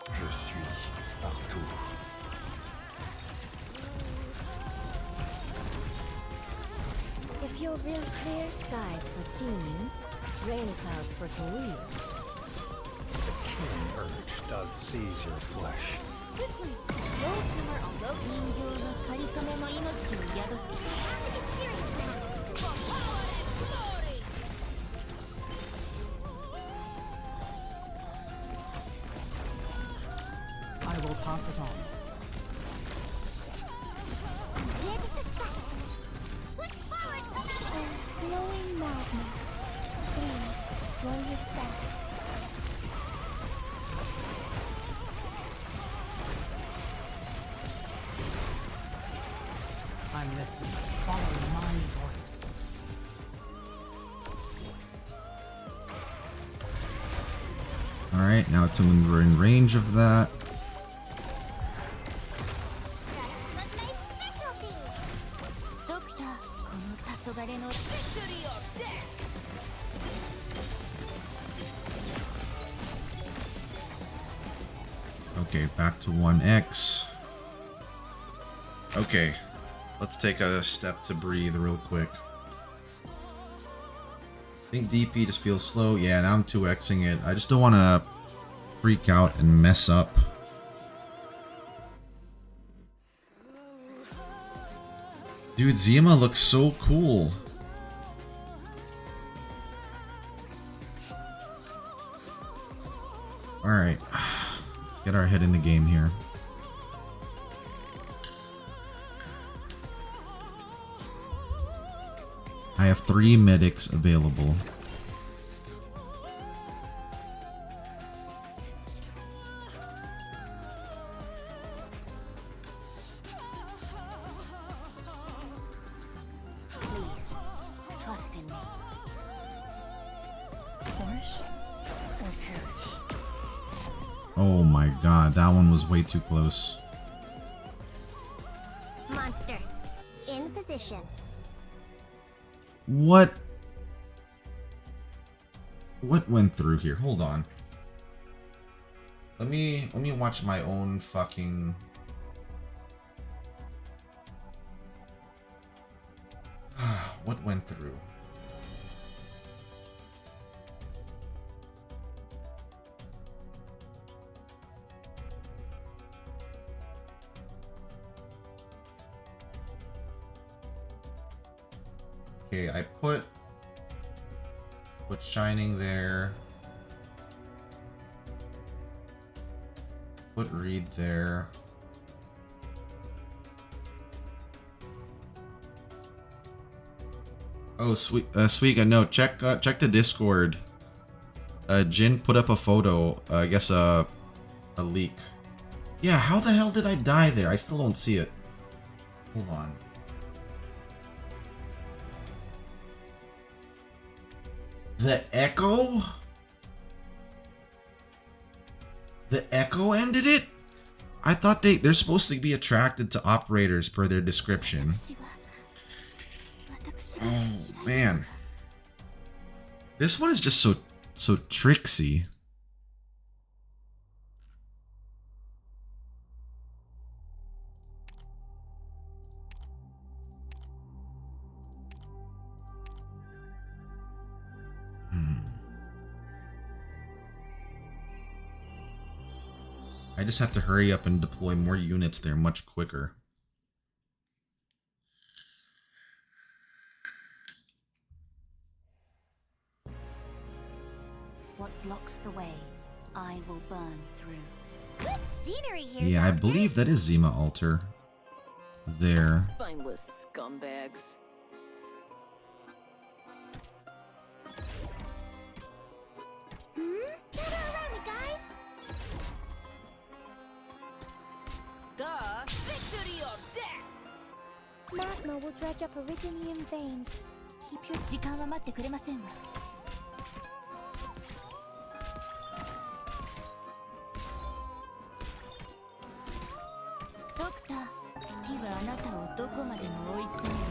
E: Je suis partout.
B: If you're real clear skies for tuning, rain clouds for Korea.
I: The killing urge doth seize your flesh.
G: Quickly, no sooner although
H: 人形が仮初めの命を宿す。
D: I have to get serious now.
G: for power and glory!
F: I will pass it on.
D: I'm ready to fight. Push forward, oh, glowing magma. Please, slow your steps.
F: I'm listening. Follow my voice.
A: Alright, now it's when we're in range of that. Okay, back to 1x. Okay, let's take a step to breathe real quick. I think DP just feels slow. Yeah, now I'm 2xing it. I just don't want to freak out and mess up. Dude, Zima looks so cool. Alright, let's get our head in the game here. I have 3 medics available.
D: Please, trust in me. Flourish or perish.
A: Oh my god, that one was way too close.
D: Monster, in position.
A: What went through here? Hold on. Let me watch my own fucking what went through? Okay, I put Shining there. Put Reed there. Oh, sweet, no, check the Discord. Jin put up a photo. I guess a leak. Yeah, how the hell did I die there? I still don't see it. Hold on. The Echo? The Echo ended it? I thought they're supposed to be attracted to operators per their description. Oh man. This one is just so tricksy. I just have to hurry up and deploy more units there much quicker.
D: What blocks the way, I will burn through. Good scenery here,
A: Yeah, I
D: Doctor.
A: believe that is Zima Alter. There.
J: Spineless scumbags.
D: Gather around me, guys.
J: The victory of death.
D: Magma will dredge up Originium veins. Keep your 時間は待ってくれませんわ。ドクター、敵はあなたをどこまでも追い詰める。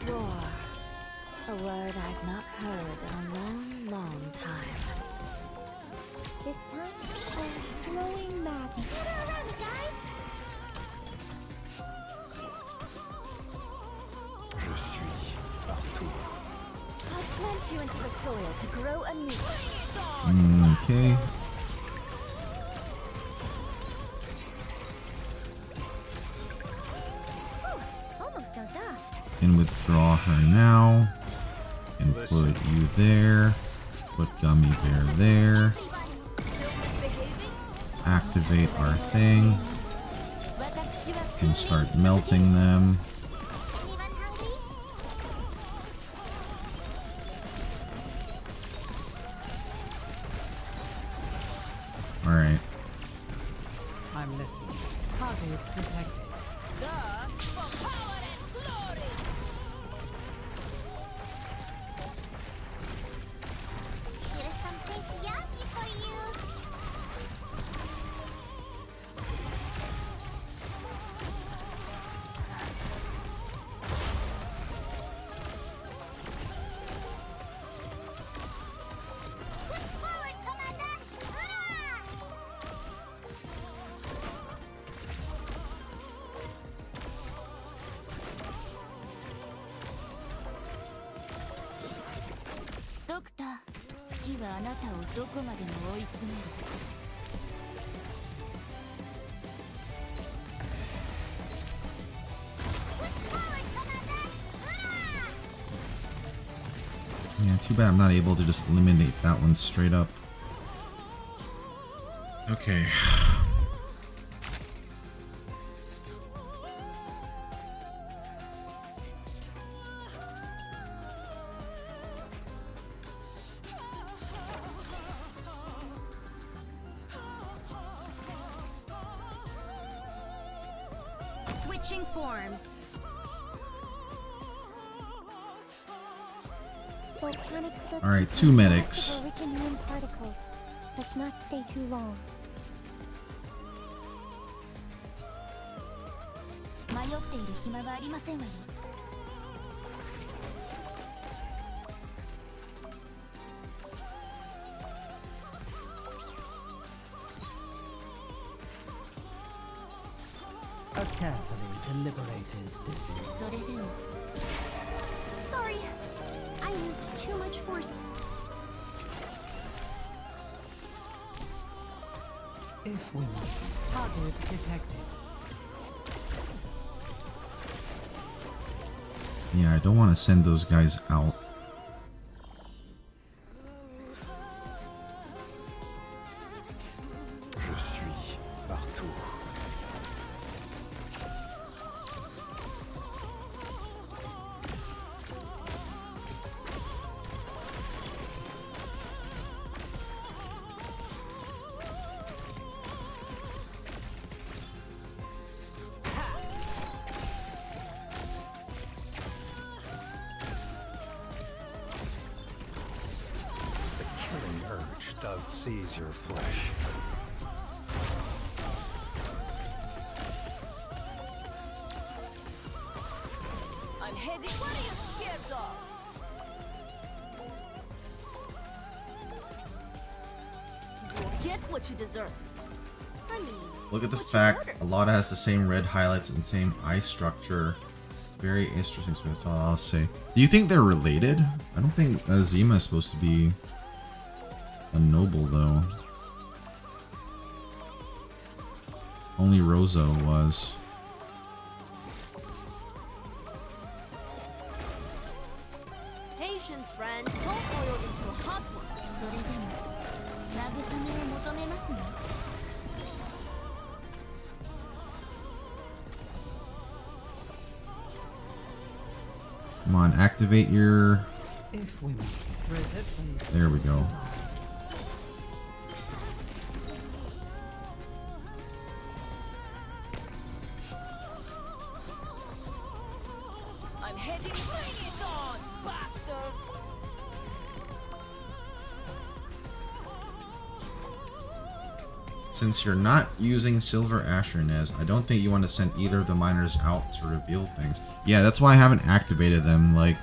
B: Roar. A word I've not heard in a long, long time.
D: This time, a glowing magma. Gather around me, guys.
E: Je suis partout.
B: I'll plant you into the soil to grow anew.
A: Okay.
D: Almost dozed off.
A: Can withdraw her now. And put you there. Put Gummy Bear there. Activate our thing. And start melting them.
D: Anyone hungry?
A: Alright.
F: I'm listening. Targets detected.
D: Here's something yummy for you. Push forward, Commander! Hurrah!
H: Doctor, 月はあなたをどこまでも追い詰める。
D: Push forward, Commander! Hurrah!
A: Yeah, too bad I'm not able to just eliminate that one straight up. Okay.
G: Switching forms.
D: Volcanic soot
A: Alright,
D: contains
A: two
D: lots
A: medics.
D: of originating particles. Let's not stay too long.
H: 迷っている暇はありませんわよ。
F: A carefully deliberated decision.
H: それでも
D: Sorry, I used too much force.
F: If we must be. Targets detected.
A: Yeah, I don't want to send those guys out.
E: Je suis partout. The killing urge does seize your flesh.
J: I'm heading. What are you scared of?
G: You'll get what you deserve. I mean,
A: Look at the
G: what you
A: fact
G: ordered.
A: a lot has the same red highlights and same eye structure. Very interesting, so that's all I'll say. Do you think they're related? I don't think Azima is supposed to be a noble, though. Only Rosa was.
G: Patience, friend. Don't boil into a hot one.
H: それでも慰めを求めますね。
A: Come on, activate your...
F: If we must be. Resistance.
A: There we
F: is
A: go.
F: alive.
J: I'm heading. Bring it on, bastard!
A: Since you're not using Silver Asher Nez, I don't think you want to send either of the miners out to reveal things. Yeah, that's why I haven't activated them. Like,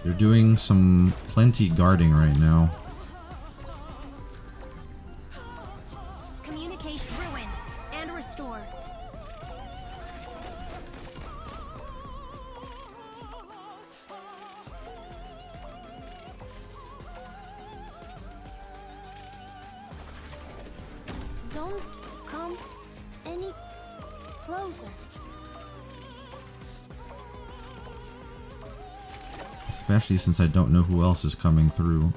A: they're doing some plenty guarding right now.
D: Communicate ruin and restore. Don't come any closer.
A: Especially since I don't know who else is coming through.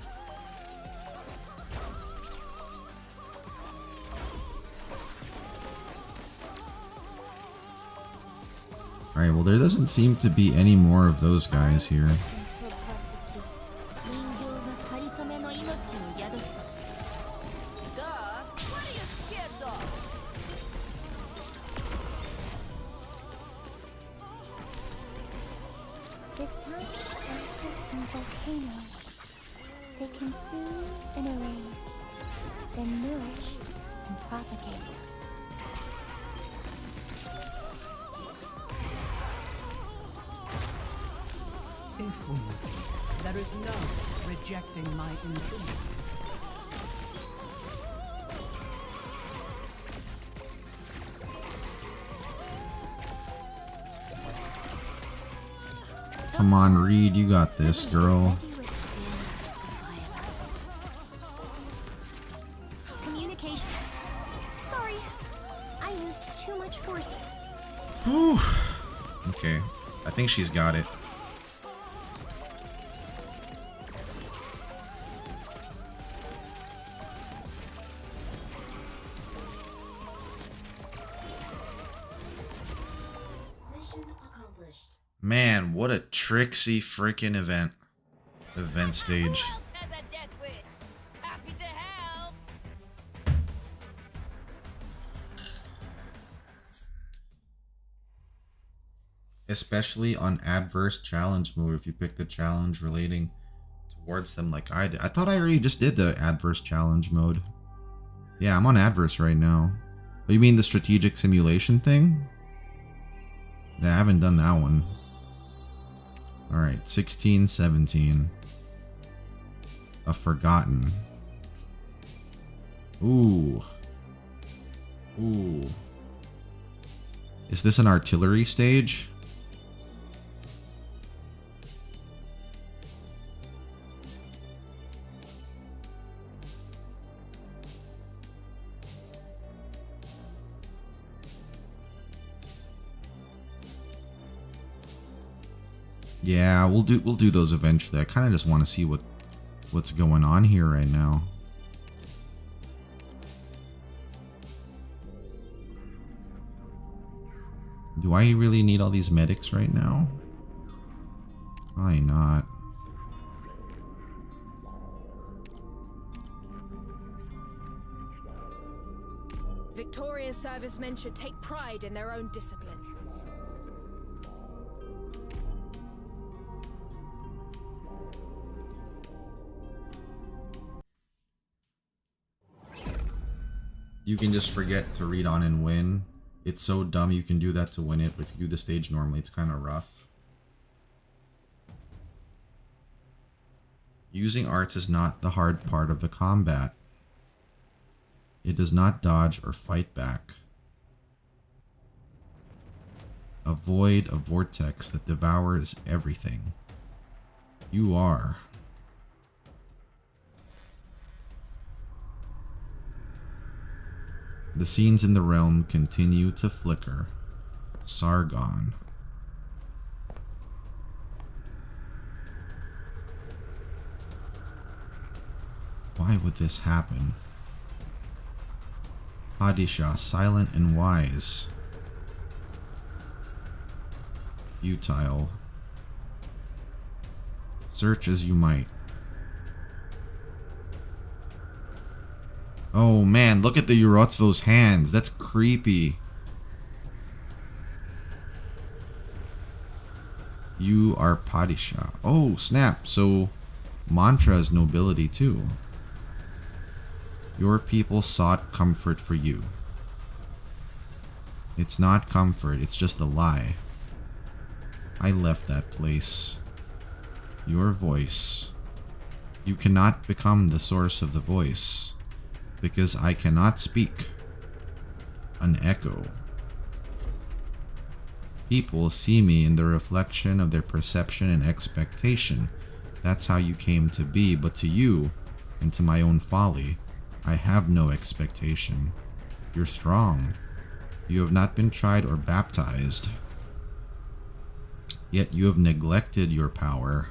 A: Alright, well there doesn't seem to be any more of those guys here.
H: 人形がかりそめの命を宿す。
J: Duh.
D: Ashes from volcanoes. They consume and erase, then nourish and propagate.
F: If we must be, there is no rejecting my intrusion.
A: Come on, Reed, you got this, girl.
D: Communication. Sorry, I used too much force.
A: Whew. Okay, I think she's got it. Man, what a tricksy freaking event stage.
J: Who else has a death wish? Happy to help.
A: Especially on adverse challenge mode, if you pick the challenge relating towards them like I did. I thought I already just did the adverse challenge mode. Yeah, I'm on adverse right now. Oh, you mean the strategic simulation thing? Yeah, I haven't done that one. Alright, 16, 17. A Forgotten. Ooh. Ooh. Is this an artillery stage? Yeah, we'll do those eventually. I kind of just want to see what's going on here right now. Do I really need all these medics right now? Probably not.
J: Victorious servicemen should take pride in their own discipline.
A: You can just forget to read on and win. It's so dumb you can do that to win it, but if you do the stage normally, it's kind of rough. Using arts is not the hard part of the combat. It does not dodge or fight back. Avoid a vortex that devours everything. You are. The scenes in the realm continue to flicker. Sargon. Why would this happen? Padishah, silent and wise. Futile. Search as you might. Oh man, look at the Urotsvo's hands. That's creepy. You are Padishah. Oh, snap. So, mantra is nobility too. Your people sought comfort for you. It's not comfort, it's just a lie. I left that place. Your voice. You cannot become the source of the voice. Because I cannot speak. An echo. People see me in the reflection of their perception and expectation. That's how you came to be, but to you, and to my own folly, I have no expectation. You're strong. You have not been tried or baptized. Yet you have neglected your power.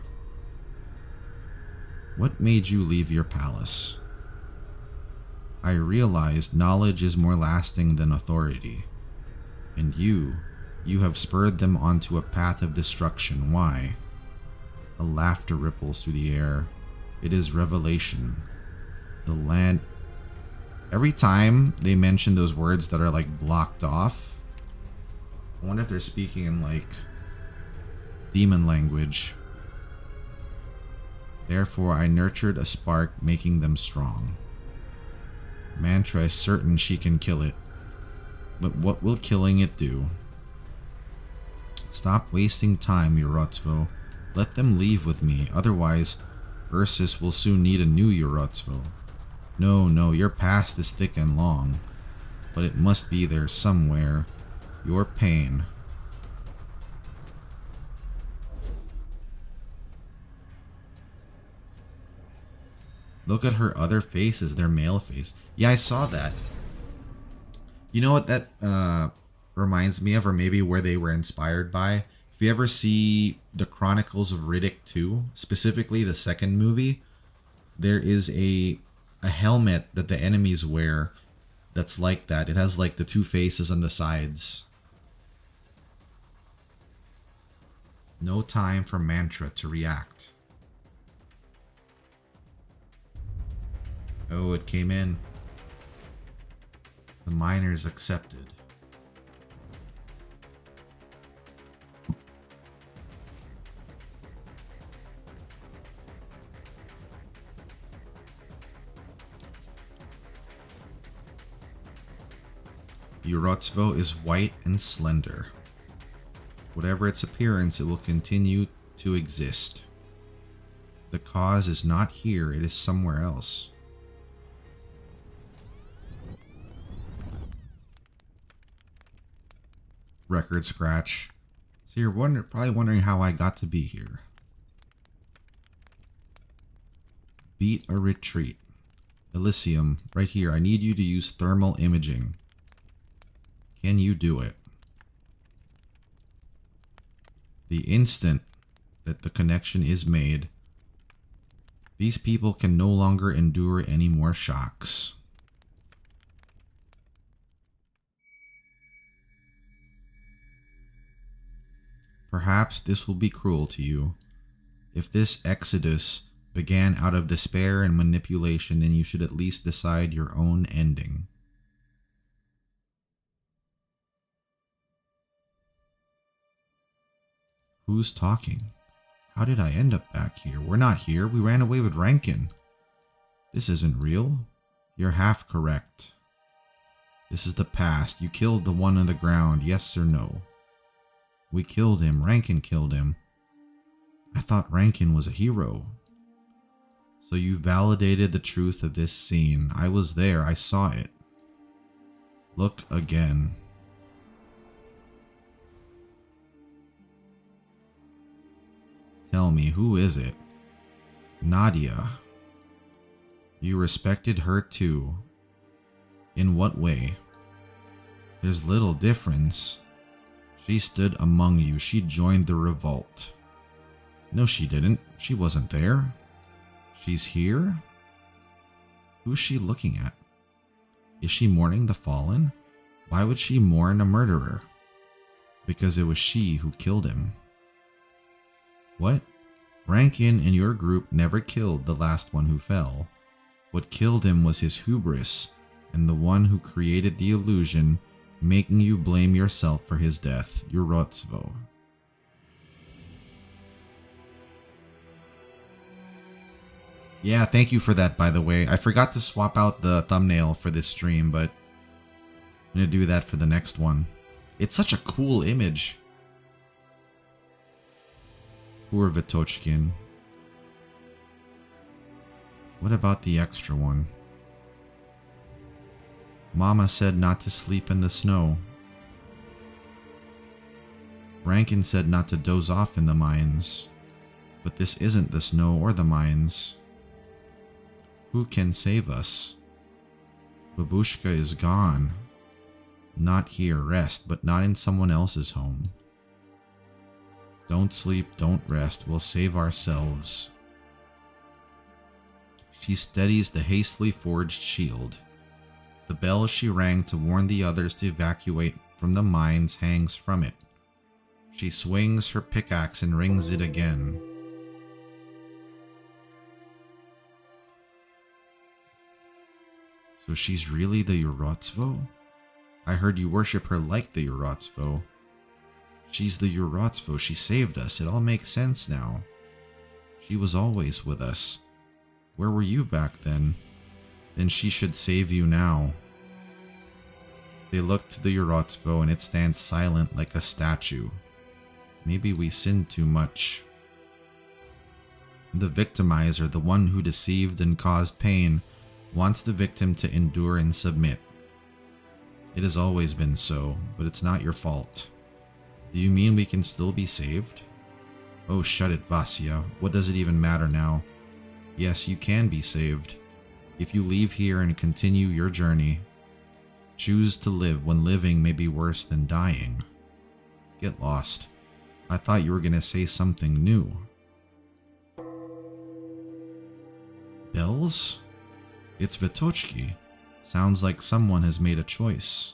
A: What made you leave your palace? I realized knowledge is more lasting than authority. And you have spurred them onto a path of destruction. Why? A laughter ripples through the air. It is revelation. The land... Every time they mention those words that are like blocked off, I wonder if they're speaking in like demon language. Therefore I nurtured a spark, making them strong. Mantra is certain she can kill it. But what will killing it do? Stop wasting time, Urotsvo. Let them leave with me, otherwise Ursus will soon need a new Urotsvo. No, your past is thick and long, but it must be there somewhere. Your pain. Look at her other faces, their male face. Yeah, I saw that. You know what that reminds me of, or maybe where they were inspired by? If you ever see the Chronicles of Riddick 2, specifically the second movie, there is a helmet that the enemies wear that's like that. It has like the two faces on the sides. No time for Mantra to react. Oh, it came in. The miners accepted. Urotsvo is white and slender. Whatever its appearance, it will continue to exist. The cause is not here, it is somewhere else. Record scratch. So you're probably wondering how I got to be here. Beat a retreat. Elysium, right here. I need you to use thermal imaging. Can you do it? The instant that the connection is made, these people can no longer endure any more shocks. Perhaps this will be cruel to you. If this exodus began out of despair and manipulation, then you should at least decide your own ending. Who's talking? How did I end up back here? We're not here. We ran away with Rankin. This isn't real. You're half correct. This is the past. You killed the one on the ground, yes or no? We killed him. Rankin killed him. I thought Rankin was a hero. So you validated the truth of this scene. I was there. I saw it. Look again. Tell me, who is it? Nadia. You respected her too. In what way? There's little difference. She stood among you. She joined the revolt. No, she didn't. She wasn't there. She's here? Who's she looking at? Is she mourning the fallen? Why would she mourn a murderer? Because it was she who killed him. What? Rankin and your group never killed the last one who fell. What killed him was his hubris, and the one who created the illusion, making you blame yourself for his death, Urotsvo. Yeah, thank you for that, by the way. I forgot to swap out the thumbnail for this stream, but I'm going to do that for the next one. It's such a cool image. Poor Vitochkin. What about the extra one? Mama said not to sleep in the snow. Rankin said not to doze off in the mines. But this isn't the snow or the mines. Who can save us? Babushka is gone. Not here, rest, but not in someone else's home. Don't sleep, don't rest, we'll save ourselves. She steadies the hastily forged shield. The bell she rang to warn the others to evacuate from the mines hangs from it. She swings her pickaxe and rings it again. So she's really the Urotsvo? I heard you worship her like the Urotsvo. She's the Urotsvo. She saved us. It all makes sense now. She was always with us. Where were you back then? Then she should save you now. They look to the Urotvo and it stands silent like a statue. Maybe we sinned too much. The victimizer, the one who deceived and caused pain, wants the victim to endure and submit. It has always been so, but it's not your fault. Do you mean we can still be saved? Oh, shut it, Vasya. What does it even matter now? Yes, you can be saved. If you leave here and continue your journey, choose to live when living may be worse than dying. Get lost. I thought you were going to say something new. Bells? It's Vitochki. Sounds like someone has made a choice.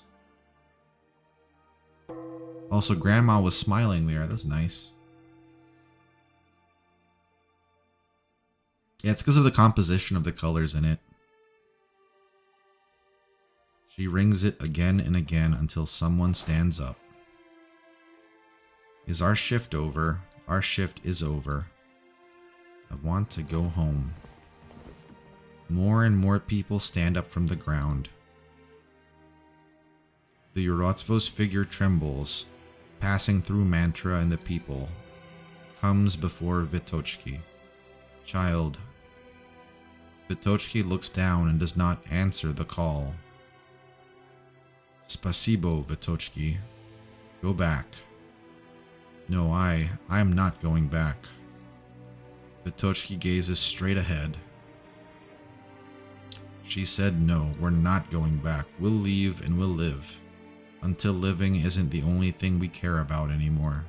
A: Also, Grandma was smiling there. That's nice. Yeah, it's because of the composition of the colors in it. She rings it again and again until someone stands up. Is our shift over? Our shift is over. I want to go home. More and more people stand up from the ground. The Urotvo's figure trembles, passing through Mantra and the people. Comes before Vitochki. Child. Vitochki looks down and does not answer the call. Spasibo, Vitochki. Go back. No, I'm not going back. Vitochki gazes straight ahead. She said no, we're not going back. We'll leave and we'll live. Until living isn't the only thing we care about anymore.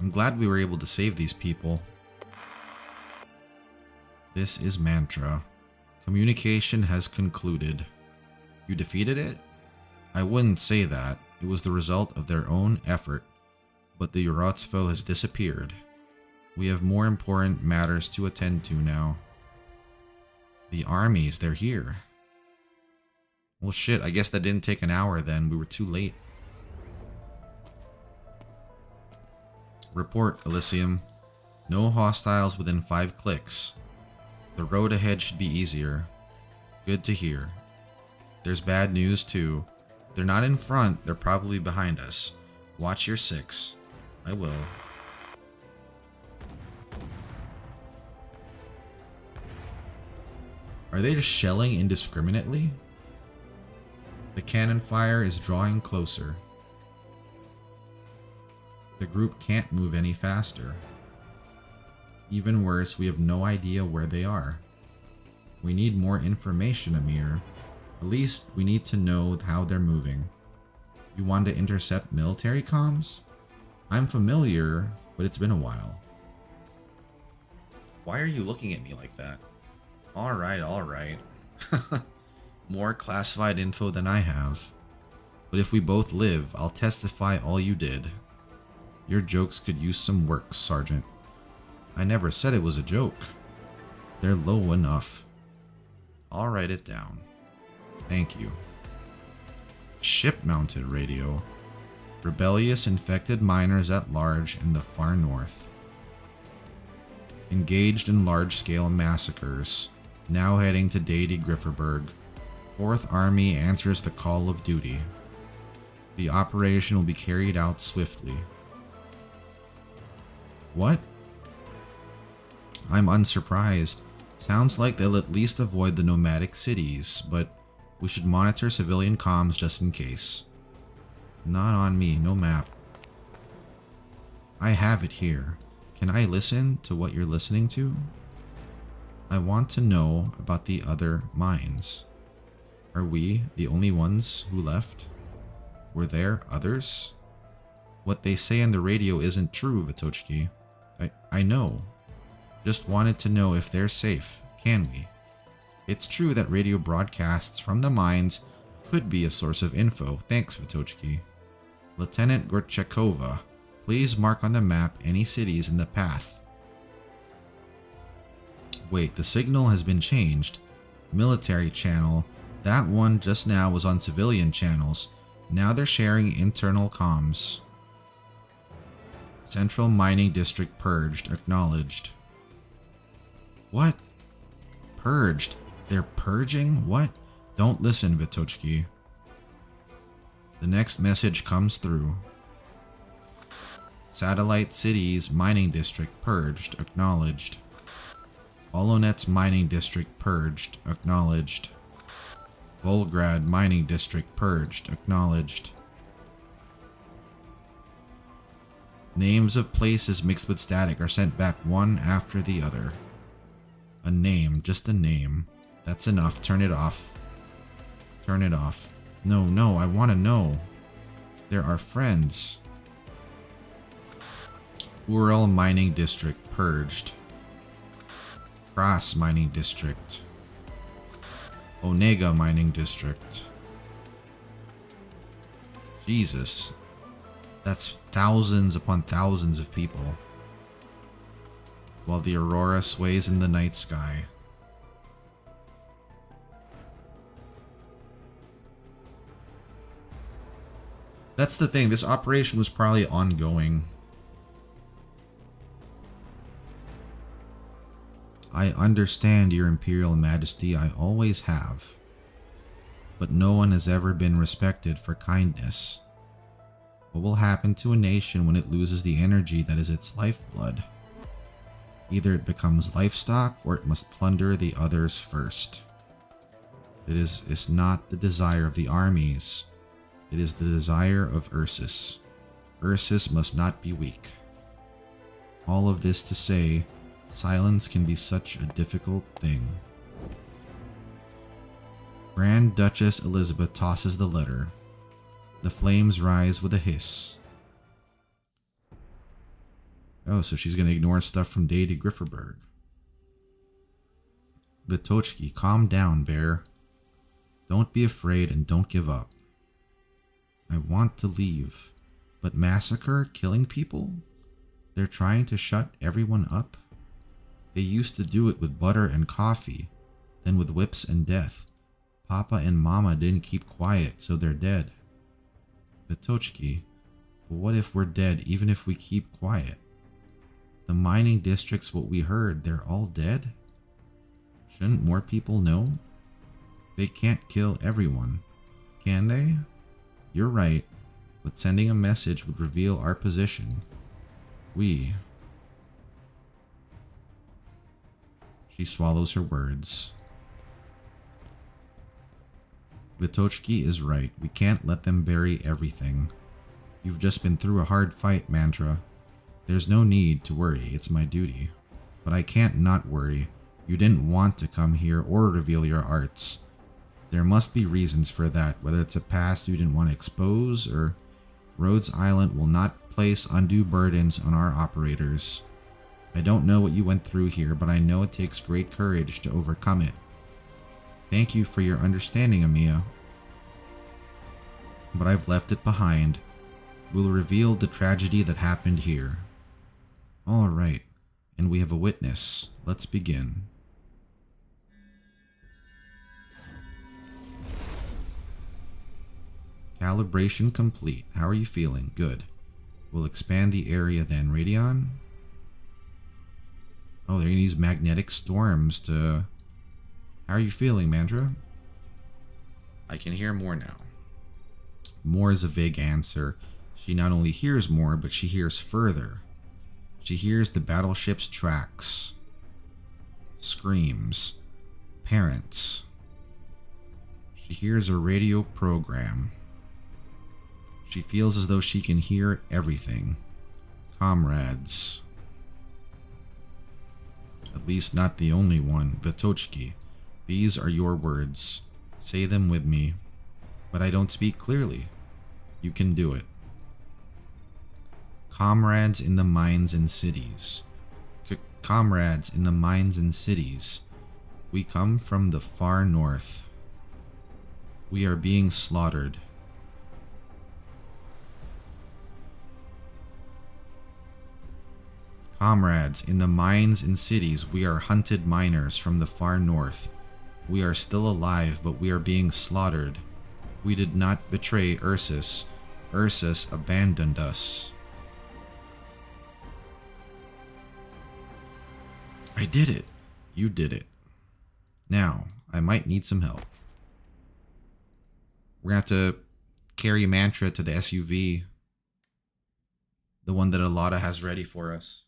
A: I'm glad we were able to save these people. This is Mantra. Communication has concluded. You defeated it? I wouldn't say that. It was the result of their own effort. But the Urotvo has disappeared. We have more important matters to attend to now. The armies, they're here. Well shit, I guess that didn't take an hour then. We were too late. Report, Elysium. No hostiles within 5 clicks. The road ahead should be easier. Good to hear. There's bad news too. They're not in front, they're probably behind us. Watch your 6. I will. Are they just shelling indiscriminately? The cannon fire is drawing closer. The group can't move any faster. Even worse, we have no idea where they are. We need more information, Amir. At least we need to know how they're moving. You want to intercept military comms? I'm familiar, but it's been a while. Why are you looking at me like that? Alright, alright. More classified info than I have. But if we both live, I'll testify all you did. Your jokes could use some work, Sergeant. I never said it was a joke. They're low enough. I'll write it down. Thank you. Ship-mounted radio. Rebellious infected miners at large in the far north. Engaged in large-scale massacres. Now heading to Deity Grifferberg. 4th Army answers the call of duty. The operation will be carried out swiftly. What? I'm unsurprised. Sounds like they'll at least avoid the nomadic cities, but we should monitor civilian comms just in case. Not on me, no map. I have it here. Can I listen to what you're listening to? I want to know about the other mines. Are we the only ones who left? Were there others? What they say on the radio isn't true, Vitochki. I know. Just wanted to know if they're safe. Can we? It's true that radio broadcasts from the mines could be a source of info. Thanks, Vitochki. Lieutenant Gorchakova, please mark on the map any cities in the path. Wait, the signal has been changed. Military channel. That one just now was on civilian channels. Now they're sharing internal comms. Central Mining District purged. Acknowledged. What? Purged? They're purging? What? Don't listen, Vitochki. The next message comes through. Satellite Cities Mining District purged. Acknowledged. Holonet's Mining District purged. Acknowledged. Volgrad Mining District purged. Acknowledged. Names of places mixed with static are sent back one after the other. A name, just a name. That's enough. Turn it off. Turn it off. No, no, I want to know. There are friends. Ural Mining District purged. Cross Mining District. Onega Mining District. Jesus. That's thousands upon thousands of people. While the aurora sways in the night sky. That's the thing, this operation was probably ongoing. I understand, Your Imperial Majesty, I always have. But no one has ever been respected for kindness. What will happen to a nation when it loses the energy that is its lifeblood? Either it becomes livestock, or it must plunder the others first. It's not the desire of the armies. It is the desire of Ursus. Ursus must not be weak. All of this to say, silence can be such a difficult thing. Grand Duchess Elizabeth tosses the letter. The flames rise with a hiss. Oh, so she's going to ignore stuff from Deity Grifferberg. Vitochki, calm down, Bear. Don't be afraid and don't give up. I want to leave, but massacre, killing people? They're trying to shut everyone up? They used to do it with butter and coffee, then with whips and death. Papa and Mama didn't keep quiet, so they're dead. Vitochki, but what if we're dead even if we keep quiet? The mining district's what we heard, they're all dead? Shouldn't more people know? They can't kill everyone, can they? You're right, but sending a message would reveal our position. She swallows her words. Vitochki is right. We can't let them bury everything. You've just been through a hard fight, Mantra. There's no need to worry. It's my duty. But I can't not worry. You didn't want to come here or reveal your arts. There must be reasons for that, whether it's a past you didn't want to expose, or Rhodes Island will not place undue burdens on our operators. I don't know what you went through here, but I know it takes great courage to overcome it. Thank you for your understanding, Amiya. But I've left it behind. We'll reveal the tragedy that happened here. All right, and we have a witness. Let's begin. Calibration complete. How are you feeling? Good. We'll expand the area then. Radion? Oh, they're going to use magnetic storms to... How are you feeling, Mandra? I can hear more now. More is a vague answer. She not only hears more, but she hears further. She hears the battleship's tracks. Screams. Parents. She hears a radio program. She feels as though she can hear everything. Comrades. At least not the only one. Vitochki, these are your words. Say them with me. But I don't speak clearly. You can do it. Comrades in the mines and cities. Comrades in the mines and cities. We come from the far north. We are being slaughtered. Comrades, in the mines and cities, we are hunted miners from the far north. We are still alive, but we are being slaughtered. We did not betray Ursus. Ursus abandoned us. I did it. You did it. Now, I might need some help. We're going to have to carry Mantra to the SUV. The one that Alada has ready for us.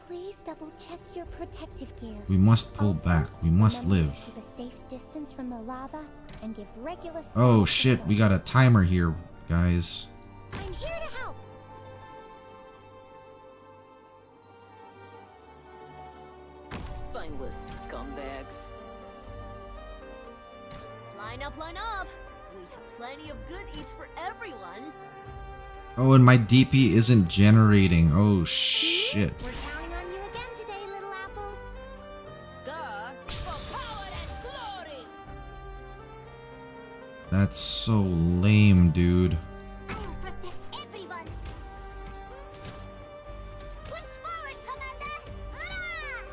D: Please double check your protective gear.
A: We must pull
D: Also,
A: back. We must
D: remember
A: live.
D: to keep a safe distance from the lava and give regular
A: Oh
D: support.
A: shit, we got a timer here, guys.
D: I'm here to help.
G: Spineless scumbags. Line up, line up. We have plenty of good eats for everyone.
A: Oh, and my DP isn't generating. Oh shit.
D: We're counting on you again today, little apple.
G: For power and glory.
A: That's so lame, dude.
D: I will protect everyone. Push forward, Commander. Hurrah!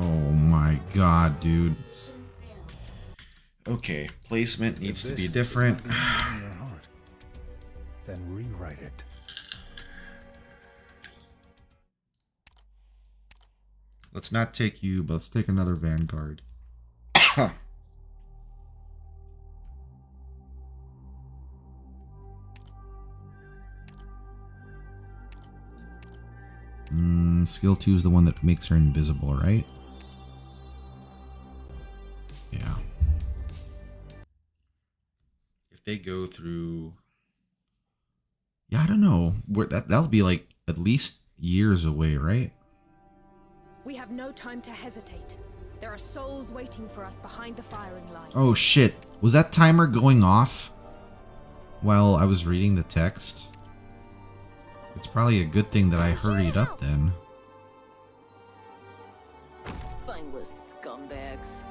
A: Oh my god, dude. Okay, placement needs to be different.
I: In your heart, then rewrite it.
A: Let's not take you, but let's take another Vanguard. Skill 2 is the one that makes her invisible, right? Yeah. If they go through... Yeah, I don't know. That'll be like at least years away, right?
J: We have no time to hesitate. There are souls waiting for us behind the firing line.
A: Oh shit. Was that timer going off while I was reading the text? It's probably a good thing that I hurried up then.
G: Spineless scumbags.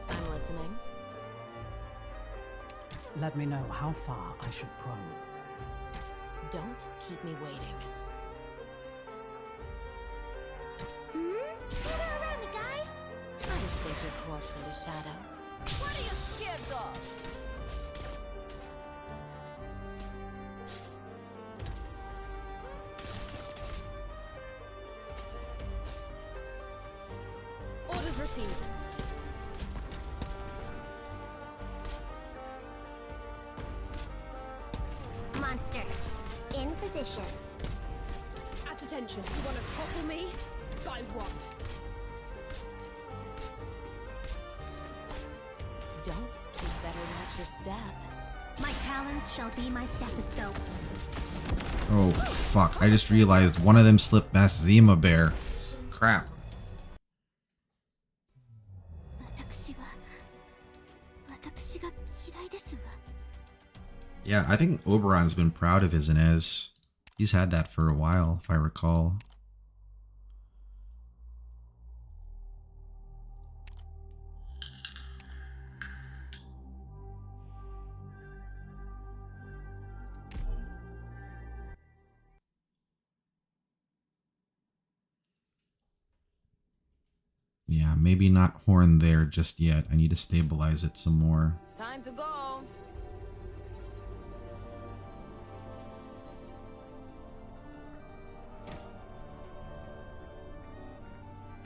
B: I'm listening.
F: Let me know how far I should probe.
B: Don't keep me waiting.
D: Gather around me, guys.
B: I will sink your corpse into shadow.
G: What are you scared of?
J: Orders received.
D: Monster, in position.
J: At attention. You want to topple me? By what?
B: Don't keep better watch your step.
D: My talons shall be my stethoscope.
A: Oh fuck, I just realized one of them slipped past Zima Bear. Crap. Yeah, I think Oberon's been proud of his Inez. He's had that for a while, if I recall. Yeah, maybe not Horn there just yet. I need to stabilize it some more.
G: Time to go.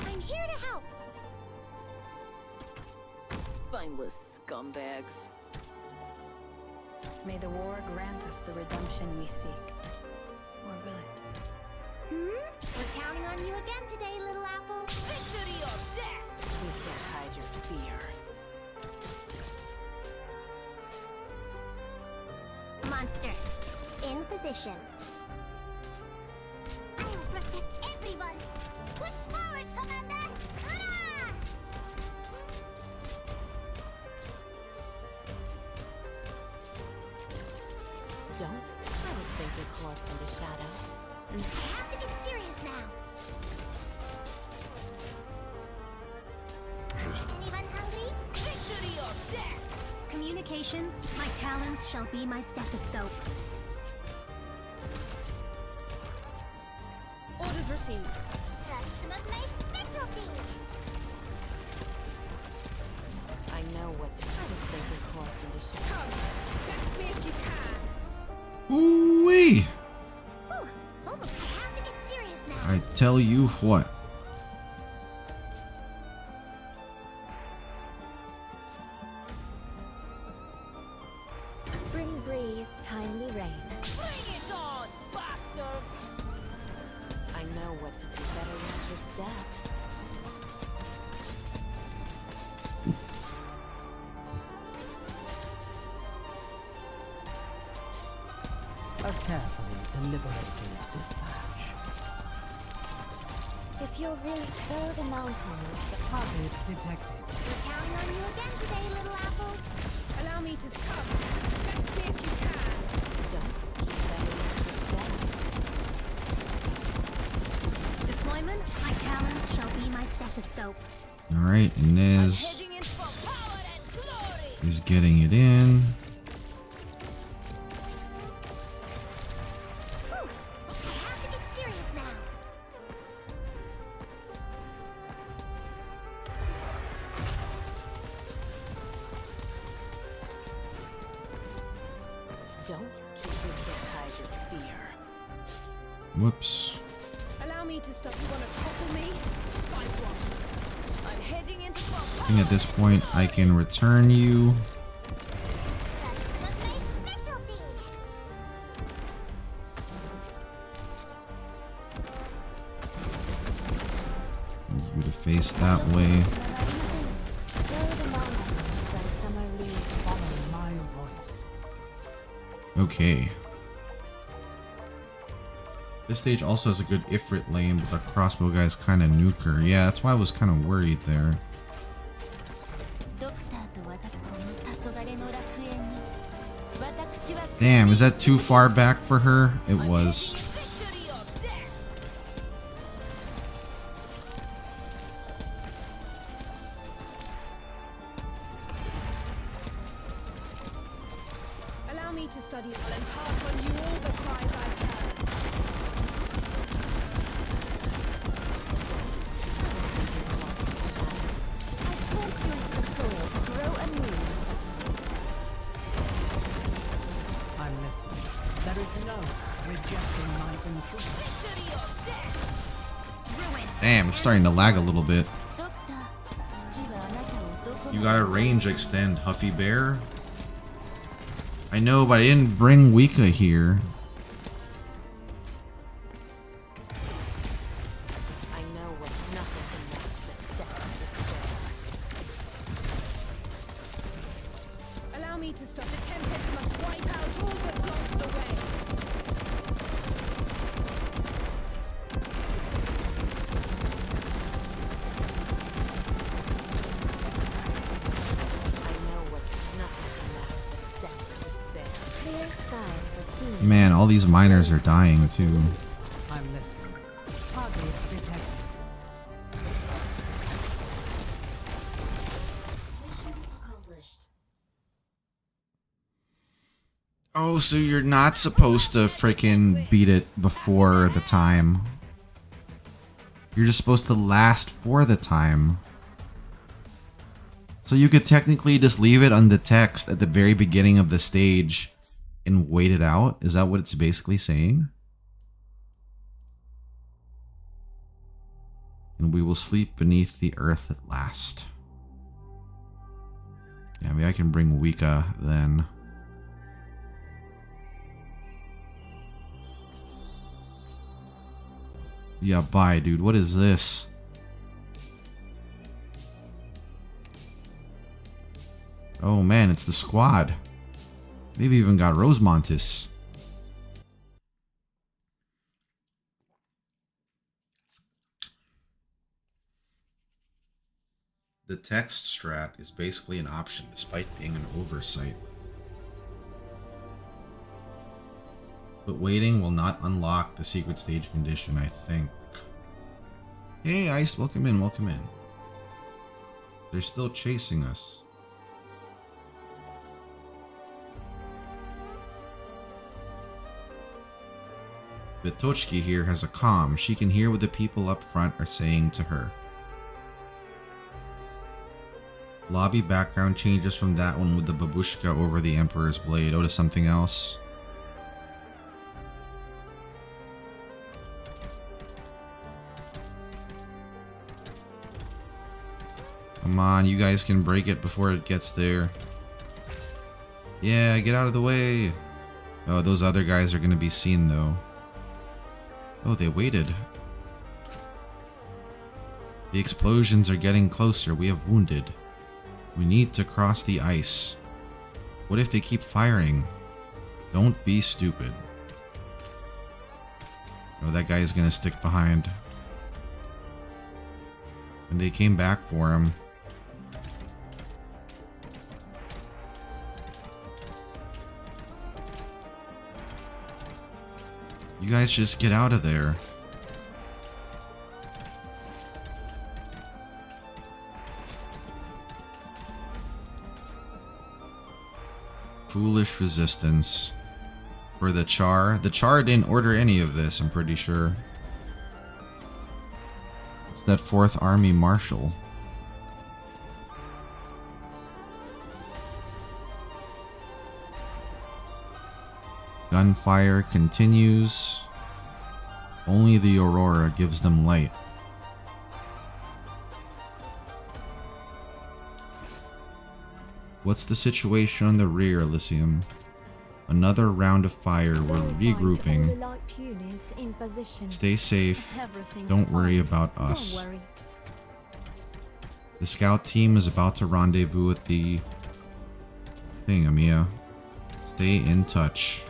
D: I'm here to help.
G: Spineless scumbags.
B: May the war grant us the redemption we seek. Or will it?
D: We're counting on you again today, little apple.
G: Victory or death!
B: We can't hide your fear.
D: Monster, in position. I will protect everyone. Push forward, Commander. Hurrah!
B: Don't. I will sink your corpse into shadow.
D: I have to get serious now.
E: Je
D: communications, my talents shall be my stethoscope.
J: Orders received.
D: That's some of my specialty.
G: I know what to do. I will sink your corpse into shit.
J: Come, test me if you can.
A: Ooh-wee.
D: Whew, almost have to get serious now.
A: I tell you what.
B: Spring breeze, timely rain.
G: Bring it on, bastard! I know what to do. Better watch your step.
F: A carefully deliberated dispatch.
B: If you're really so the mountains,
F: Target detected.
D: We're counting on you again today, little apple.
J: Allow me to come. Test me if you can.
G: Don't keep better watch your step.
D: Deployment, my talents shall be my stethoscope.
A: Alright, Inez
G: Heading in for power and glory!
A: is getting it in.
D: Whew, I have to get serious now.
G: Don't keep your head hide your fear.
A: Whoops.
J: Allow me to stop. You want to topple me? Like what?
G: I'm heading into for
A: I think at this point I can return you.
D: That's some of my specialty.
A: Move you to face that way.
B: so the mountains when summer leaves fall.
F: My voice.
A: Okay. This stage also has a good Ifrit lane, but the crossbow guy's kind of nuker. Yeah, that's why I was kind of worried there. Damn, is that too far back for her? It was.
G: victory or death!
J: Allow me to study. I'll impart on you all the cries I've heard.
B: I plant you into the soil to grow anew.
F: I'm listening. There is no rejecting my intrusion.
G: Victory or death!
A: Damn, it's starting to lag a little bit. You got a range extend, Huffy Bear. I know, but I didn't bring Wika here.
G: I know what nothing can mask the second despair.
J: Allow me to stop. The Tempest must wipe out all that blocks the way.
G: I know what nothing can mask the second despair.
B: Clear skies for team.
A: Man, all these miners are dying too.
F: I'm listening. Target detected.
A: Oh, so you're not supposed to freaking beat it before the time. You're just supposed to last for the time. So you could technically just leave it on the text at the very beginning of the stage and wait it out? Is that what it's basically saying? And we will sleep beneath the earth at last. Yeah, maybe I can bring Wika then. Yeah, bye, dude. What is this? Oh man, it's the squad. They've even got Rosemontis. The text strat is basically an option, despite being an oversight. But waiting will not unlock the secret stage condition, I think. Hey, Ice, welcome in, welcome in. They're still chasing us. Vitochki here has a comm. She can hear what the people up front are saying to her. Lobby background changes from that one with the babushka over the Emperor's blade. Oh, to something else. Come on, you guys can break it before it gets there. Yeah, get out of the way. Oh, those other guys are going to be seen though. Oh, they waited. The explosions are getting closer. We have wounded. We need to cross the ice. What if they keep firing? Don't be stupid. Oh, that guy is going to stick behind. And they came back for him. You guys just get out of there. Foolish resistance. For the Char. The Char didn't order any of this, I'm pretty sure. It's that 4th Army Marshal. Gunfire continues. Only the Aurora gives them light. What's the situation on the rear, Elysium? Another round of fire. We're regrouping. Stay safe. Don't worry about us. The scout team is about to rendezvous at the thing, Amiya. Stay in touch.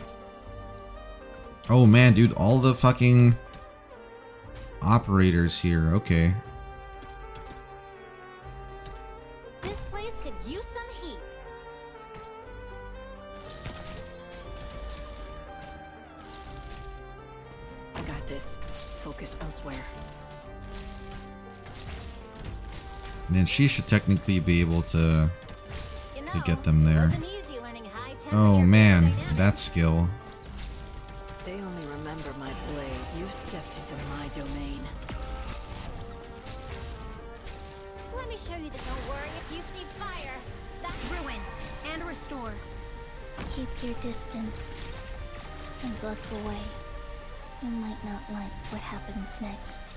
A: Oh man, dude, all the fucking operators here. Okay.
H: This place could use some heat.
F: I got this. Focus elsewhere.
A: And then she should technically be able to get them there. Oh man, that skill.
F: They only remember my blade. You stepped into my domain.
H: Let me show you that. Don't worry if you see fire. That's ruin and restore.
D: Keep your distance and look away. You might not like what happens next.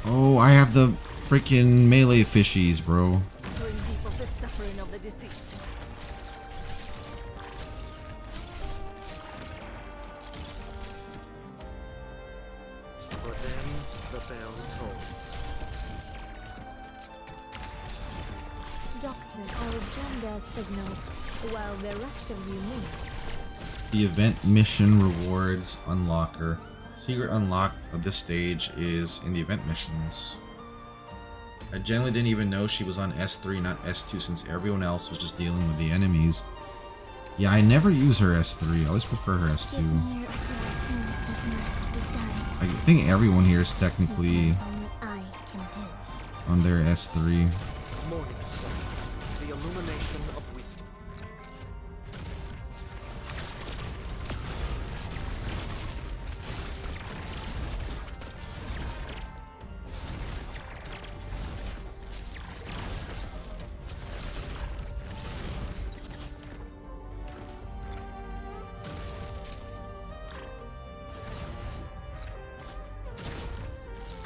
A: Oh, I have the freaking melee fishies, bro.
H: Bring people the suffering of the deceased.
E: For them, the bell tolls.
B: Doctor, our agenda signals, while the rest of you move.
A: The event mission rewards unlocker. Secret unlock of this stage is in the event missions. I generally didn't even know she was on S3, not S2, since everyone else was just dealing with the enemies. Yeah, I never use her S3. I always prefer her S2. I think everyone here is technically on their S3.
C: Morning star, the illumination of wisdom.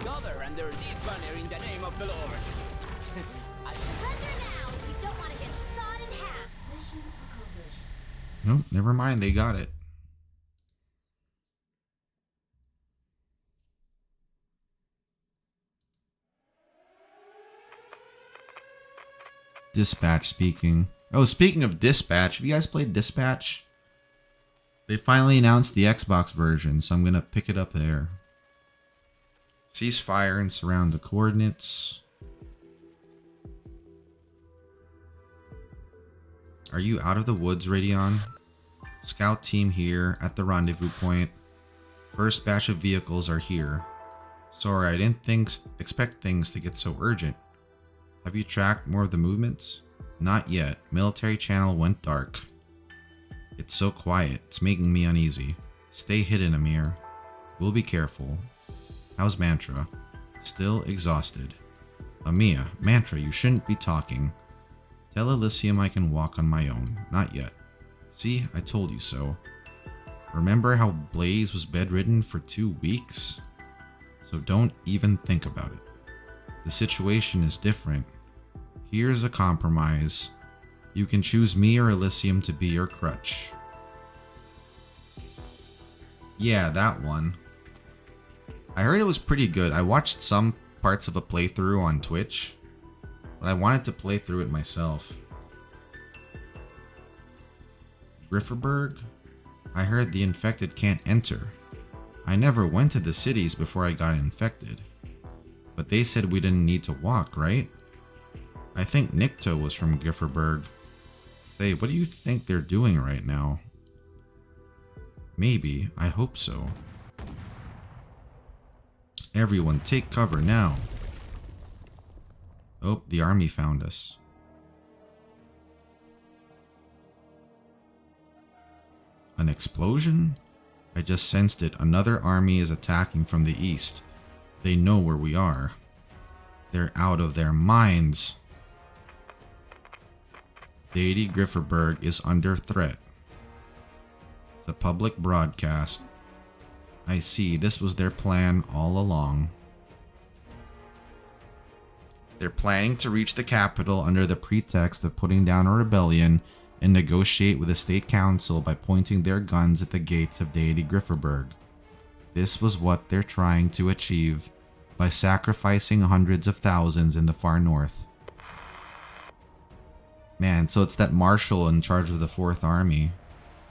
K: Gather under this banner in the name of the Lord.
H: Surrender now if you don't want to get sawed in half.
A: Nope, never mind, they got it. Dispatch speaking. Oh, speaking of Dispatch, have you guys played Dispatch? They finally announced the Xbox version, so I'm gonna pick it up there. Cease fire and surround the coordinates. Are you out of the woods, Radeon? Scout team here at the rendezvous point. First batch of vehicles are here. Sorry, I didn't expect things to get so urgent. Have you tracked more of the movements? Not yet. Military channel went dark. It's so quiet. It's making me uneasy. Stay hidden, Amir. We'll be careful. How's Mantra? Still exhausted. Amiya, Mantra, you shouldn't be talking. Tell Elysium I can walk on my own. Not yet. See, I told you so. Remember how Blaze was bedridden for 2 weeks? So don't even think about it. The situation is different. Here's a compromise. You can choose me or Elysium to be your crutch. Yeah, that one. I heard it was pretty good. I watched some parts of a playthrough on Twitch, but I wanted to play through it myself. Grifferberg? I heard the infected can't enter. I never went to the cities before I got infected. But they said we didn't need to walk, right? I think Nikto was from Grifferberg. Say, what do you think they're doing right now? Maybe. I hope so. Everyone, take cover now. Oh, the army found us. An explosion? I just sensed it. Another army is attacking from the east. They know where we are. They're out of their minds. Deity Grifferberg is under threat. It's a public broadcast. I see. This was their plan all along. They're planning to reach the capital under the pretext of putting down a rebellion and negotiate with the state council by pointing their guns at the gates of Deity Grifferberg. This was what they're trying to achieve by sacrificing hundreds of thousands in the far north. Man, so it's that marshal in charge of the 4th Army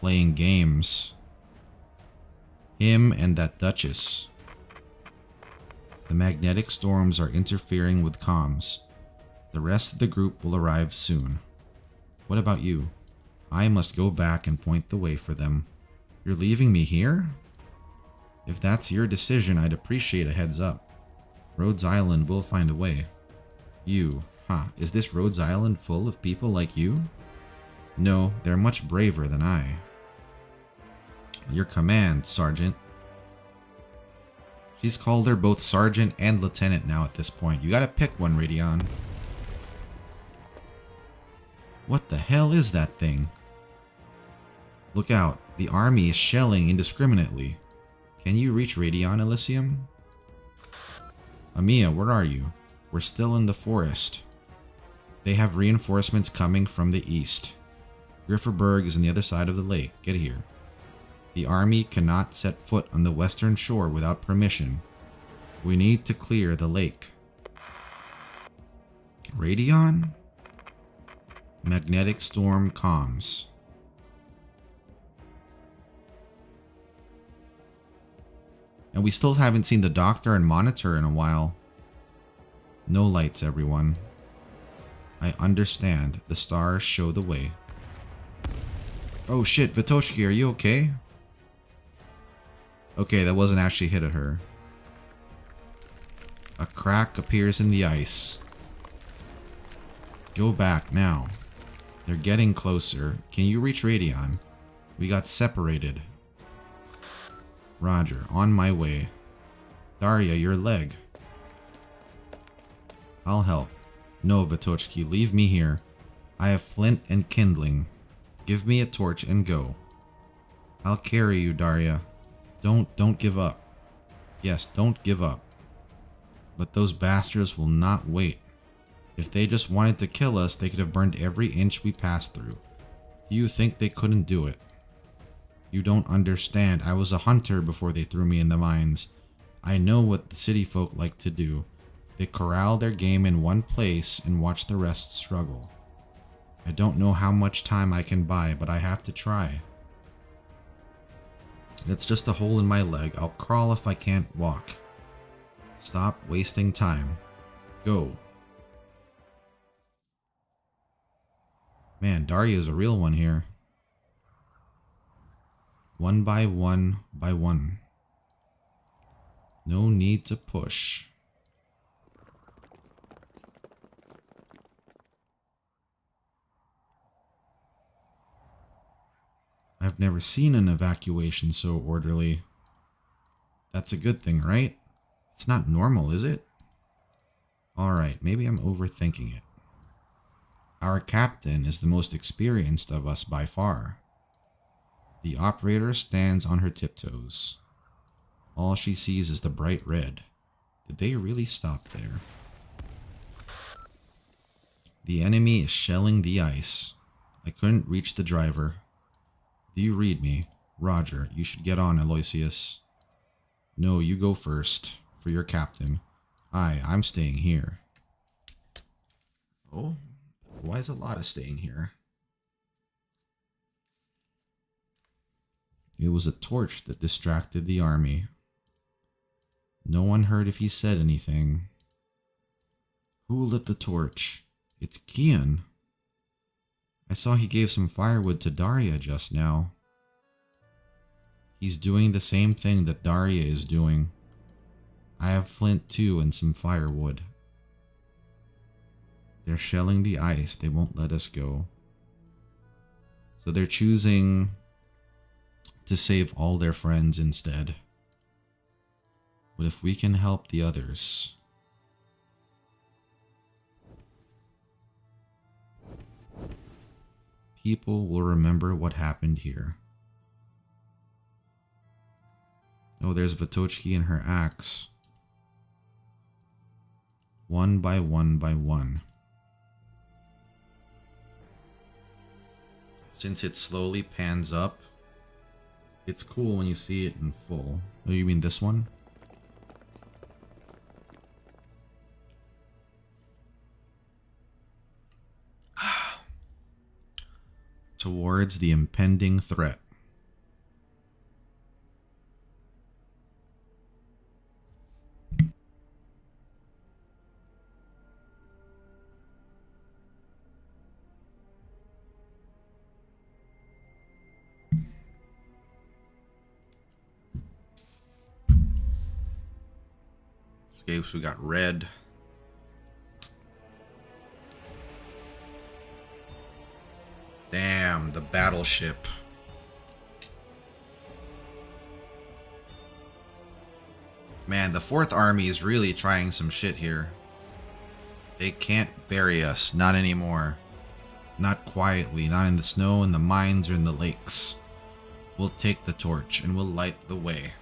A: playing games. Him and that Duchess. The magnetic storms are interfering with comms. The rest of the group will arrive soon. What about you? I must go back and point the way for them. You're leaving me here? If that's your decision, I'd appreciate a heads up. Rhodes Island will find a way. You, is this Rhodes Island full of people like you? No, they're much braver than I. Your command, Sergeant. She's called her both Sergeant and Lieutenant now at this point. You gotta pick one, Radeon. What the hell is that thing? Look out. The army is shelling indiscriminately. Can you reach Radeon, Elysium? Amiya, where are you? We're still in the forest. They have reinforcements coming from the east. Grifferberg is on the other side of the lake. Get here. The army cannot set foot on the western shore without permission. We need to clear the lake. Radeon? Magnetic storm comms. And we still haven't seen the doctor and monitor in a while. No lights, everyone. I understand. The stars show the way. Oh shit, Vitoshki, are you okay? Okay, that wasn't actually hit at her. A crack appears in the ice. Go back now. They're getting closer. Can you reach Radeon? We got separated. Roger, on my way. Daria, your leg. I'll help. No, Vitochki, leave me here. I have flint and kindling. Give me a torch and go. I'll carry you, Daria. Don't give up. Yes, don't give up. But those bastards will not wait. If they just wanted to kill us, they could have burned every inch we passed through. Do you think they couldn't do it? You don't understand. I was a hunter before they threw me in the mines. I know what the city folk like to do. They corral their game in one place and watch the rest struggle. I don't know how much time I can buy, but I have to try. It's just a hole in my leg. I'll crawl if I can't walk. Stop wasting time. Go. Man, Daria's a real one here. One by one by one. No need to push. I've never seen an evacuation so orderly. That's a good thing, right? It's not normal, is it? Alright, maybe I'm overthinking it. Our captain is the most experienced of us by far. The operator stands on her tiptoes. All she sees is the bright red. Did they really stop there? The enemy is shelling the ice. I couldn't reach the driver. Do you read me? Roger, you should get on, Aloysius. No, you go first. For your captain. I'm staying here. Oh, why is a lot of staying here? It was a torch that distracted the army. No one heard if he said anything. Who lit the torch? It's Kian. I saw he gave some firewood to Daria just now. He's doing the same thing that Daria is doing. I have flint too and some firewood. They're shelling the ice. They won't let us go. So they're choosing to save all their friends instead. But if we can help the others... people will remember what happened here. Oh, there's Vatochki and her axe. One by one by one. Since it slowly pans up, it's cool when you see it in full. Oh, you mean this one? Towards the impending threat. Okay, so we got red. Damn, the battleship. Man, the 4th Army is really trying some shit here. They can't bury us, not anymore. Not quietly, not in the snow, in the mines, or in the lakes. We'll take the torch and we'll light the way.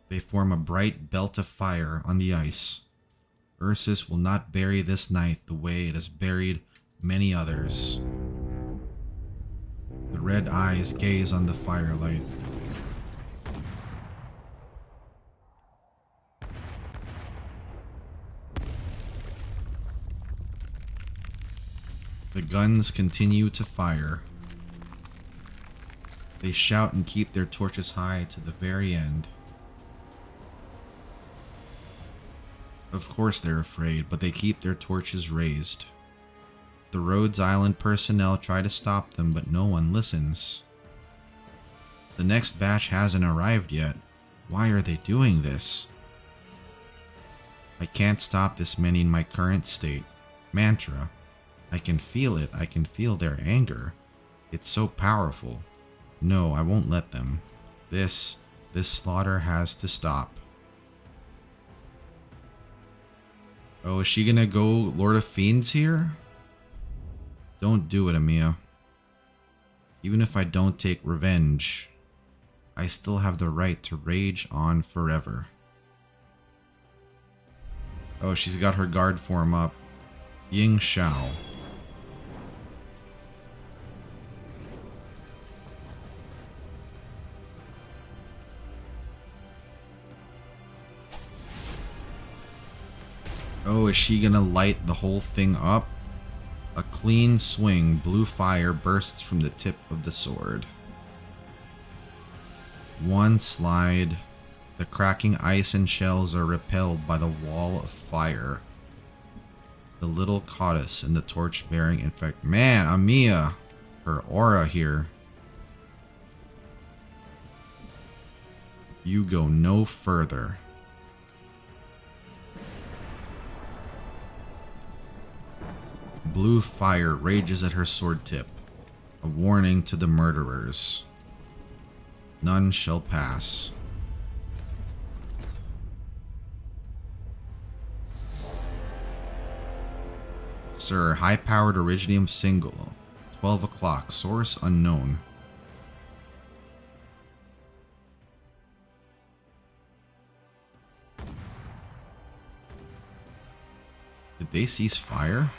A: They form a bright belt of fire on the ice. Ursus will not bury this night the way it has buried many others. The red eyes gaze on the firelight. The guns continue to fire. They shout and keep their torches high to the very end. Of course they're afraid, but they keep their torches raised. The Rhodes Island personnel try to stop them, but no one listens. The next batch hasn't arrived yet. Why are they doing this? I can't stop this many in my current state. Mantra. I can feel it. I can feel their anger. It's so powerful. No, I won't let them. This slaughter has to stop. Oh, is she gonna go Lord of Fiends here? Don't do it, Amiya. Even if I don't take revenge, I still have the right to rage on forever. Oh, she's got her guard form up. Ying Shao. Oh, is she gonna light the whole thing up? A clean swing, blue fire bursts from the tip of the sword. One slide. The cracking ice and shells are repelled by the wall of fire. The little goddess and the torch-bearing infect. Man, Amiya! Her aura here. You go no further. blue fire rages at her sword tip, a warning to the murderers. None shall pass. Sir, high-powered iridium single. 12 o'clock. Source unknown. Did they cease fire?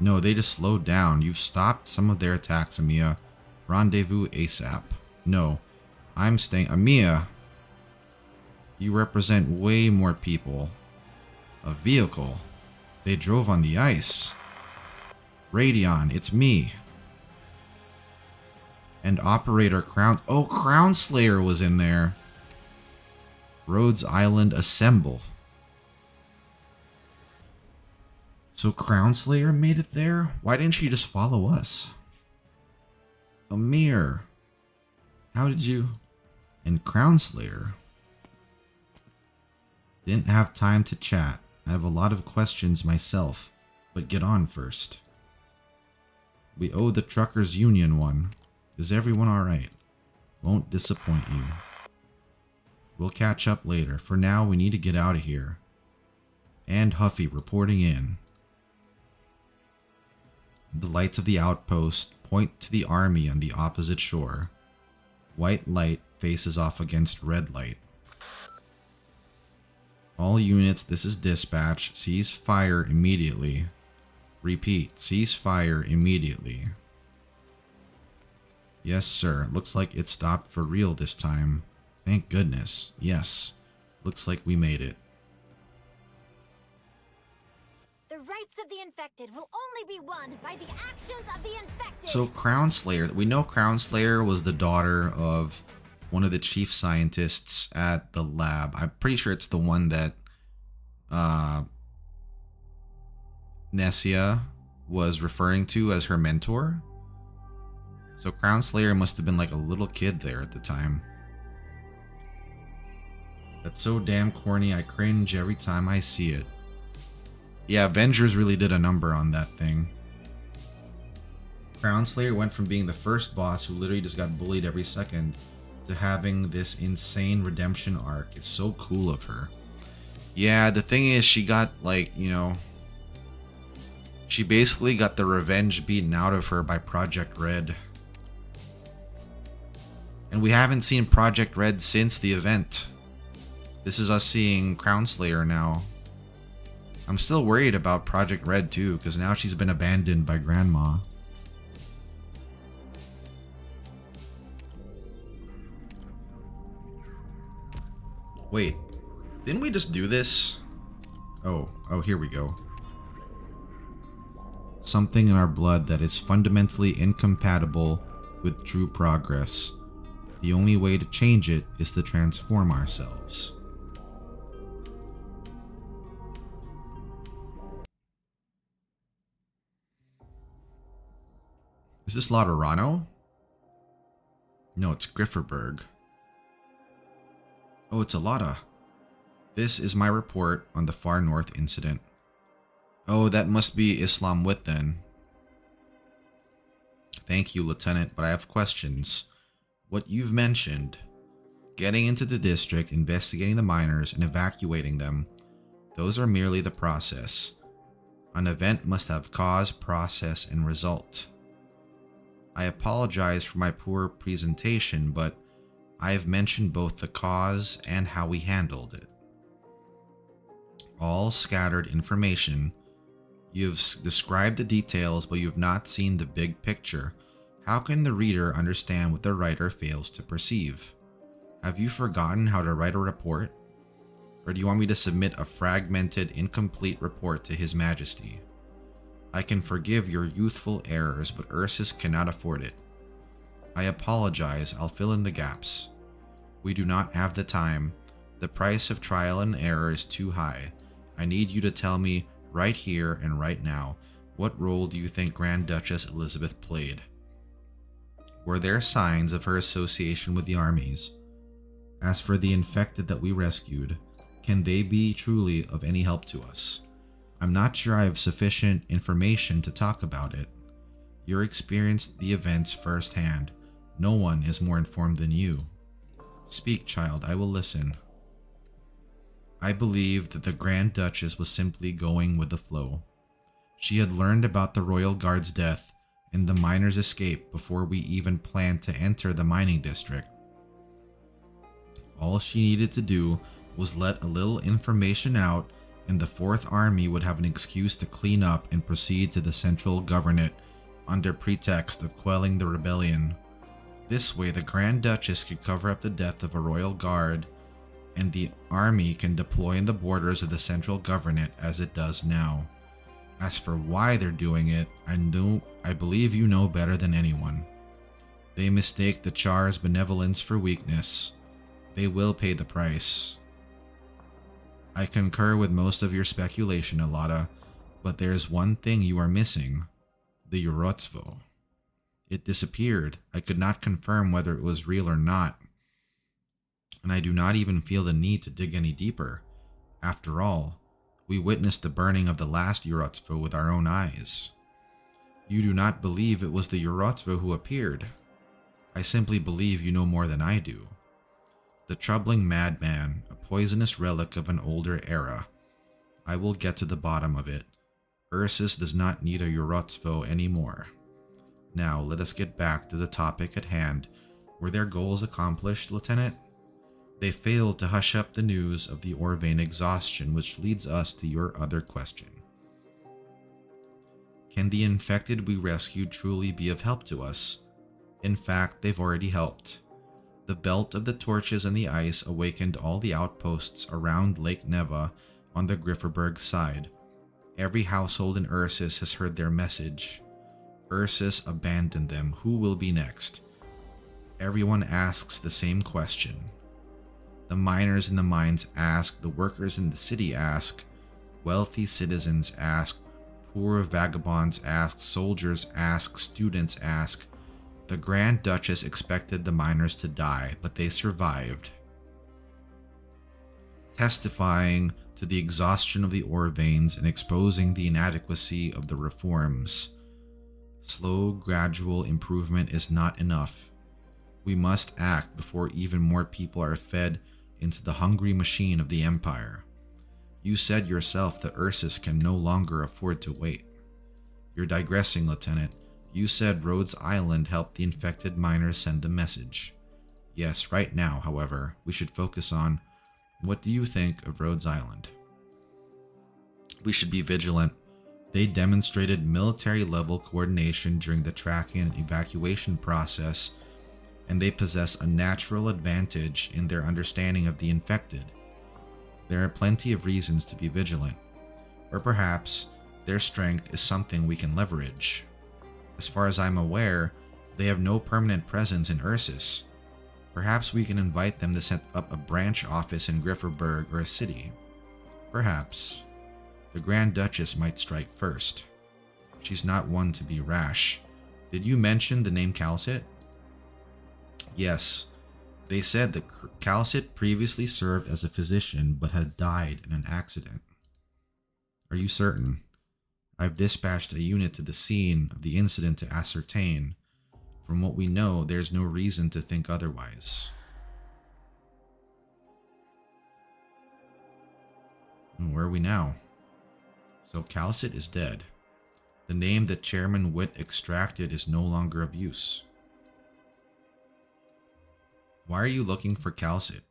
A: No, they just slowed down. You've stopped some of their attacks, Amiya. Rendezvous ASAP. No, I'm staying. Amiya, you represent way more people. A vehicle. They drove on the ice. Radion, it's me. And Operator Crown... Oh, Crown Slayer was in there. Rhodes Island assemble. So Crown Slayer made it there? Why didn't she just follow us? Amir. How did you... And Crown Slayer. Didn't have time to chat. I have a lot of questions myself. But get on first. We owe the Truckers Union one. Is everyone alright? Won't disappoint you. We'll catch up later. For now, we need to get out of here. And Huffy reporting in. The lights of the outpost point to the army on the opposite shore. White light faces off against red light. All units, this is dispatch. Cease fire immediately. Repeat, cease fire immediately. Yes, sir. Looks like it stopped for real this time. Thank goodness. Yes. Looks like we made it.
D: The rights of the infected will only be won by the actions of the infected.
A: So Crown Slayer, we know Crown Slayer was the daughter of one of the chief scientists at the lab. I'm pretty sure it's the one that Nessia was referring to as her mentor. So Crown Slayer must have been like a little kid there at the time. That's so damn corny, I cringe every time I see it. Yeah, Avengers really did a number on that thing. Crown Slayer went from being the first boss who literally just got bullied every second to having this insane redemption arc. It's so cool of her. Yeah, the thing is, she got, like, you know, she basically got the revenge beaten out of her by Project Red. And we haven't seen Project Red since the event. This is us seeing Crown Slayer now. I'm still worried about Project Red too, because now she's been abandoned by Grandma. Wait, didn't we just do this? Oh, here we go. Something in our blood that is fundamentally incompatible with true progress. The only way to change it is to transform ourselves. Is this Lauderano? No, it's Grifferberg. Oh, it's Alada. This is my report on the Far North incident. Oh, that must be Islam Wit then. Thank you, Lieutenant, but I have questions. What you've mentioned, getting into the district, investigating the miners, and evacuating them, those are merely the process. An event must have cause, process, and result. I apologize for my poor presentation, but I have mentioned both the cause and how we handled it. All scattered information. You've described the details, but you've not seen the big picture. How can the reader understand what the writer fails to perceive? Have you forgotten how to write a report? Or do you want me to submit a fragmented, incomplete report to His Majesty? I can forgive your youthful errors, but Ursus cannot afford it. I apologize, I'll fill in the gaps. We do not have the time. The price of trial and error is too high. I need you to tell me right here and right now, what role do you think Grand Duchess Elizabeth played? Were there signs of her association with the armies? As for the infected that we rescued, can they be truly of any help to us? I'm not sure I have sufficient information to talk about it. You experienced the events firsthand. No one is more informed than you. Speak, child, I will listen. I believed that the Grand Duchess was simply going with the flow. She had learned about the Royal Guard's death and the miners' escape before we even planned to enter the mining district. All she needed to do was let a little information out, and the Fourth Army would have an excuse to clean up and proceed to the central governorate under pretext of quelling the rebellion. This way, the Grand Duchess could cover up the death of a royal guard, and the army can deploy in the borders of the central governorate as it does now. As for why they're doing it, I believe you know better than anyone. They mistake the Char's benevolence for weakness. They will pay the price. I concur with most of your speculation, Alada, but there's one thing you are missing. The Urotsvo. It disappeared. I could not confirm whether it was real or not, and I do not even feel the need to dig any deeper. After all, we witnessed the burning of the last Urotsvo with our own eyes. You do not believe it was the Urotsvo who appeared. I simply believe you know more than I do. The troubling madman, a poisonous relic of an older era. I will get to the bottom of it. Ursus does not need a Urotsvo anymore. Now, let us get back to the topic at hand. Were their goals accomplished, Lieutenant? They failed to hush up the news of the Orvane exhaustion, which leads us to your other question. Can the infected we rescued truly be of help to us? In fact, they've already helped. The belt of the torches and the ice awakened all the outposts around Lake Neva on the Grifferberg side. Every household in Ursus has heard their message. Ursus abandoned them. Who will be next? Everyone asks the same question. The miners in the mines ask, the workers in the city ask, wealthy citizens ask, poor vagabonds ask, soldiers ask, students ask. The Grand Duchess expected the miners to die, but they survived. Testifying to the exhaustion of the ore veins and exposing the inadequacy of the reforms. Slow, gradual improvement is not enough. We must act before even more people are fed into the hungry machine of the Empire. You said yourself that Ursus can no longer afford to wait. You're digressing, Lieutenant. You said Rhodes Island helped the infected miners send the message. Yes, right now, however, we should focus on what do you think of Rhodes Island? We should be vigilant. They demonstrated military-level coordination during the tracking and evacuation process, and they possess a natural advantage in their understanding of the infected. There are plenty of reasons to be vigilant, or perhaps their strength is something we can leverage. As far as I'm aware, they have no permanent presence in Ursus. Perhaps we can invite them to set up a branch office in Grifferberg or a city. Perhaps. The Grand Duchess might strike first. She's not one to be rash. Did you mention the name Calcit? Yes. They said that Calcit previously served as a physician but had died in an accident. Are you certain? I've dispatched a unit to the scene of the incident to ascertain. From what we know, there's no reason to think otherwise. And where are we now? So Calcit is dead. The name that Chairman Witt extracted is no longer of use. Why are you looking for Calcit?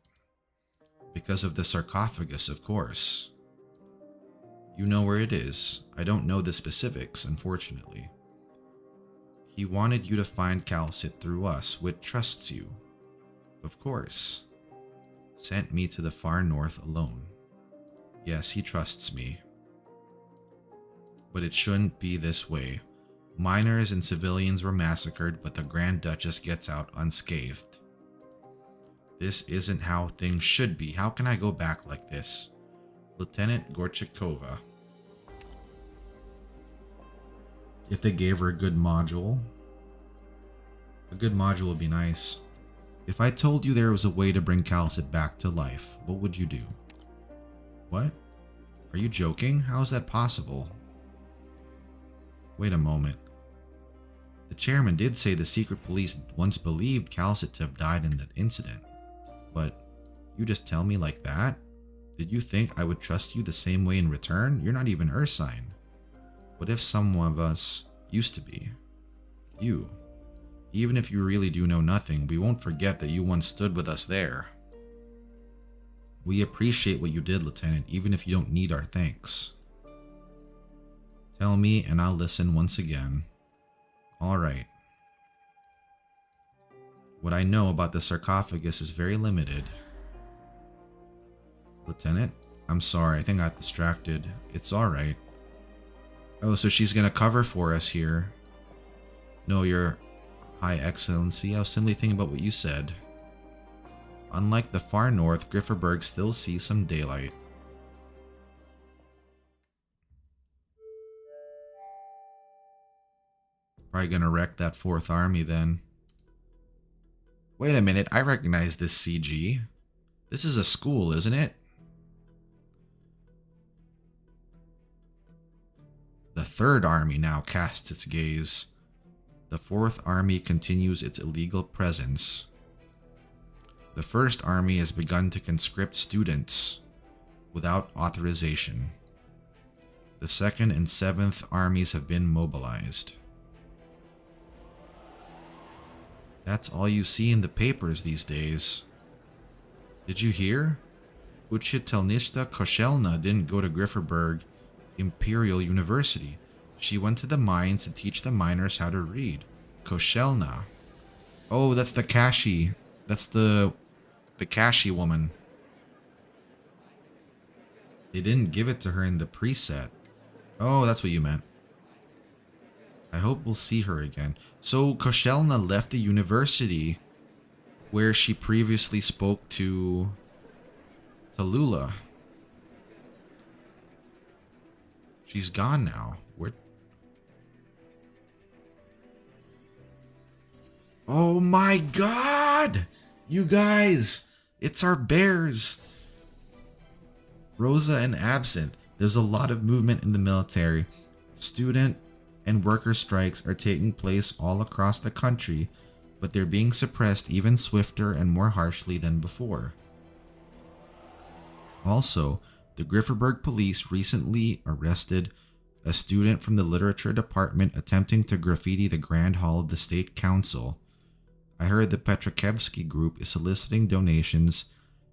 A: Because of the sarcophagus, of course. You know where it is. I don't know the specifics, unfortunately. He wanted you to find Calcit through us. Witt trusts you. Of course. Sent me to the far north alone. Yes, he trusts me. But it shouldn't be this way. Miners and civilians were massacred, but the Grand Duchess gets out unscathed. This isn't how things should be. How can I go back like this? Lieutenant Gorchakova. If they gave her a good module would be nice. If I told you there was a way to bring Calcit back to life, what would you do? What? Are you joking? How is that possible? Wait a moment. The chairman did say the secret police once believed Calcit to have died in that incident. But you just tell me like that? Did you think I would trust you the same way in return? You're not even Ursine. What if some of us used to be? You. Even if you really do know nothing, we won't forget that you once stood with us there. We appreciate what you did, Lieutenant, even if you don't need our thanks. Tell me and I'll listen once again. Alright. What I know about the sarcophagus is very limited. Lieutenant, I'm sorry, I think I got distracted. It's alright. Oh, so she's gonna cover for us here. No, Your High Excellency, I was simply thinking about what you said. Unlike the far north, Grifferberg still sees some daylight. Probably gonna wreck that 4th army then. Wait a minute, I recognize this CG. This is a school, isn't it? The 3rd army now casts its gaze. The 4th army continues its illegal presence. The 1st army has begun to conscript students without authorization. The 2nd and 7th armies have been mobilized. That's all you see in the papers these days. Did you hear? Uchitelnista Koshelna didn't go to Grifferberg Imperial University. She went to the mines to teach the miners how to read. Koshelna. Oh, that's the Kashi. That's the Kashi woman. They didn't give it to her in the preset. Oh, that's what you meant. I hope we'll see her again. So Koshelna left the university where she previously spoke to Lula. She's gone now. Where? Oh my god! You guys! It's our bears! Rosa and Absinthe. There's a lot of movement in the military. Student and worker strikes are taking place all across the country, but they're being suppressed even swifter and more harshly than before. Also, the Grifferberg police recently arrested a student from the literature department attempting to graffiti the Grand Hall of the State Council. I heard the Petrakevsky group is soliciting donations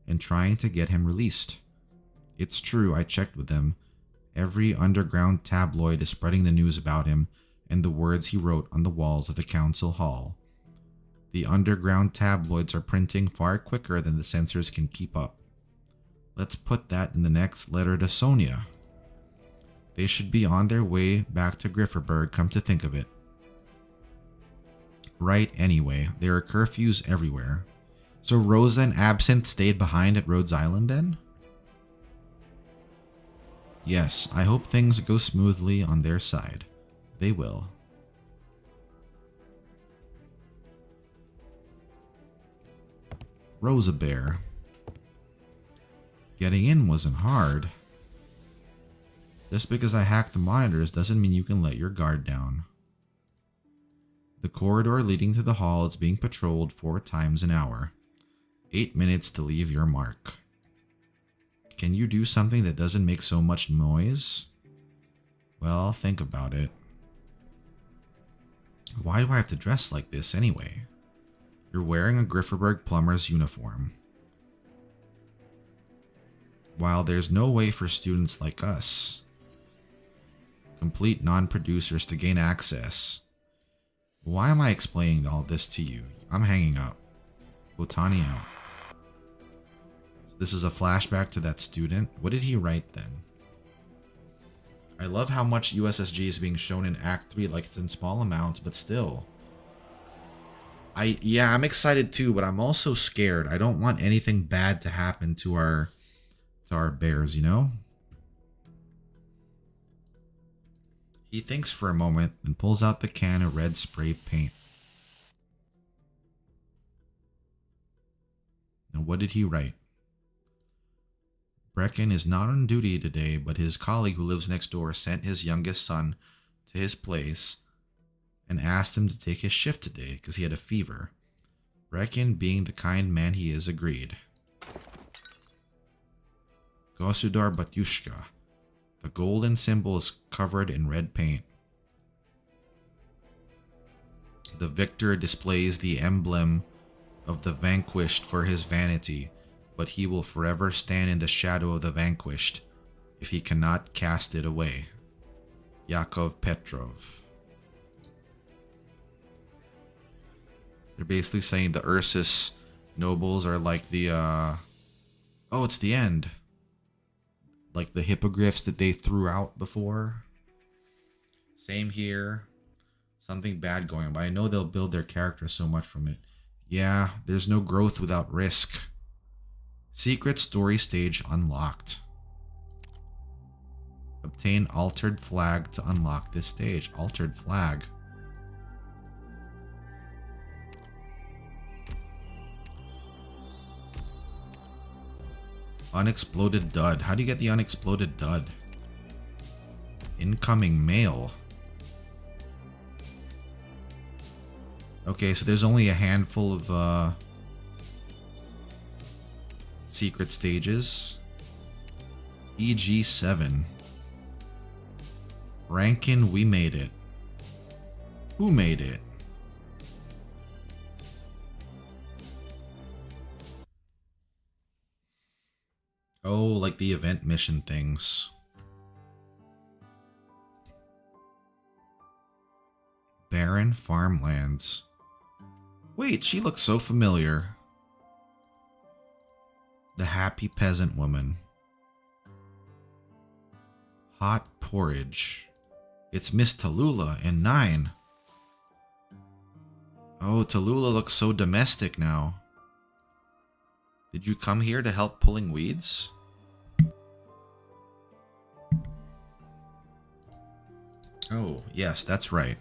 A: and trying to get him released. It's true, I checked with them. Every underground tabloid is spreading the news about him and the words he wrote on the walls of the council hall. The underground tabloids are printing far quicker than the censors can keep up. Let's put that in the next letter to Sonia. They should be on their way back to Grifferberg, come to think of it. Right, anyway, there are curfews everywhere. So Rosa and Absinthe stayed behind at Rhodes Island then? Yes, I hope things go smoothly on their side. They will. Rosa Bear. Getting in wasn't hard. Just because I hacked the monitors doesn't mean you can let your guard down. The corridor leading to the hall is being patrolled 4 times an hour. 8 minutes to leave your mark. Can you do something that doesn't make so much noise? Well, I'll think about it. Why do I have to dress like this anyway? You're wearing a Grifferberg plumber's uniform. While there's no way for students like us, complete non-producers, to gain access. Why am I explaining all this to you? I'm hanging up. Botani out. So this is a flashback to that student. What did he write then? I love how much USSG is being shown in Act 3, like it's in small amounts, but still. Yeah, I'm excited too, but I'm also scared. I don't want anything bad to happen to our bears, you know? He thinks for a moment, then pulls out the can of red spray paint. Now, what did he write? Brecken is not on duty today, but his colleague who lives next door sent his youngest son to his place and asked him to take his shift today because he had a fever. Brecken, being the kind man he is, agreed. Gosudar Batyushka. The golden symbol is covered in red paint. The victor displays the emblem of the vanquished for his vanity, but he will forever stand in the shadow of the vanquished if he cannot cast it away. Yakov Petrov. They're basically saying the Ursus nobles are like the, oh, it's the end. Like the hippogriffs that they threw out before. Same here. Something bad going on, but I know they'll build their character so much from it. Yeah, there's no growth without risk. Secret story stage unlocked. Obtain altered flag to unlock this stage. Altered flag. Unexploded dud. How do you get the unexploded dud? Incoming mail. Okay, so there's only a handful of secret stages. EG7. Rankin, we made it. Who made it? Oh, like the event mission things. Barren farmlands. Wait, she looks so familiar. The happy peasant woman. Hot porridge. It's Miss Tallulah in 9. Oh, Tallulah looks so domestic now. Did you come here to help pulling weeds? Oh, yes, that's right.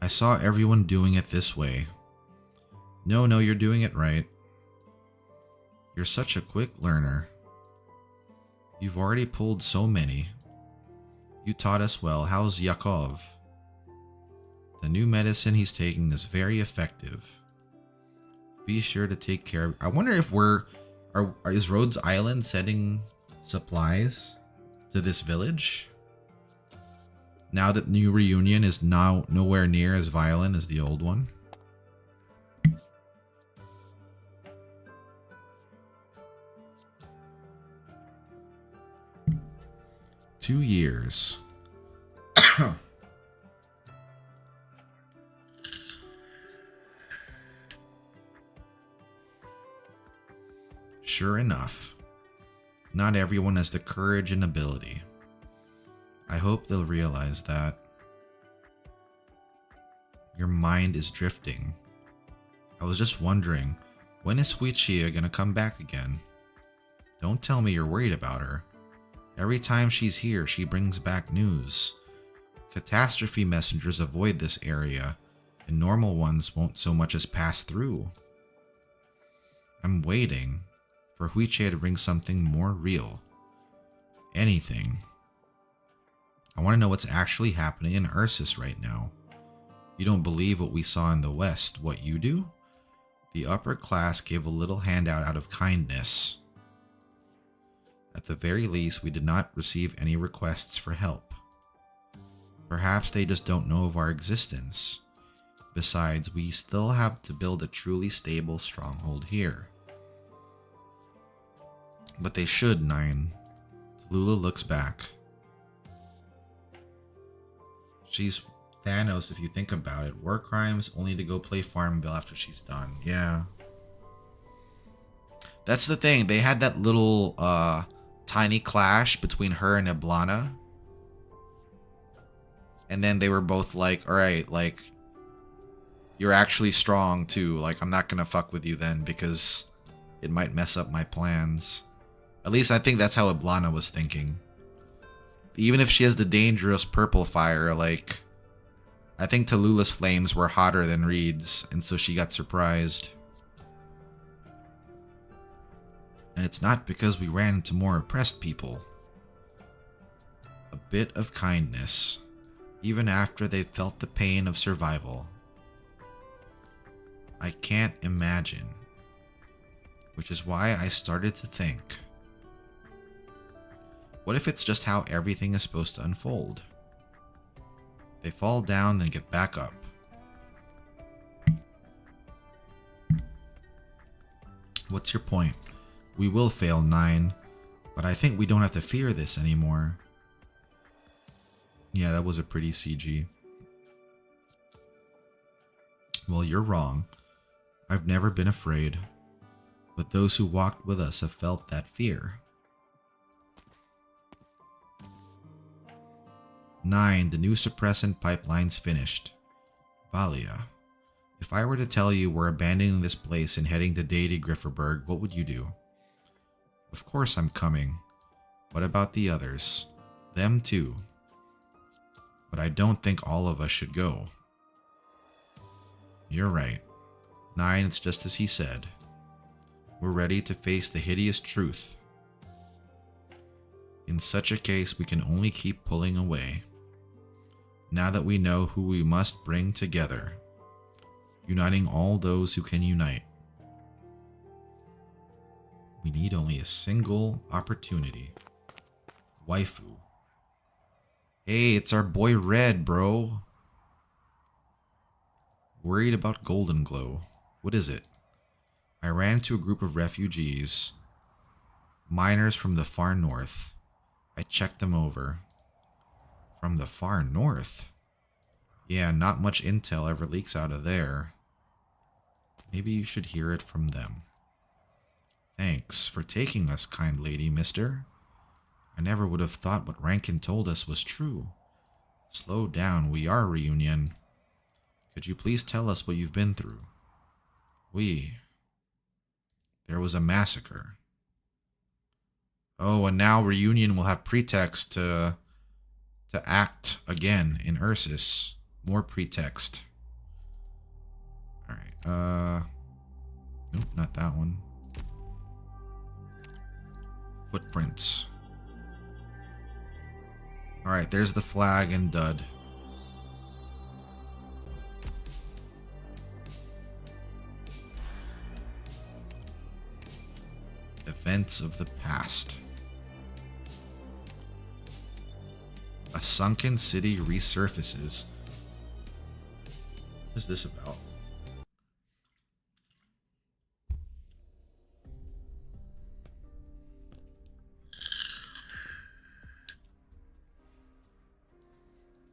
A: I saw everyone doing it this way. No, you're doing it right. You're such a quick learner. You've already pulled so many. You taught us well. How's Yakov? The new medicine he's taking is very effective. Be sure to take care of... I wonder if is Rhodes Island sending supplies to this village? Now that New Reunion is now nowhere near as violent as the old one. Two years. Sure enough, not everyone has the courage and ability. I hope they'll realize that. Your mind is drifting. I was just wondering, when is Suichia gonna come back again? Don't tell me you're worried about her. Every time she's here, she brings back news. Catastrophe messengers avoid this area, and normal ones won't so much as pass through. I'm waiting for Huiche to bring something more real. Anything. I want to know what's actually happening in Ursus right now. You don't believe what we saw in the West. What you do? The upper class gave a little handout out of kindness. At the very least, we did not receive any requests for help. Perhaps they just don't know of our existence. Besides, we still have to build a truly stable stronghold here. But they should, 9. Tallulah looks back. She's Thanos if you think about it. War crimes, only to go play Farmville after she's done. Yeah. That's the thing. They had that little tiny clash between her and Iblana. And then they were both like, alright, like, you're actually strong too. Like, I'm not gonna fuck with you then because it might mess up my plans. At least I think that's how Iblana was thinking. Even if she has the dangerous purple fire, like, I think Tallulah's flames were hotter than Reed's, and so she got surprised. And it's not because we ran into more oppressed people. A bit of kindness, even after they've felt the pain of survival. I can't imagine. Which is why I started to think. What if it's just how everything is supposed to unfold? They fall down, then get back up. What's your point? We will fail 9, but I think we don't have to fear this anymore. Yeah, that was a pretty CG. Well, you're wrong. I've never been afraid, but those who walked with us have felt that fear. 9. The new suppressant pipeline's finished. Valia. If I were to tell you we're abandoning this place and heading to Deity Grifferberg, what would you do? Of course I'm coming. What about the others? Them too. But I don't think all of us should go. You're right. 9, it's just as he said. We're ready to face the hideous truth. In such a case, we can only keep pulling away. Now that we know who we must bring together, uniting all those who can unite. We need only a single opportunity. Waifu. Hey, it's our boy Red, bro. Worried about Golden Glow. What is it? I ran into a group of refugees. Miners from the far north. I checked them over. From the far north? Yeah, not much intel ever leaks out of there. Maybe you should hear it from them. Thanks for taking us, kind lady, mister. I never would have thought what Rankin told us was true. Slow down, we are Reunion. Could you please tell us what you've been through? There was a massacre. Oh, and now Reunion will have pretext to act again in Ursus. More pretext. Alright, nope, not that one. Footprints. Alright, there's the flag and dud. Events of the past. A sunken city resurfaces. What is this about?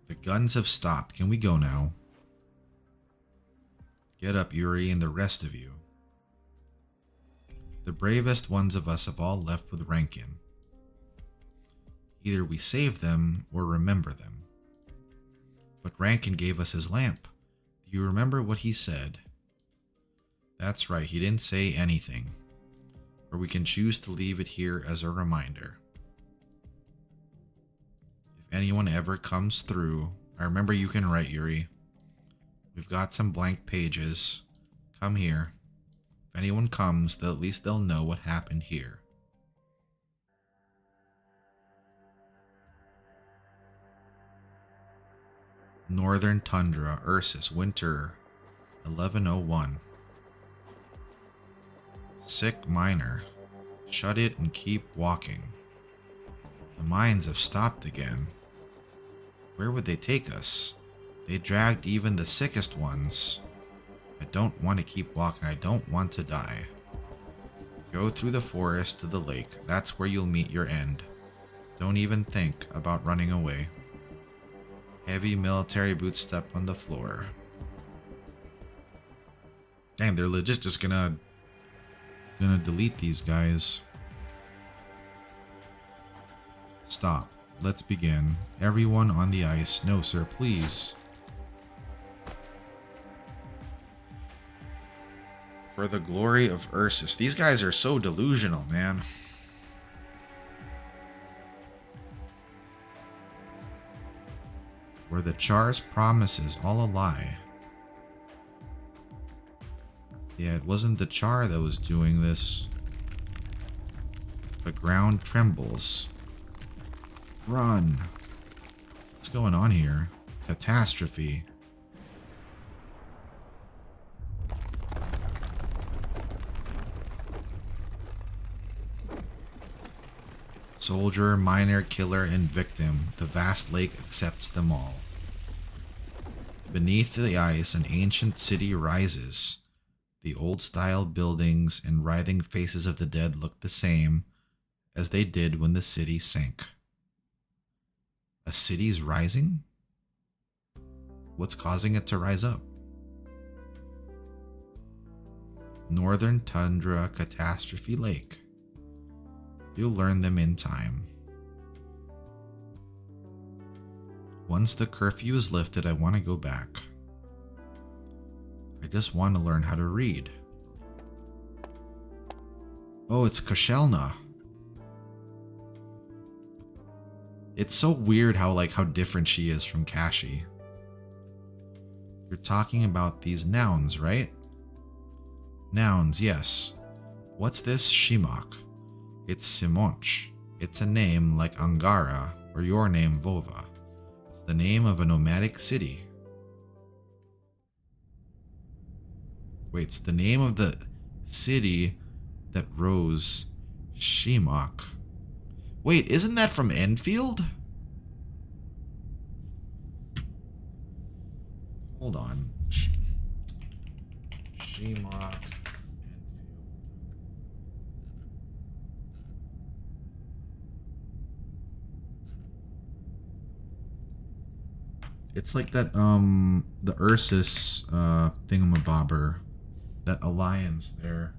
A: The guns have stopped. Can we go now? Get up, Yuri, and the rest of you. The bravest ones of us have all left with Rankin. Either we save them or remember them. But Rankin gave us his lamp. Do you remember what he said? That's right, he didn't say anything. Or we can choose to leave it here as a reminder. If anyone ever comes through, I remember you can write, Yuri. We've got some blank pages. Come here. If anyone comes, at least they'll know what happened here. Northern Tundra, Ursus, winter 1101. Sick miner. Shut it and keep walking. The mines have stopped again. Where would they take us? They dragged even the sickest ones. I don't want to keep walking. I don't want to die. Go through the forest to the lake. That's where you'll meet your end. Don't even think about running away. Heavy military boots step on the floor. Dang, they're legit just gonna delete these guys. Stop. Let's begin. Everyone on the ice. No, sir, please. For the glory of Ursus. These guys are so delusional, man. Were the Char's promises all a lie? Yeah, it wasn't the Char that was doing this. ground trembles. Run. What's going on here? Catastrophe. Soldier, miner, killer, and victim. The vast lake accepts them all. Beneath the ice, an ancient city rises. The old-style buildings and writhing faces of the dead look the same as they did when the city sank. A city's rising? What's causing it to rise up? Northern Tundra Catastrophe Lake. You'll learn them in time. Once the curfew is lifted, I want to go back. I just want to learn how to read. Oh, it's Koshelna. It's so weird how different she is from Kashi. You're talking about these nouns, right? Nouns, yes. What's this Shimak? It's Simonch. It's a name like Angara or your name Vova. It's the name of a nomadic city. Wait, so the name of the city that rose Shimak. Wait, isn't that from Enfield? Hold on. Shimak. It's like that, the Ursus, thingamabobber. That alliance there.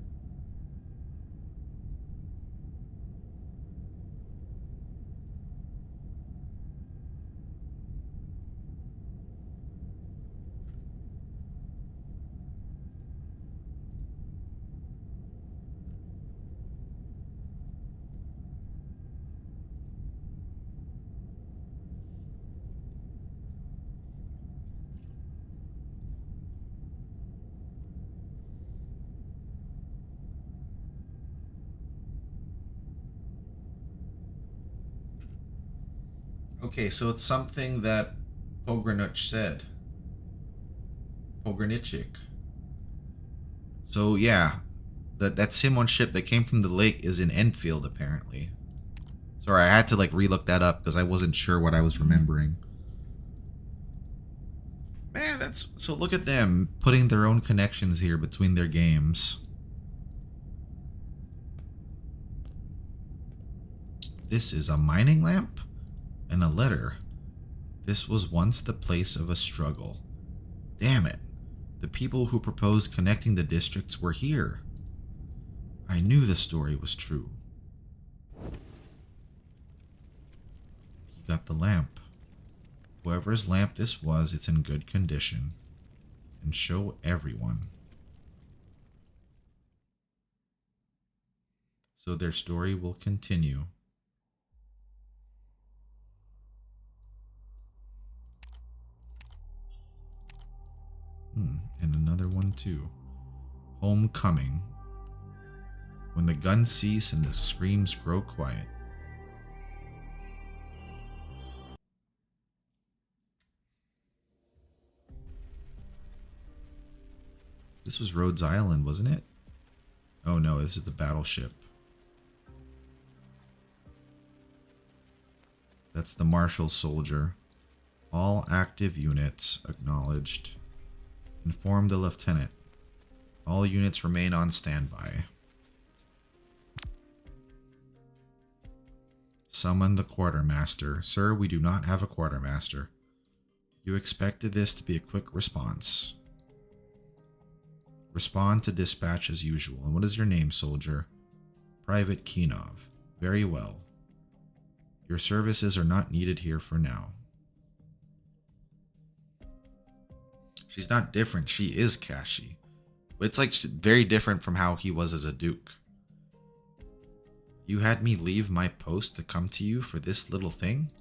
A: Okay, so it's something that Pogranic said. Pogranichik. So yeah, that Simon ship that came from the lake is in Enfield apparently. Sorry, I had to relook that up because I wasn't sure what I was remembering. Man, so look at them putting their own connections here between their games. This is a mining lamp? And a letter. This was once the place of a struggle. Damn it. The people who proposed connecting the districts were here. I knew the story was true. He got the lamp. Whoever's lamp this was, it's in good condition. And show everyone. So their story will continue. And another one too. Homecoming. When the guns cease and the screams grow quiet. This was Rhodes Island, wasn't it? Oh no, this is the battleship. That's the Marshal soldier. All active units acknowledged. Inform the lieutenant. All units remain on standby. Summon the quartermaster. Sir, we do not have a quartermaster. You expected this to be a quick response. Respond to dispatch as usual. And what is your name, soldier? Private Kinov. Very well. Your services are not needed here for now. She's not different. She is Kashi. But it's very different from how he was as a duke. You had me leave my post to come to you for this little thing?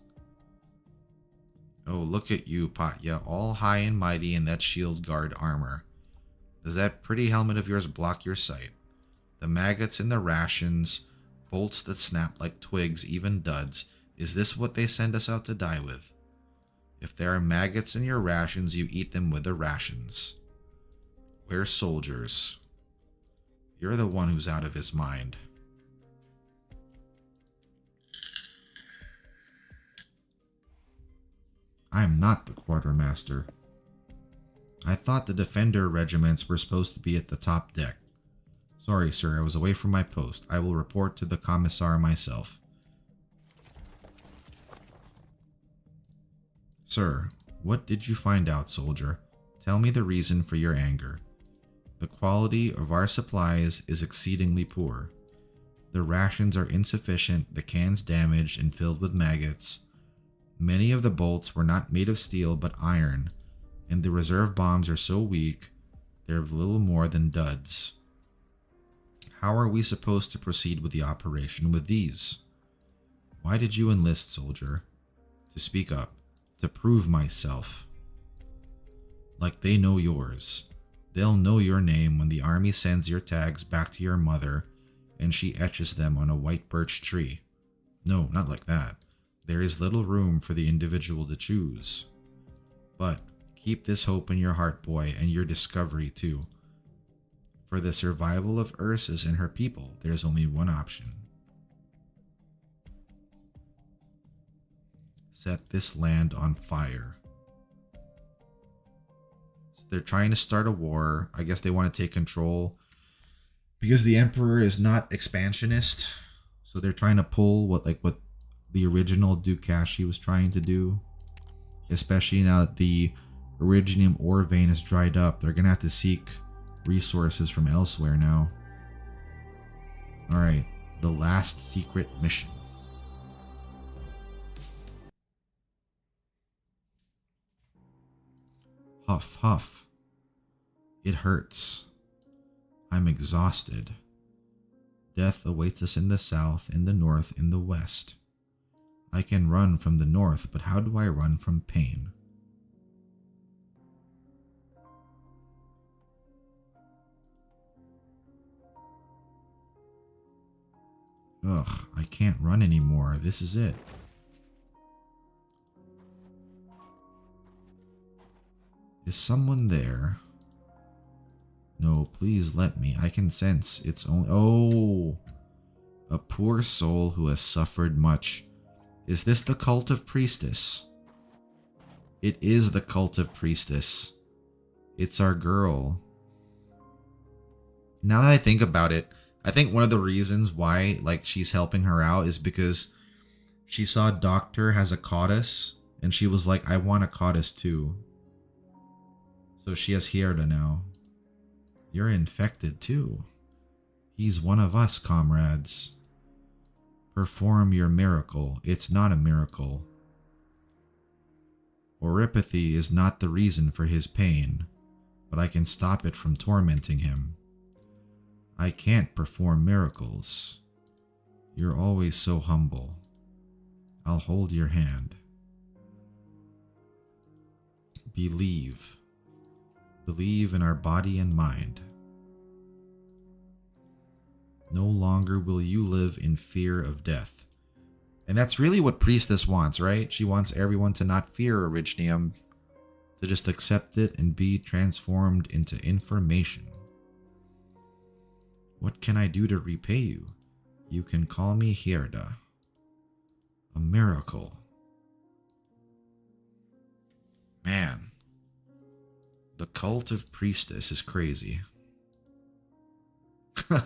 A: Oh, look at you, Patya, all high and mighty in that shield guard armor. Does that pretty helmet of yours block your sight? The maggots in the rations Bolts that snap like twigs, even duds. Is this what they send us out to die with? If there are maggots in your rations, you eat them with the rations. We're soldiers. You're the one who's out of his mind. I'm not the quartermaster. I thought the defender regiments were supposed to be at the top deck. Sorry, sir, I was away from my post. I will report to the commissar myself. Sir, what did you find out, soldier? Tell me the reason for your anger. The quality of our supplies is exceedingly poor. The rations are insufficient, the cans damaged and filled with maggots. Many of the bolts were not made of steel but iron, and the reserve bombs are so weak, they're little more than duds. How are we supposed to proceed with the operation with these? Why did you enlist, soldier? To speak up, to prove myself. Like they know yours. They'll know your name when the army sends your tags back to your mother and she etches them on a white birch tree. No, not like that. There is little room for the individual to choose. But keep this hope in your heart, boy, and your discovery too. For the survival of Ursus and her people, there's only one option. Set this land on fire. So they're trying to start a war. I guess they want to take control because the Emperor is not expansionist. So they're trying to pull what the original Dukashi was trying to do. Especially now that the Originium ore vein is dried up, they're gonna have to seek resources from elsewhere now. Alright, the last secret mission. Huff, huff. It hurts. I'm exhausted. Death awaits us in the south, in the north, in the west. I can run from the north, but how do I run from pain? Ugh, I can't run anymore. This is it. Is someone there? No, please let me. I can sense it's only... Oh! A poor soul who has suffered much. Is this the cult of priestess? It is the cult of priestess. It's our girl. Now that I think about it, I think one of the reasons why she's helping her out is because she saw Doctor has a Cautus and she was like, I want a Cautus too. So she has Hierda now. You're infected too. He's one of us, comrades. Perform your miracle. It's not a miracle. Oripathy is not the reason for his pain, but I can stop it from tormenting him. I can't perform miracles. You're always so humble. I'll hold your hand. Believe. Believe in our body and mind. No longer will you live in fear of death. And that's really what Priestess wants, right? She wants everyone to not fear Originium, to just accept it and be transformed into information. What can I do to repay you? You can call me Hierda. A miracle. Man. The cult of Priestess is crazy.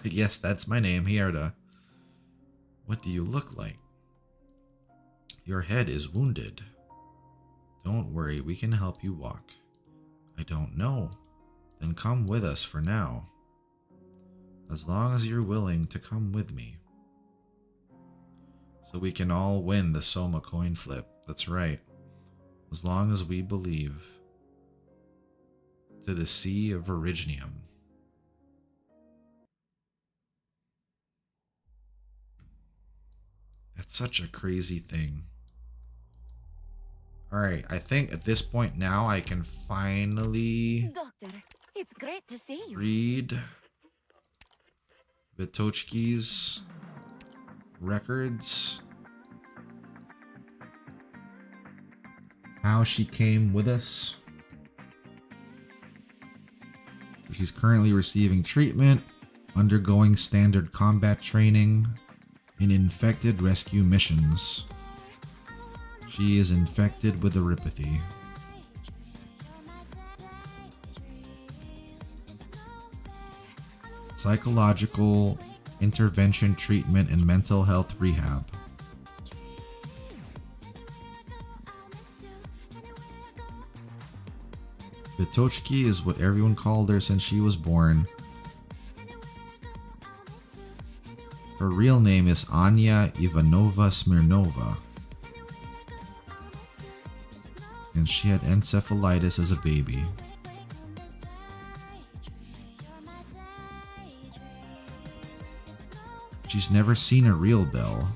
A: Yes, that's my name, Hierda. What do you look like? Your head is wounded. Don't worry, we can help you walk. I don't know. Then come with us for now. As long as you're willing to come with me. So we can all win the Soma coin flip. That's right. As long as we believe. To the Sea of Originium. That's such a crazy thing. Alright, I think at this point now I can finally...
B: Doctor, it's great to see you.
A: Read Vitochki's records. How she came with us. She's currently receiving treatment, undergoing standard combat training, in infected rescue missions. She is infected with erypathy. Psychological intervention treatment and mental health rehab. Vitochki is what everyone called her since she was born. Her real name is Anya Ivanova Smirnova. And she had encephalitis as a baby. She's never seen a real bell.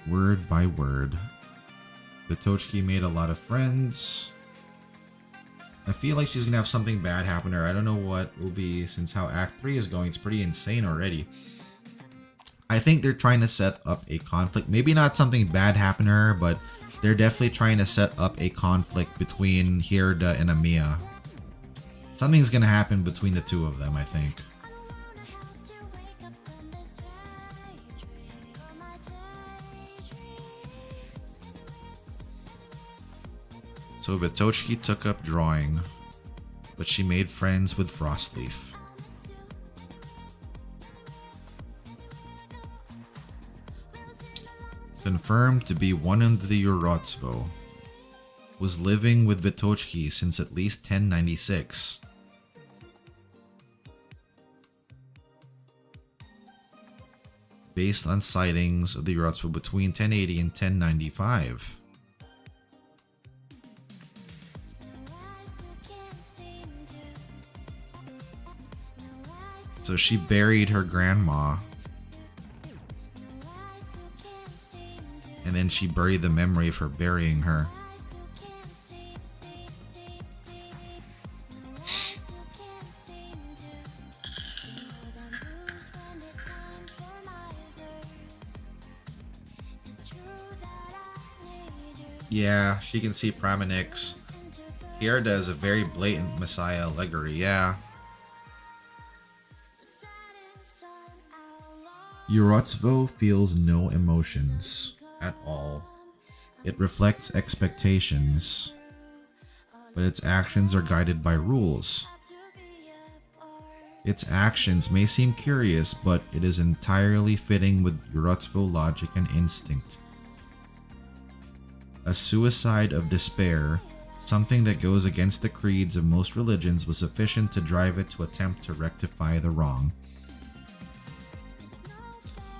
A: Word by word. Vitochki made a lot of friends. I feel like she's gonna have something bad happen to her. I don't know what will be, since how Act 3 is going. It's pretty insane already. I think they're trying to set up a conflict. Maybe not something bad happen to her, but they're definitely trying to set up a conflict between Hirda and Amiya. Something's gonna happen between the two of them, I think. So Vitochki took up drawing, but she made friends with Frostleaf. Confirmed to be one of the Urotsvo. Was living with Vitochki since at least 1096. Based on sightings of the Urotsvo between 1080 and 1095. So she buried her grandma. And then she buried the memory of her burying her. Yeah, she can see Pramanix. Hirda is a very blatant Messiah allegory, yeah. Urotsvo feels no emotions at all. It reflects expectations, but its actions are guided by rules. Its actions may seem curious, but it is entirely fitting with Urotsvo logic and instinct. A suicide of despair, something that goes against the creeds of most religions, was sufficient to drive it to attempt to rectify the wrong.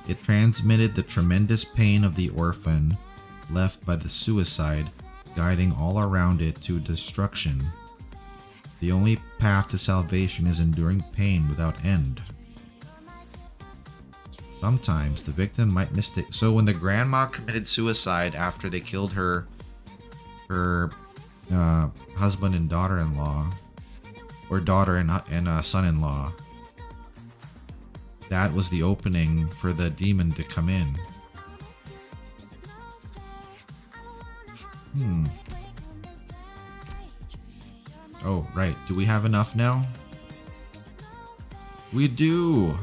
A: It transmitted the tremendous pain of the orphan left by the suicide, guiding all around it to destruction. The only path to salvation is enduring pain without end. Sometimes the victim might mistake. So when the grandma committed suicide after they killed her husband and daughter-in-law, or daughter and son-in-law, that was the opening for the demon to come in. Oh, right. Do we have enough now? We do!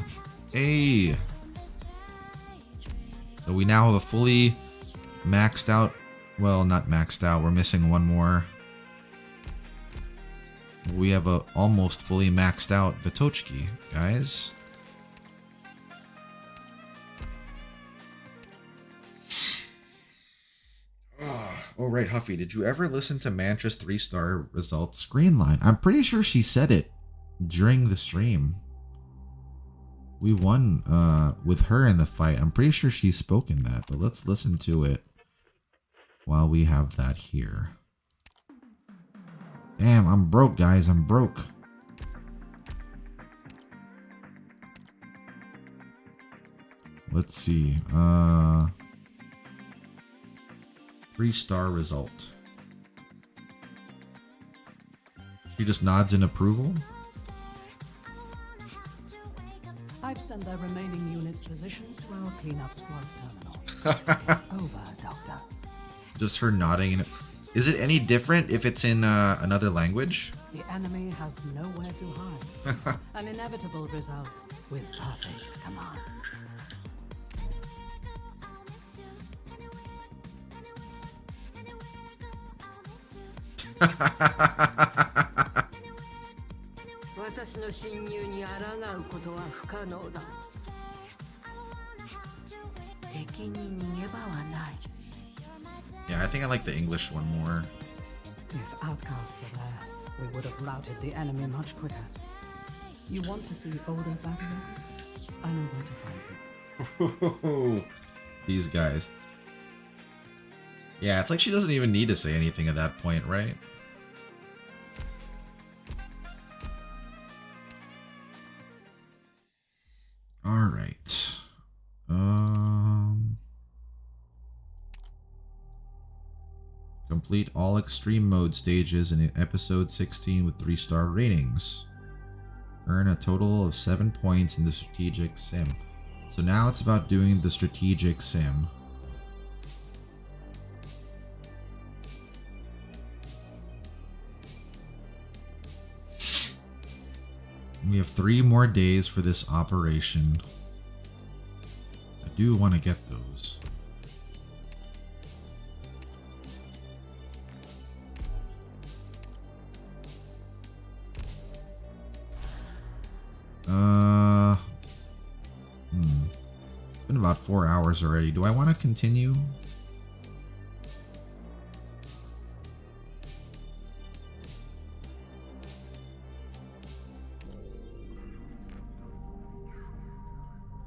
A: Hey! So we now have a fully maxed out... Well, not maxed out. We're missing one more. We have a almost fully maxed out Vitochki, guys. Oh, right, Huffy. Did you ever listen to Mantra's 3-star results screen line? I'm pretty sure she said it during the stream. We won with her in the fight. I'm pretty sure she's spoken that, but let's listen to it while we have that here. Damn, I'm broke, guys. I'm broke. Let's see. 3-star result. She just nods in approval.
F: I've sent their remaining units' positions to our cleanup squad's terminal. It's over, Doctor.
A: Just her nodding. Is it any different if it's in another language?
F: The enemy has nowhere to hide. An inevitable result with perfect command.
A: Yeah, I think I like the English one more.
F: If outcasts were there, we would have routed the enemy much quicker. You want to see older battle records? I know where to find them.
A: These guys. Yeah, it's like she doesn't even need to say anything at that point, right? All right. Complete all extreme mode stages in episode 16 with 3-star ratings. Earn a total of 7 points in the strategic sim. So now it's about doing the strategic sim. We have 3 more days for this operation. I do want to get those. It's been about 4 hours already. Do I want to continue?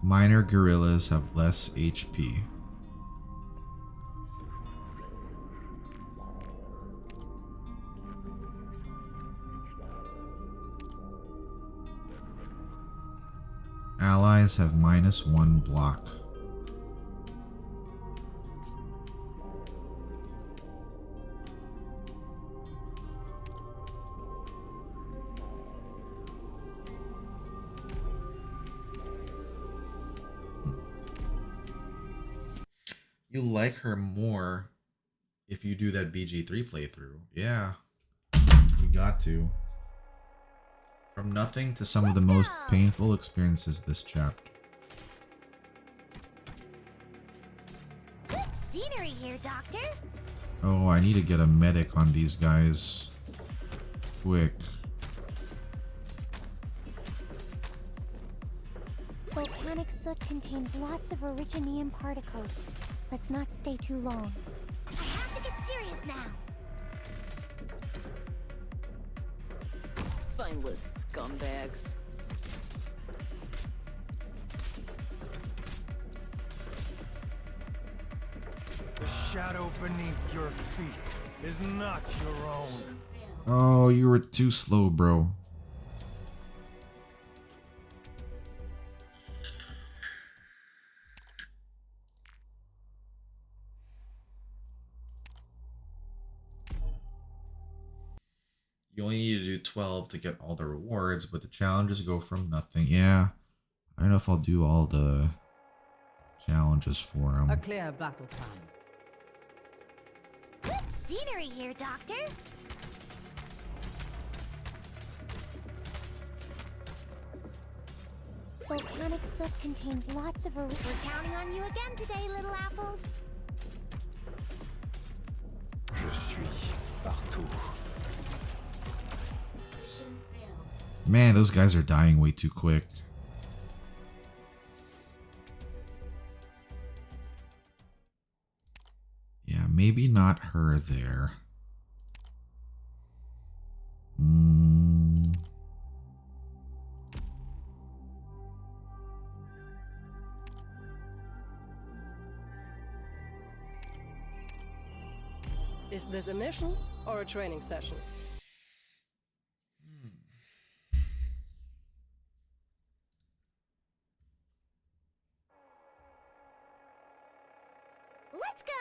A: Minor gorillas have less HP. Allies have -1 block. You like her more if you do that BG3 playthrough. Yeah, we got to. From nothing to some of the most painful experiences this chapter.
D: Good scenery here, Doctor.
A: Oh, I need to get a medic on these guys. Quick.
D: Volcanic soot contains lots of originium particles. Let's not stay too long. I have to get serious now.
G: Spineless scumbags.
I: The shadow beneath your feet is not your own.
A: Oh, you were too slow, bro. You only need to do 12 to get all the rewards, but the challenges go from nothing. Yeah, I don't know if I'll do all the challenges for them.
F: A clear battle plan.
D: Good scenery here, Doctor. Volcanic soot contains lots of... We're counting on you again today, little apple.
E: Je suis partout.
A: Man, those guys are dying way too quick. Yeah, maybe not her there.
J: Is this a mission or a training session?
D: Let's go!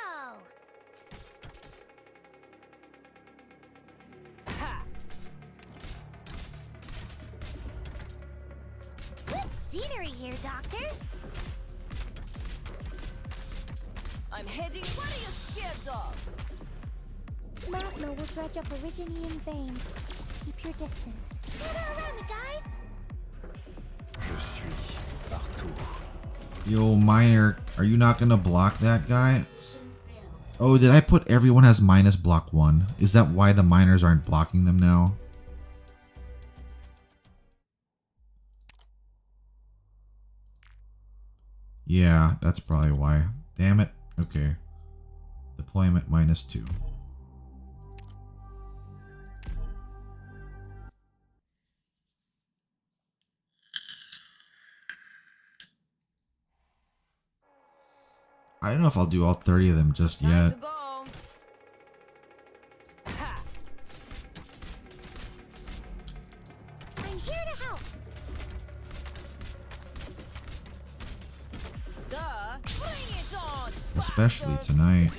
J: Ha!
D: scenery here, Doctor.
G: I'm heading. What are you scared of?
D: Magma will dredge up Originium veins. Keep your distance. Gather around me, guys!
E: Je suis partout.
A: Yo, Miner, are you not gonna block that guy? Oh, did I put everyone has minus block 1? Is that why the miners aren't blocking them now? Yeah, that's probably why. Damn it. Okay. Deployment -2. I don't know if I'll do all 30 of them just
G: Time
A: yet.
G: to go. Ha!
D: I'm here to help.
G: Duh. Bring it on.
A: Especially tonight.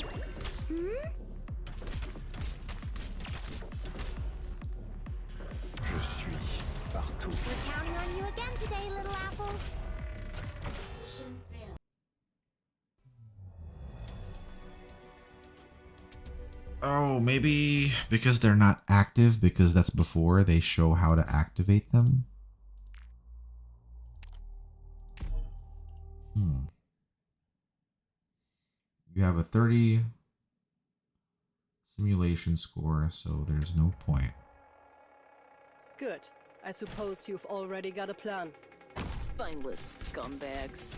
E: Je suis partout.
D: We're counting on you again today, little apple.
A: Oh, maybe because they're not active, because that's before they show how to activate them. You have a 30 simulation score, so there's no point.
J: Good. I suppose you've already got a plan.
G: Spineless scumbags.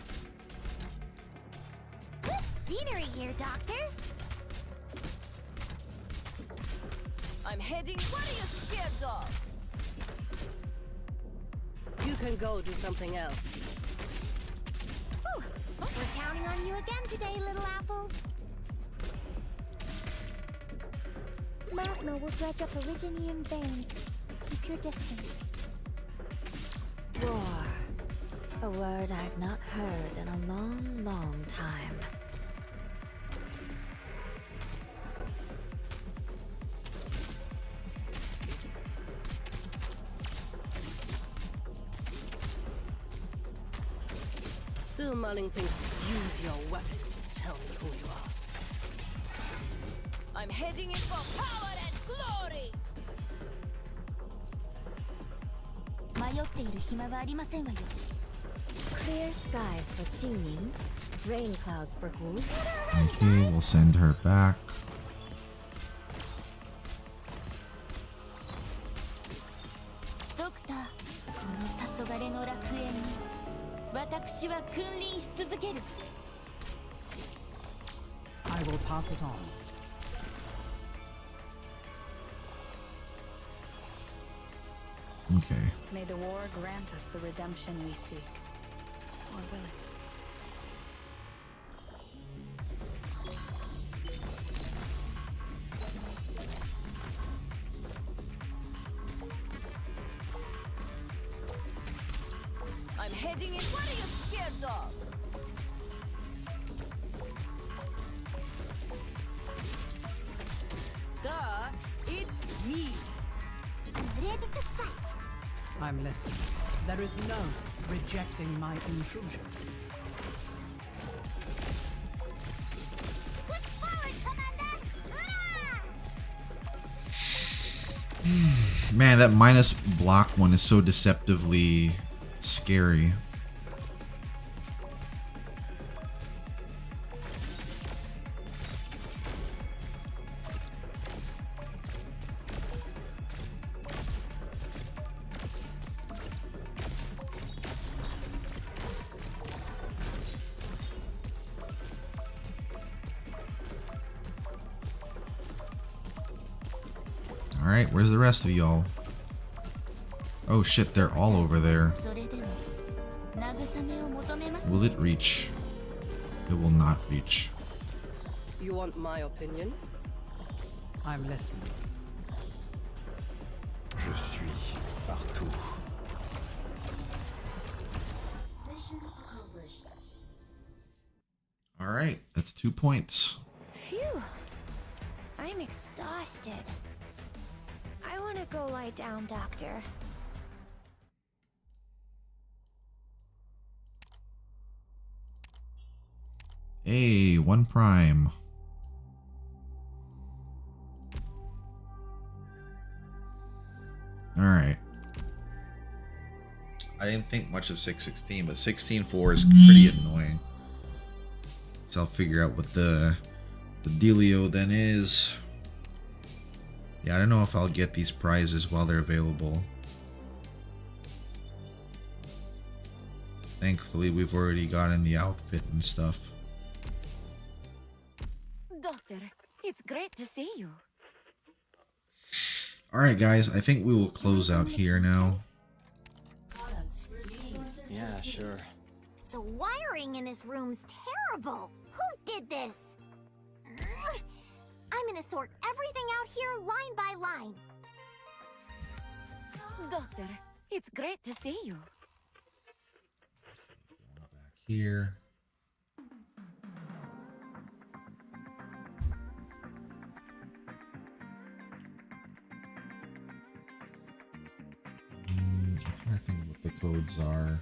D: Good scenery here, Doctor.
G: I'm heading. What are you scared of?
J: You can go do something else.
D: Whew. We're counting on you again today, little apple. Magma will dredge up Originium veins. Keep your distance.
B: War. A word I've not heard in a long, long time.
J: Still mulling things. Use your weapon to tell me who you are.
G: I'm heading in for power and glory.
H: 迷っている暇はありませんわよ。
B: Clear skies for Qingning, rain clouds for Gu.
A: Okay, we'll send her back.
H: Doctor, この黄昏の楽園に私は君臨し続ける。
F: I will pass it on.
A: Okay.
J: May the war grant us the redemption we seek. Or will it?
G: I'm heading in. What are you scared of? Duh. It's me.
D: I'm ready to fight.
F: I'm listening. There is no rejecting my intrusion.
D: Push forward, Commander! Hurrah!
A: Man, that minus block one is so deceptively scary. Alright, where's the rest of y'all? Oh shit, they're all over there.
H: それでも慰めを求めます。
A: Will it reach? It will not reach.
J: You want my opinion?
F: I'm listening.
E: Je suis partout.
A: Alright, that's 2 points.
D: Phew. I'm exhausted. I want to go lie down, Doctor.
A: Hey, 1 prime. Alright. I didn't think much of 616, but 16.4 is pretty annoying. So I'll figure out what the dealio then is. Yeah, I don't know if I'll get these prizes while they're available. Thankfully, we've already gotten the outfit and stuff.
B: Doctor, it's great to see you.
A: Alright guys, I think we will close out here now.
C: Yeah, sure.
D: The wiring in this room's terrible. Who did this? I'm gonna sort everything out here line by line.
B: Doctor, it's great to see you.
A: Back here. I'm trying to think what the codes are.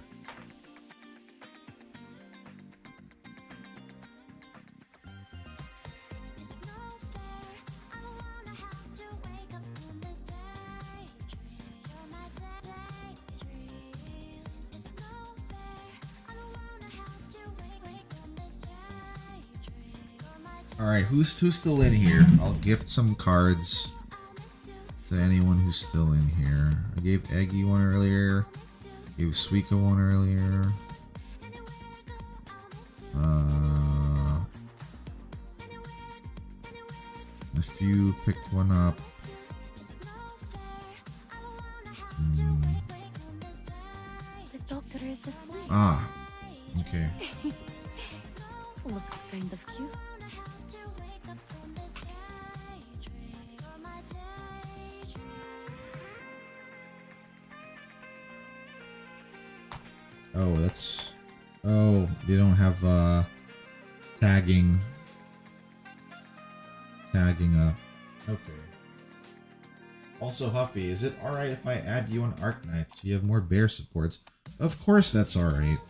A: Alright, who's still in here? I'll gift some cards to anyone who's still in here. I gave Eggy one earlier. Gave Suika one earlier. A few picked one up.
B: The doctor is asleep.
A: Ah, okay.
B: Looks kind of cute.
A: Oh, that's... Oh, they don't have, tagging up. Okay. Also, Huffy, is it alright if I add you on Arknights? You have more bear supports. Of course that's alright.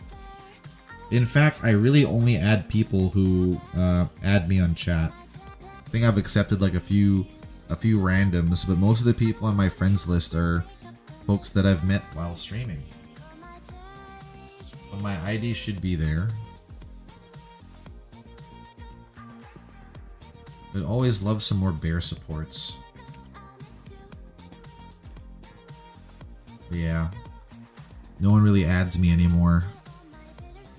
A: In fact, I really only add people who, add me on chat. I think I've accepted like a few randoms, but most of the people on my friends list are folks that I've met while streaming. But my ID should be there. I'd always love some more bear supports. But yeah. No one really adds me anymore.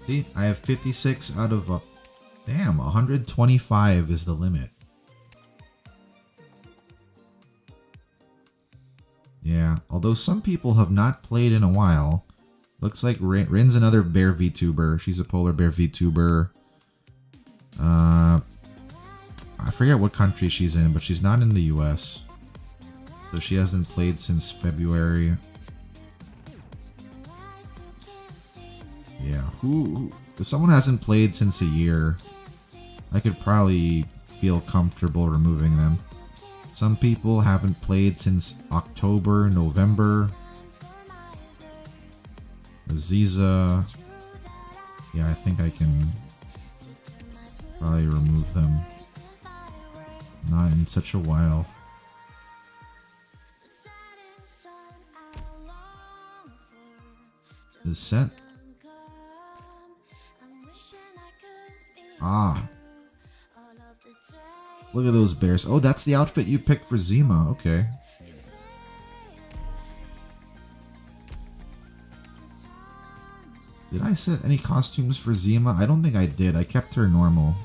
A: See, I have 56 out of... damn, 125 is the limit. Yeah, although some people have not played in a while. Looks like Rin's another bear VTuber. She's a polar bear VTuber. I forget what country she's in, but she's not in the US. So she hasn't played since February. Yeah, who if someone hasn't played since a year, I could probably feel comfortable removing them. Some people haven't played since October, November. Aziza. Yeah, I think I can probably remove them. Not in such a while. The set. Ah. Look at those bears. Oh, that's the outfit you picked for Zima. Okay. Did I set any costumes for Zima? I don't think I did. I kept her normal.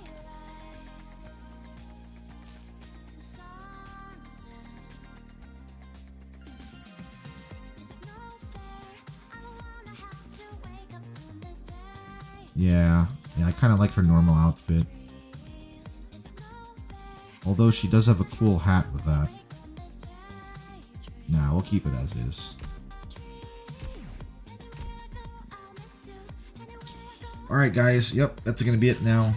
A: Yeah, I kind of like her normal outfit. Although she does have a cool hat with that. Nah, we'll keep it as is. Alright guys, yep, that's gonna be it now.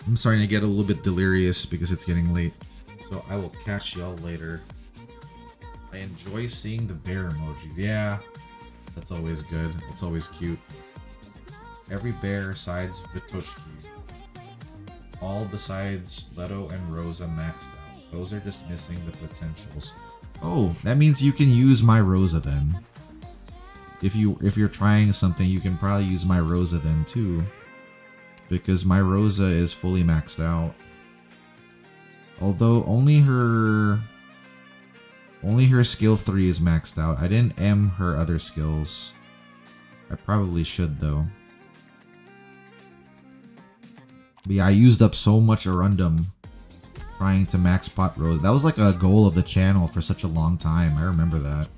A: I'm starting to get a little bit delirious because it's getting late. So I will catch y'all later. I enjoy seeing the bear emojis. Yeah, that's always good. It's always cute. Every bear besides Vitochki. all besides Leto and Rosa maxed out. Those are just missing the potentials. Oh, that means you can use my Rosa then. If you're trying something, you can probably use my Rosa then too. Because my Rosa is fully maxed out. Although only her skill 3 is maxed out. I didn't M her other skills. I probably should though. But yeah, I used up so much Arundum trying to max pot Rose. That was like a goal of the channel for such a long time. I remember that.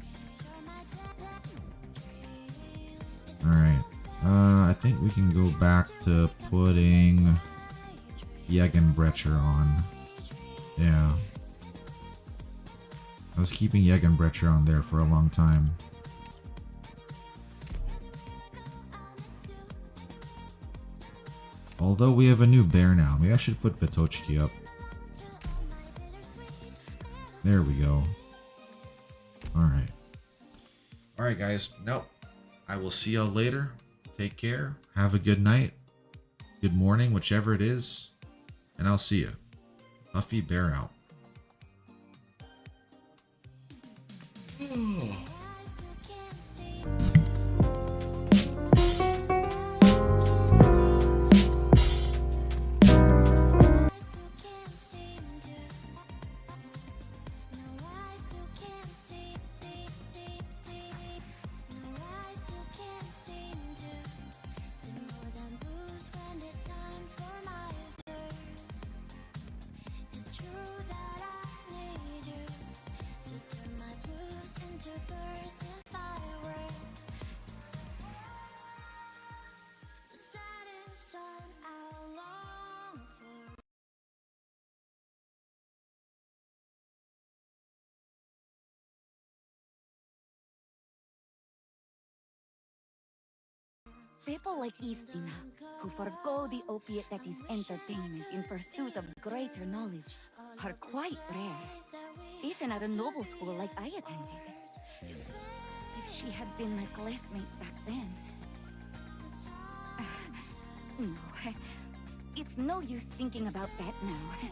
A: Alright. I think we can go back to putting Jägenbrecher on. Yeah. I was keeping Jägenbrecher on there for a long time. Although we have a new bear now. Maybe I should put Vitochki up. There we go. Alright. Alright guys. Nope. I will see y'all later. Take care. Have a good night. Good morning, whichever it is. And I'll see you. Huffy Bear out.
B: People like Istina, who forgo the opiate that is entertainment in pursuit of greater knowledge, are quite rare. Even at a noble school like I attended. If she had been my classmate back then... No, it's no use thinking about that now.